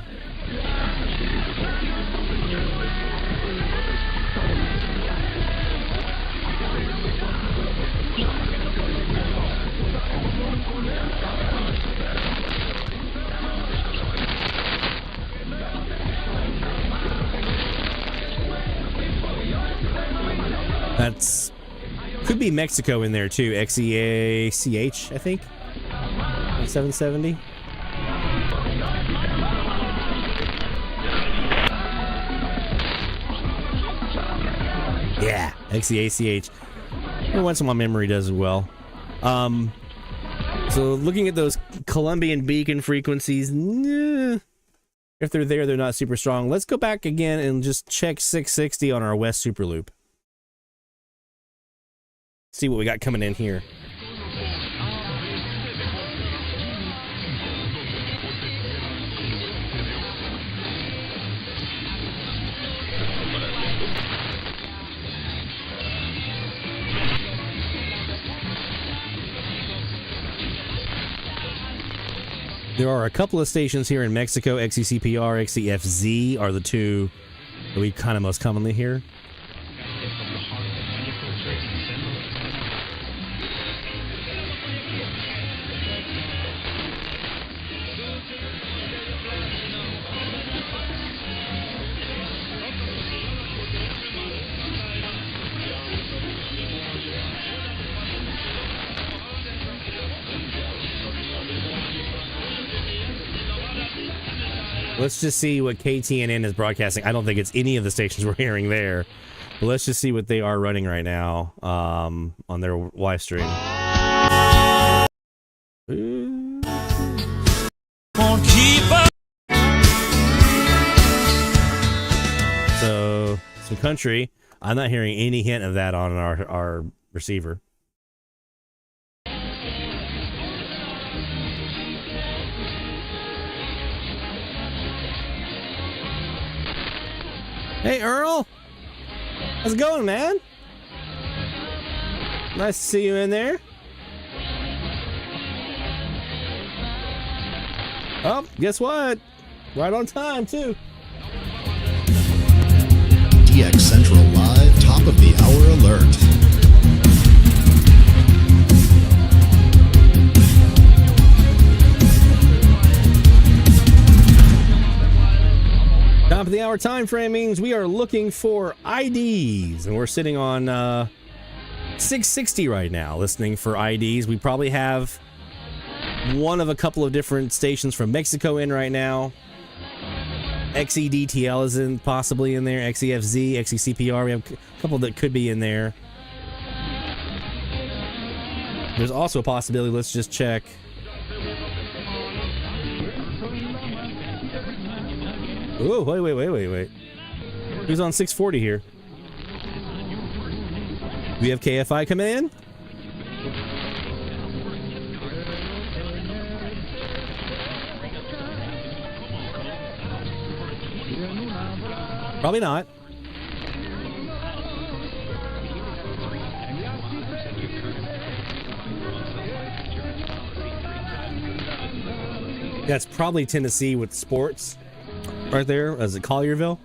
That's could be Mexico in there too. XEACH, I think. On 770. Yeah, XEACH. Every once in a while, memory does as well. So looking at those Colombian beacon frequencies, if they're there, they're not super strong. Let's go back again and just check 660 on our West Super Loop. See what we got coming in here. There are a couple of stations here in Mexico. XECPR, XEFZ are the two that we kind of most commonly hear. Let's just see what KTNN is broadcasting. I don't think it's any of the stations we're hearing there. But let's just see what they are running right now on their live stream. So, some country. I'm not hearing any hint of that on our receiver. Hey, Earl. How's it going, man? Nice to see you in there. Oh, guess what? Right on time, too. DX Central Live, top of the hour alert. Top of the hour time frame means we are looking for IDs, and we're sitting on 660 right now, listening for IDs. We probably have one of a couple of different stations from Mexico in right now. XEDTL is possibly in there. XEFZ, XECPR. We have a couple that could be in there. There's also a possibility. Let's just check. Oh, wait. Who's on 640 here? We have KFI coming in? Probably not. That's probably Tennessee with sports. Right there, is it Collierville?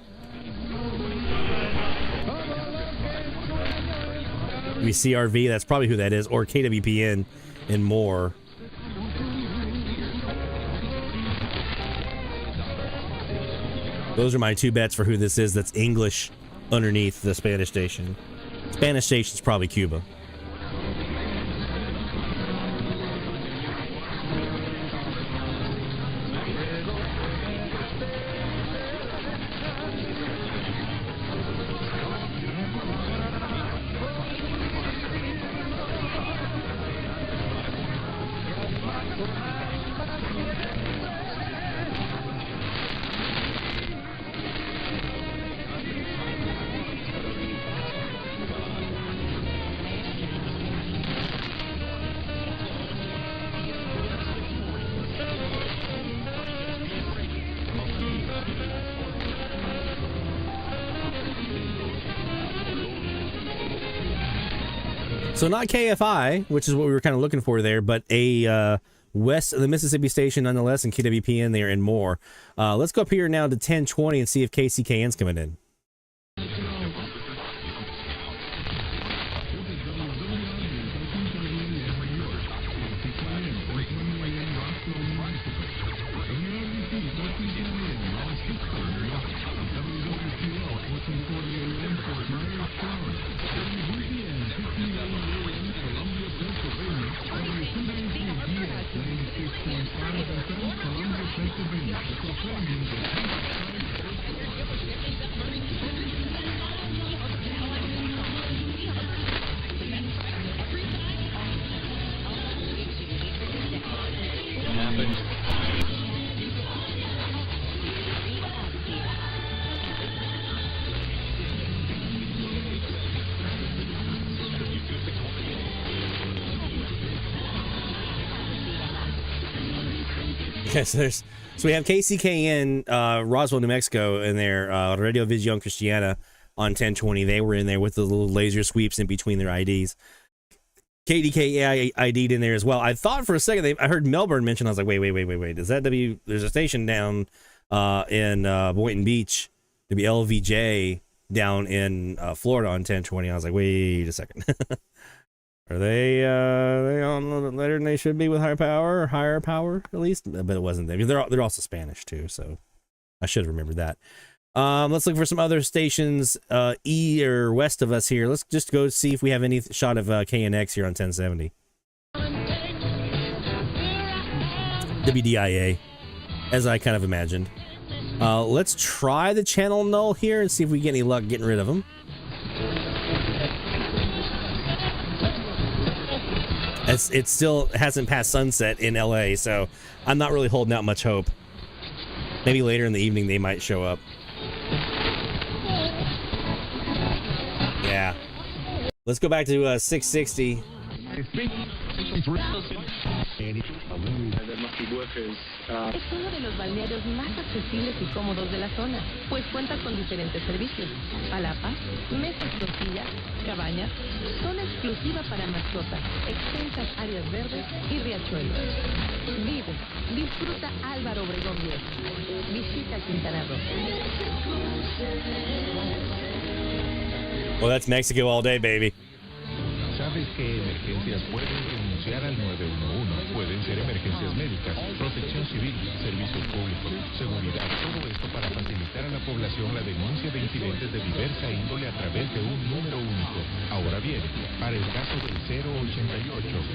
We CRV, that's probably who that is, or KWPN and more. Those are my two bets for who this is that's English underneath the Spanish station. Spanish station's probably Cuba. So not KFI, which is what we were kind of looking for there, but a west of the Mississippi station nonetheless, and KWPN there and more. Let's go up here now to 1020 and see if KCKN's coming in. Okay, so we have KCKN, Roswell, New Mexico in there, Radio Visión Cristiana on 1020. They were in there with the little laser sweeps in between their IDs. KDKA ID'd in there as well. I thought for a second, I heard Melbourne mentioned. I was like, wait. Is that there's a station down in Boynton Beach, WLVJ down in Florida on 1020. I was like, wait a second. Are they on a little bit later than they should be with higher power at least? But it wasn't them. They're also Spanish too, so I should have remembered that. Let's look for some other stations E or west of us here. Let's just go see if we have any shot of KNX here on 1070. WDIA, as I kind of imagined. Let's try the channel null here and see if we get any luck getting rid of them. It still hasn't passed sunset in LA, so I'm not really holding out much hope. Maybe later in the evening they might show up. Yeah. Let's go back to 660. Es uno de los balnearios más accesibles y cómodos de la zona, pues cuenta con diferentes servicios: palapas, mesas tortillas, cabañas, zona exclusiva para mascotas, extensas áreas verdes y riachuelos. Vive, disfruta Álvaro Obregón Viejo. Visita Quintana Roo. Well, that's Mexico all day, baby. ¿Sabes que emergencias pueden denunciar al 911? Pueden ser emergencias médicas, protección civil, servicios públicos, seguridad. Todo esto para facilitar a la población la denuncia de incidentes de diversa índole a través de un número único. Ahora bien, para el caso del 088,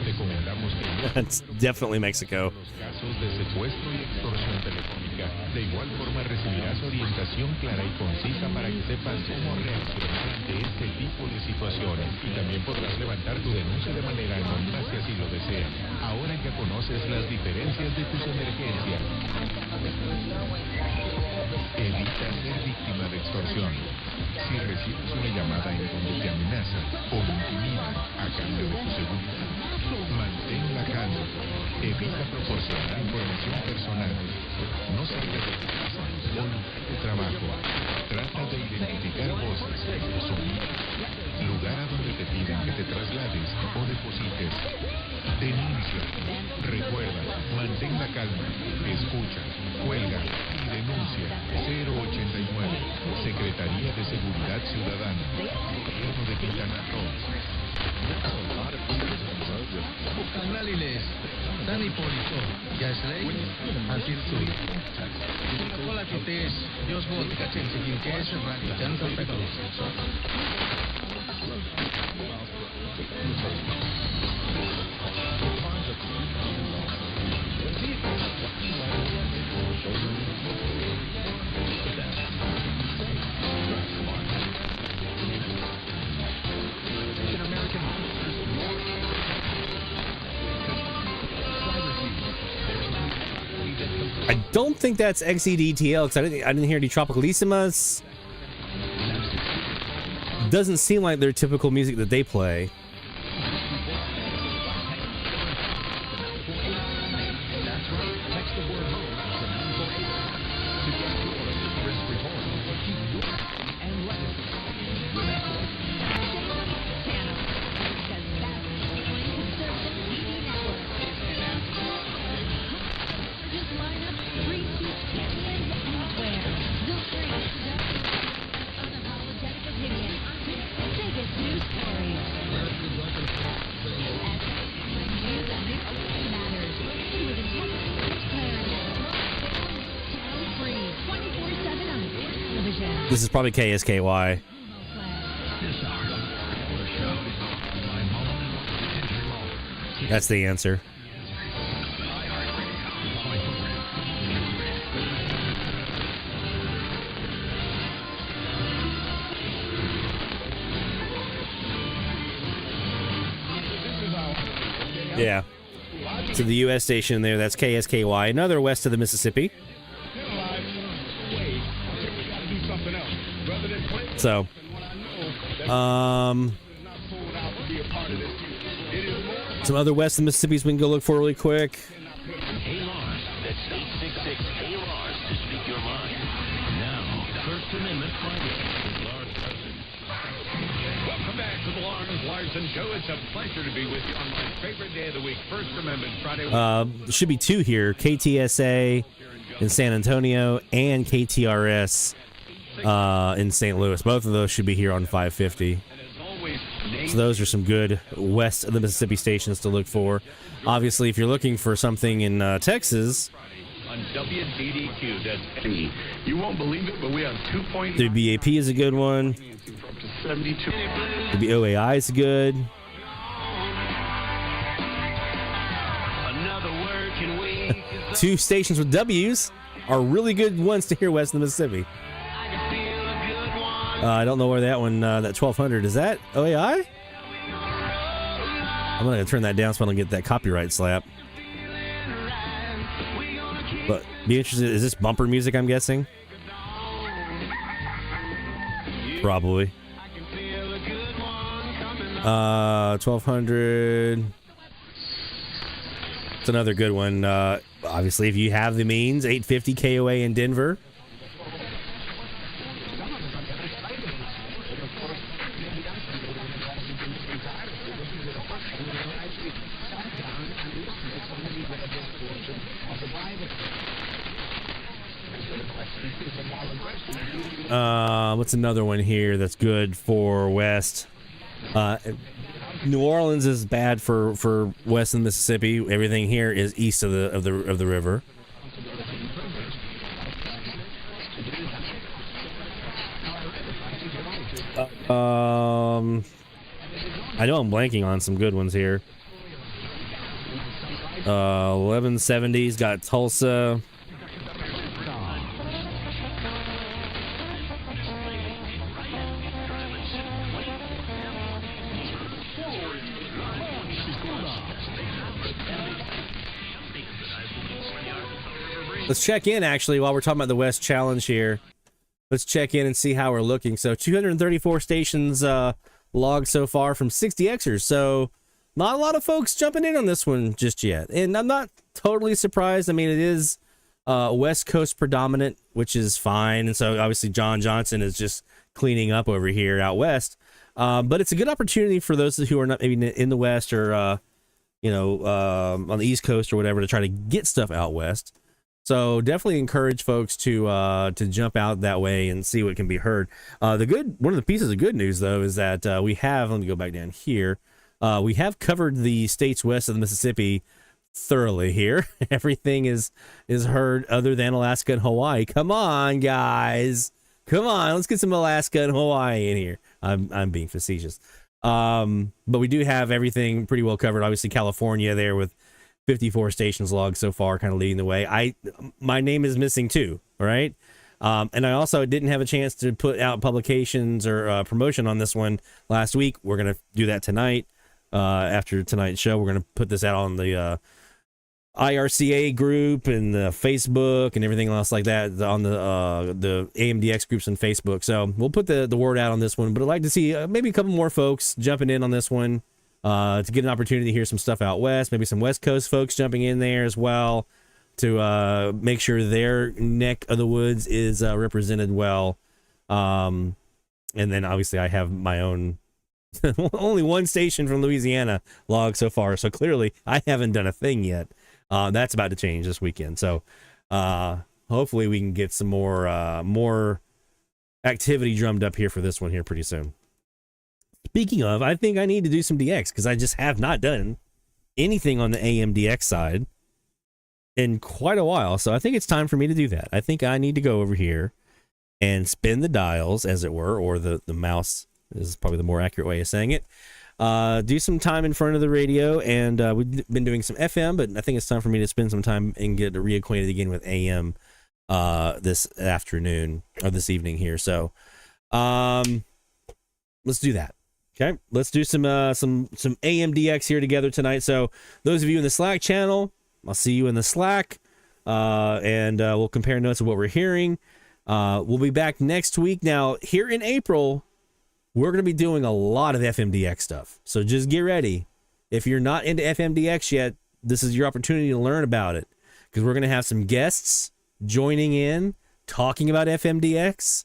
recomendamos que... That's definitely Mexico. Los casos de secuestro y extorsión telefónica. De igual forma recibirás orientación clara y concisa para que sepas cómo reaccionar ante este tipo de situaciones. Y también podrás levantar tu denuncia de manera anónima si así lo deseas. Ahora ya conoces las diferencias de tus emergencias. Evita ser víctima de extorsión. Si recibes una llamada en donde te amenazan o intimidan a cambio de tu seguridad, mantén la calma. Evita proporcionar información personal. No salgas de tu casa o tu trabajo. Trata de identificar voces, sonidos, lugar a donde te piden que te traslades o deposites. Denuncia. Recuerda, mantén la calma. Escucha, cuelga y denuncia. 089, Secretaría de Seguridad Ciudadana, Gobierno de Quintana Roo. Canaliles, Dan Hipólito, Yasley, Antirtui. Hola, Tites, Dios vos, Cachen, Siquinques, Radio, Tanto Petrus. I don't think that's XEDTL because I didn't hear any Tropicalissimas. Doesn't seem like their typical music that they play. This is probably KSKY. That's the answer. Yeah. So the U.S. station there, that's KSKY, another west of the Mississippi. So, some other west of the Mississippi's we can go look for really quick. Hey Lars, that's 866 Hey Lars to speak your mind. Now, First Amendment Friday with Lars Larson. Welcome back to the Lars Larson Show. It's a pleasure to be with you on my favorite day of the week, First Amendment Friday. Should be two here, KTSA in San Antonio and KTRS in St. Louis. Both of those should be here on 550. So those are some good west of the Mississippi stations to look for. Obviously, if you're looking for something in Texas, On WDDQ, that's B. You won't believe it, but we have 2.9. the BAP is a good one. 72. The OAI is good. Another word can we? Two stations with W's. are really good ones to hear west of the Mississippi. I don't know where that one, that 1200, is that OAI? I'm going to turn that down so I don't get that copyright slap. But be interested, is this bumper music, I'm guessing? Probably. 1200. It's another good one. Obviously, if you have the means, 850 KOA in Denver. What's another one here that's good for west? New Orleans is bad for west of Mississippi. Everything here is east of the river. I know I'm blanking on some good ones here. 1170's got Tulsa. Let's check in, actually, while we're talking about the West Challenge here. Let's check in and see how we're looking. So 234 stations logged so far from 60 Xers. So not a lot of folks jumping in on this one just yet. And I'm not totally surprised. I mean, it is West Coast predominant, which is fine. And so obviously John Johnson is just cleaning up over here out west. But it's a good opportunity for those who are not maybe in the West or, on the East Coast or whatever to try to get stuff out west. So definitely encourage folks to jump out that way and see what can be heard. One of the pieces of good news though is that we have, let me go back down here. We have covered the states west of the Mississippi thoroughly here. Everything is heard other than Alaska and Hawaii. Come on, guys. Come on, let's get some Alaska and Hawaii in here. I'm being facetious. But we do have everything pretty well covered. Obviously California there with 54 stations logged so far, kind of leading the way. My name is missing too, right? And I also didn't have a chance to put out publications or promotion on this one last week. We're going to do that tonight. After tonight's show, we're going to put this out on the IRCA group and the Facebook and everything else like that on the AMDX groups on Facebook. So we'll put the word out on this one, but I'd like to see maybe a couple more folks jumping in on this one. To get an opportunity to hear some stuff out west, maybe some West Coast folks jumping in there as well to make sure their neck of the woods is represented well. And then obviously I have my own, only one station from Louisiana logged so far, so clearly I haven't done a thing yet. That's about to change this weekend. So hopefully we can get some more activity drummed up here for this one here pretty soon. Speaking of, I think I need to do some DX because I just have not done anything on the AMDX side in quite a while. So I think it's time for me to do that. I think I need to go over here and spin the dials, as it were, or the mouse is probably the more accurate way of saying it. Do some time in front of the radio, and we've been doing some FM, but I think it's time for me to spend some time and get reacquainted again with AM this afternoon or this evening here. So let's do that. Okay, let's do some AMDX here together tonight. So those of you in the Slack channel, I'll see you in the Slack, and we'll compare notes of what we're hearing. We'll be back next week. Now, here in April, we're going to be doing a lot of FMDX stuff. So just get ready. If you're not into FMDX yet, this is your opportunity to learn about it, because we're going to have some guests joining in, talking about FMDX.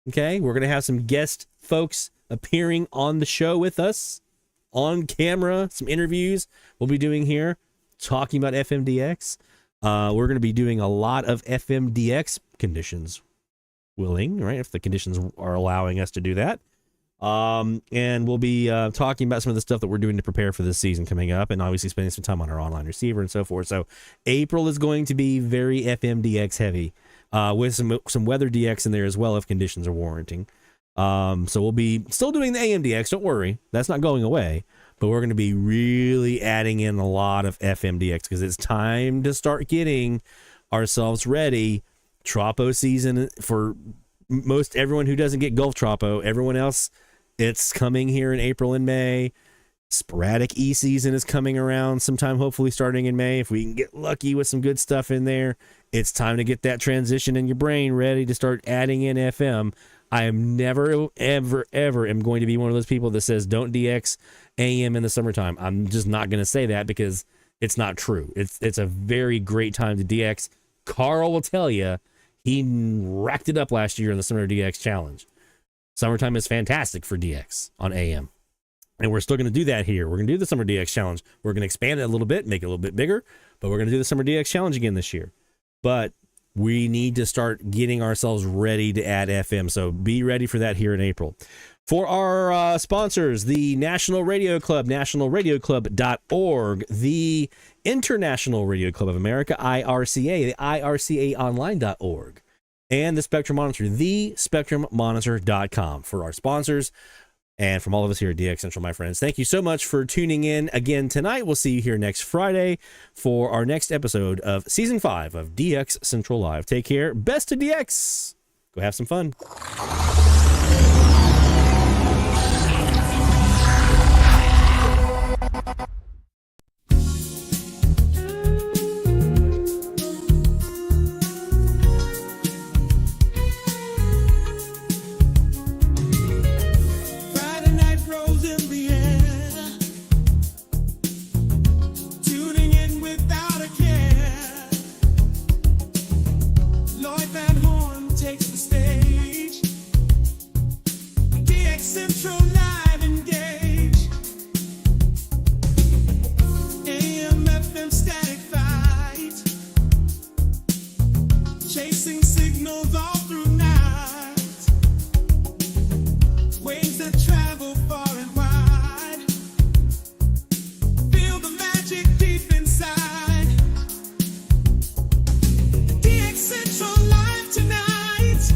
Okay, we're going to have some guest folks appearing on the show with us on camera, some interviews we'll be doing here talking about FMDX. We're going to be doing a lot of FMDX conditions willing, right? If the conditions are allowing us to do that. And we'll be talking about some of the stuff that we're doing to prepare for this season coming up, and obviously spending some time on our online receiver and so forth. So April is going to be very FMDX heavy, with some weather DX in there as well if conditions are warranting. So we'll be still doing the AMDX, don't worry, that's not going away, but we're going to be really adding in a lot of FMDX because it's time to start getting ourselves ready. Tropo season for most everyone who doesn't get Gulf Tropo, everyone else, it's coming here in April and May. Sporadic E-season is coming around sometime, hopefully starting in May. If we can get lucky with some good stuff in there, it's time to get that transition in your brain ready to start adding in FM. I am never, ever, ever am going to be one of those people that says don't DX AM in the summertime. I'm just not going to say that because it's not true. It's a very great time to DX. Carl will tell you he racked it up last year in the Summer DX Challenge. Summertime is fantastic for DX on AM. And we're still going to do that here. We're going to do the Summer DX Challenge. We're going to expand it a little bit, make it a little bit bigger, but we're going to do the Summer DX Challenge again this year. But we need to start getting ourselves ready to add FM. So be ready for that here in April. For our sponsors, the National Radio Club, nationalradioclub.org, the International Radio Club of America, IRCA, the IRCAonline.org, and the Spectrum Monitor, thespectrummonitor.com. For our sponsors, and from all of us here at DX Central, my friends, thank you so much for tuning in again tonight. We'll see you here next Friday for our next episode of Season 5 of DX Central Live. Take care. Best to DX. Go have some fun. Tonight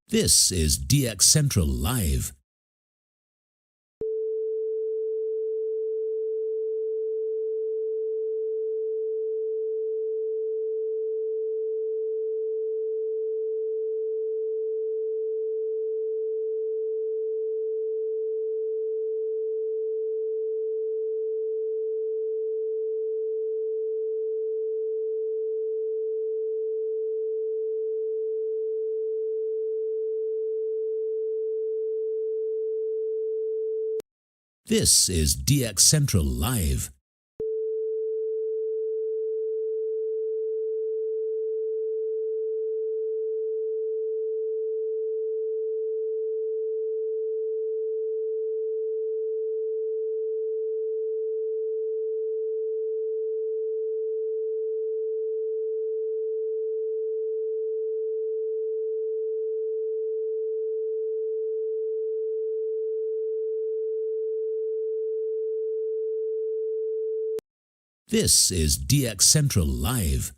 This is DX Central Live. This is DX Central Live. This is DX Central Live.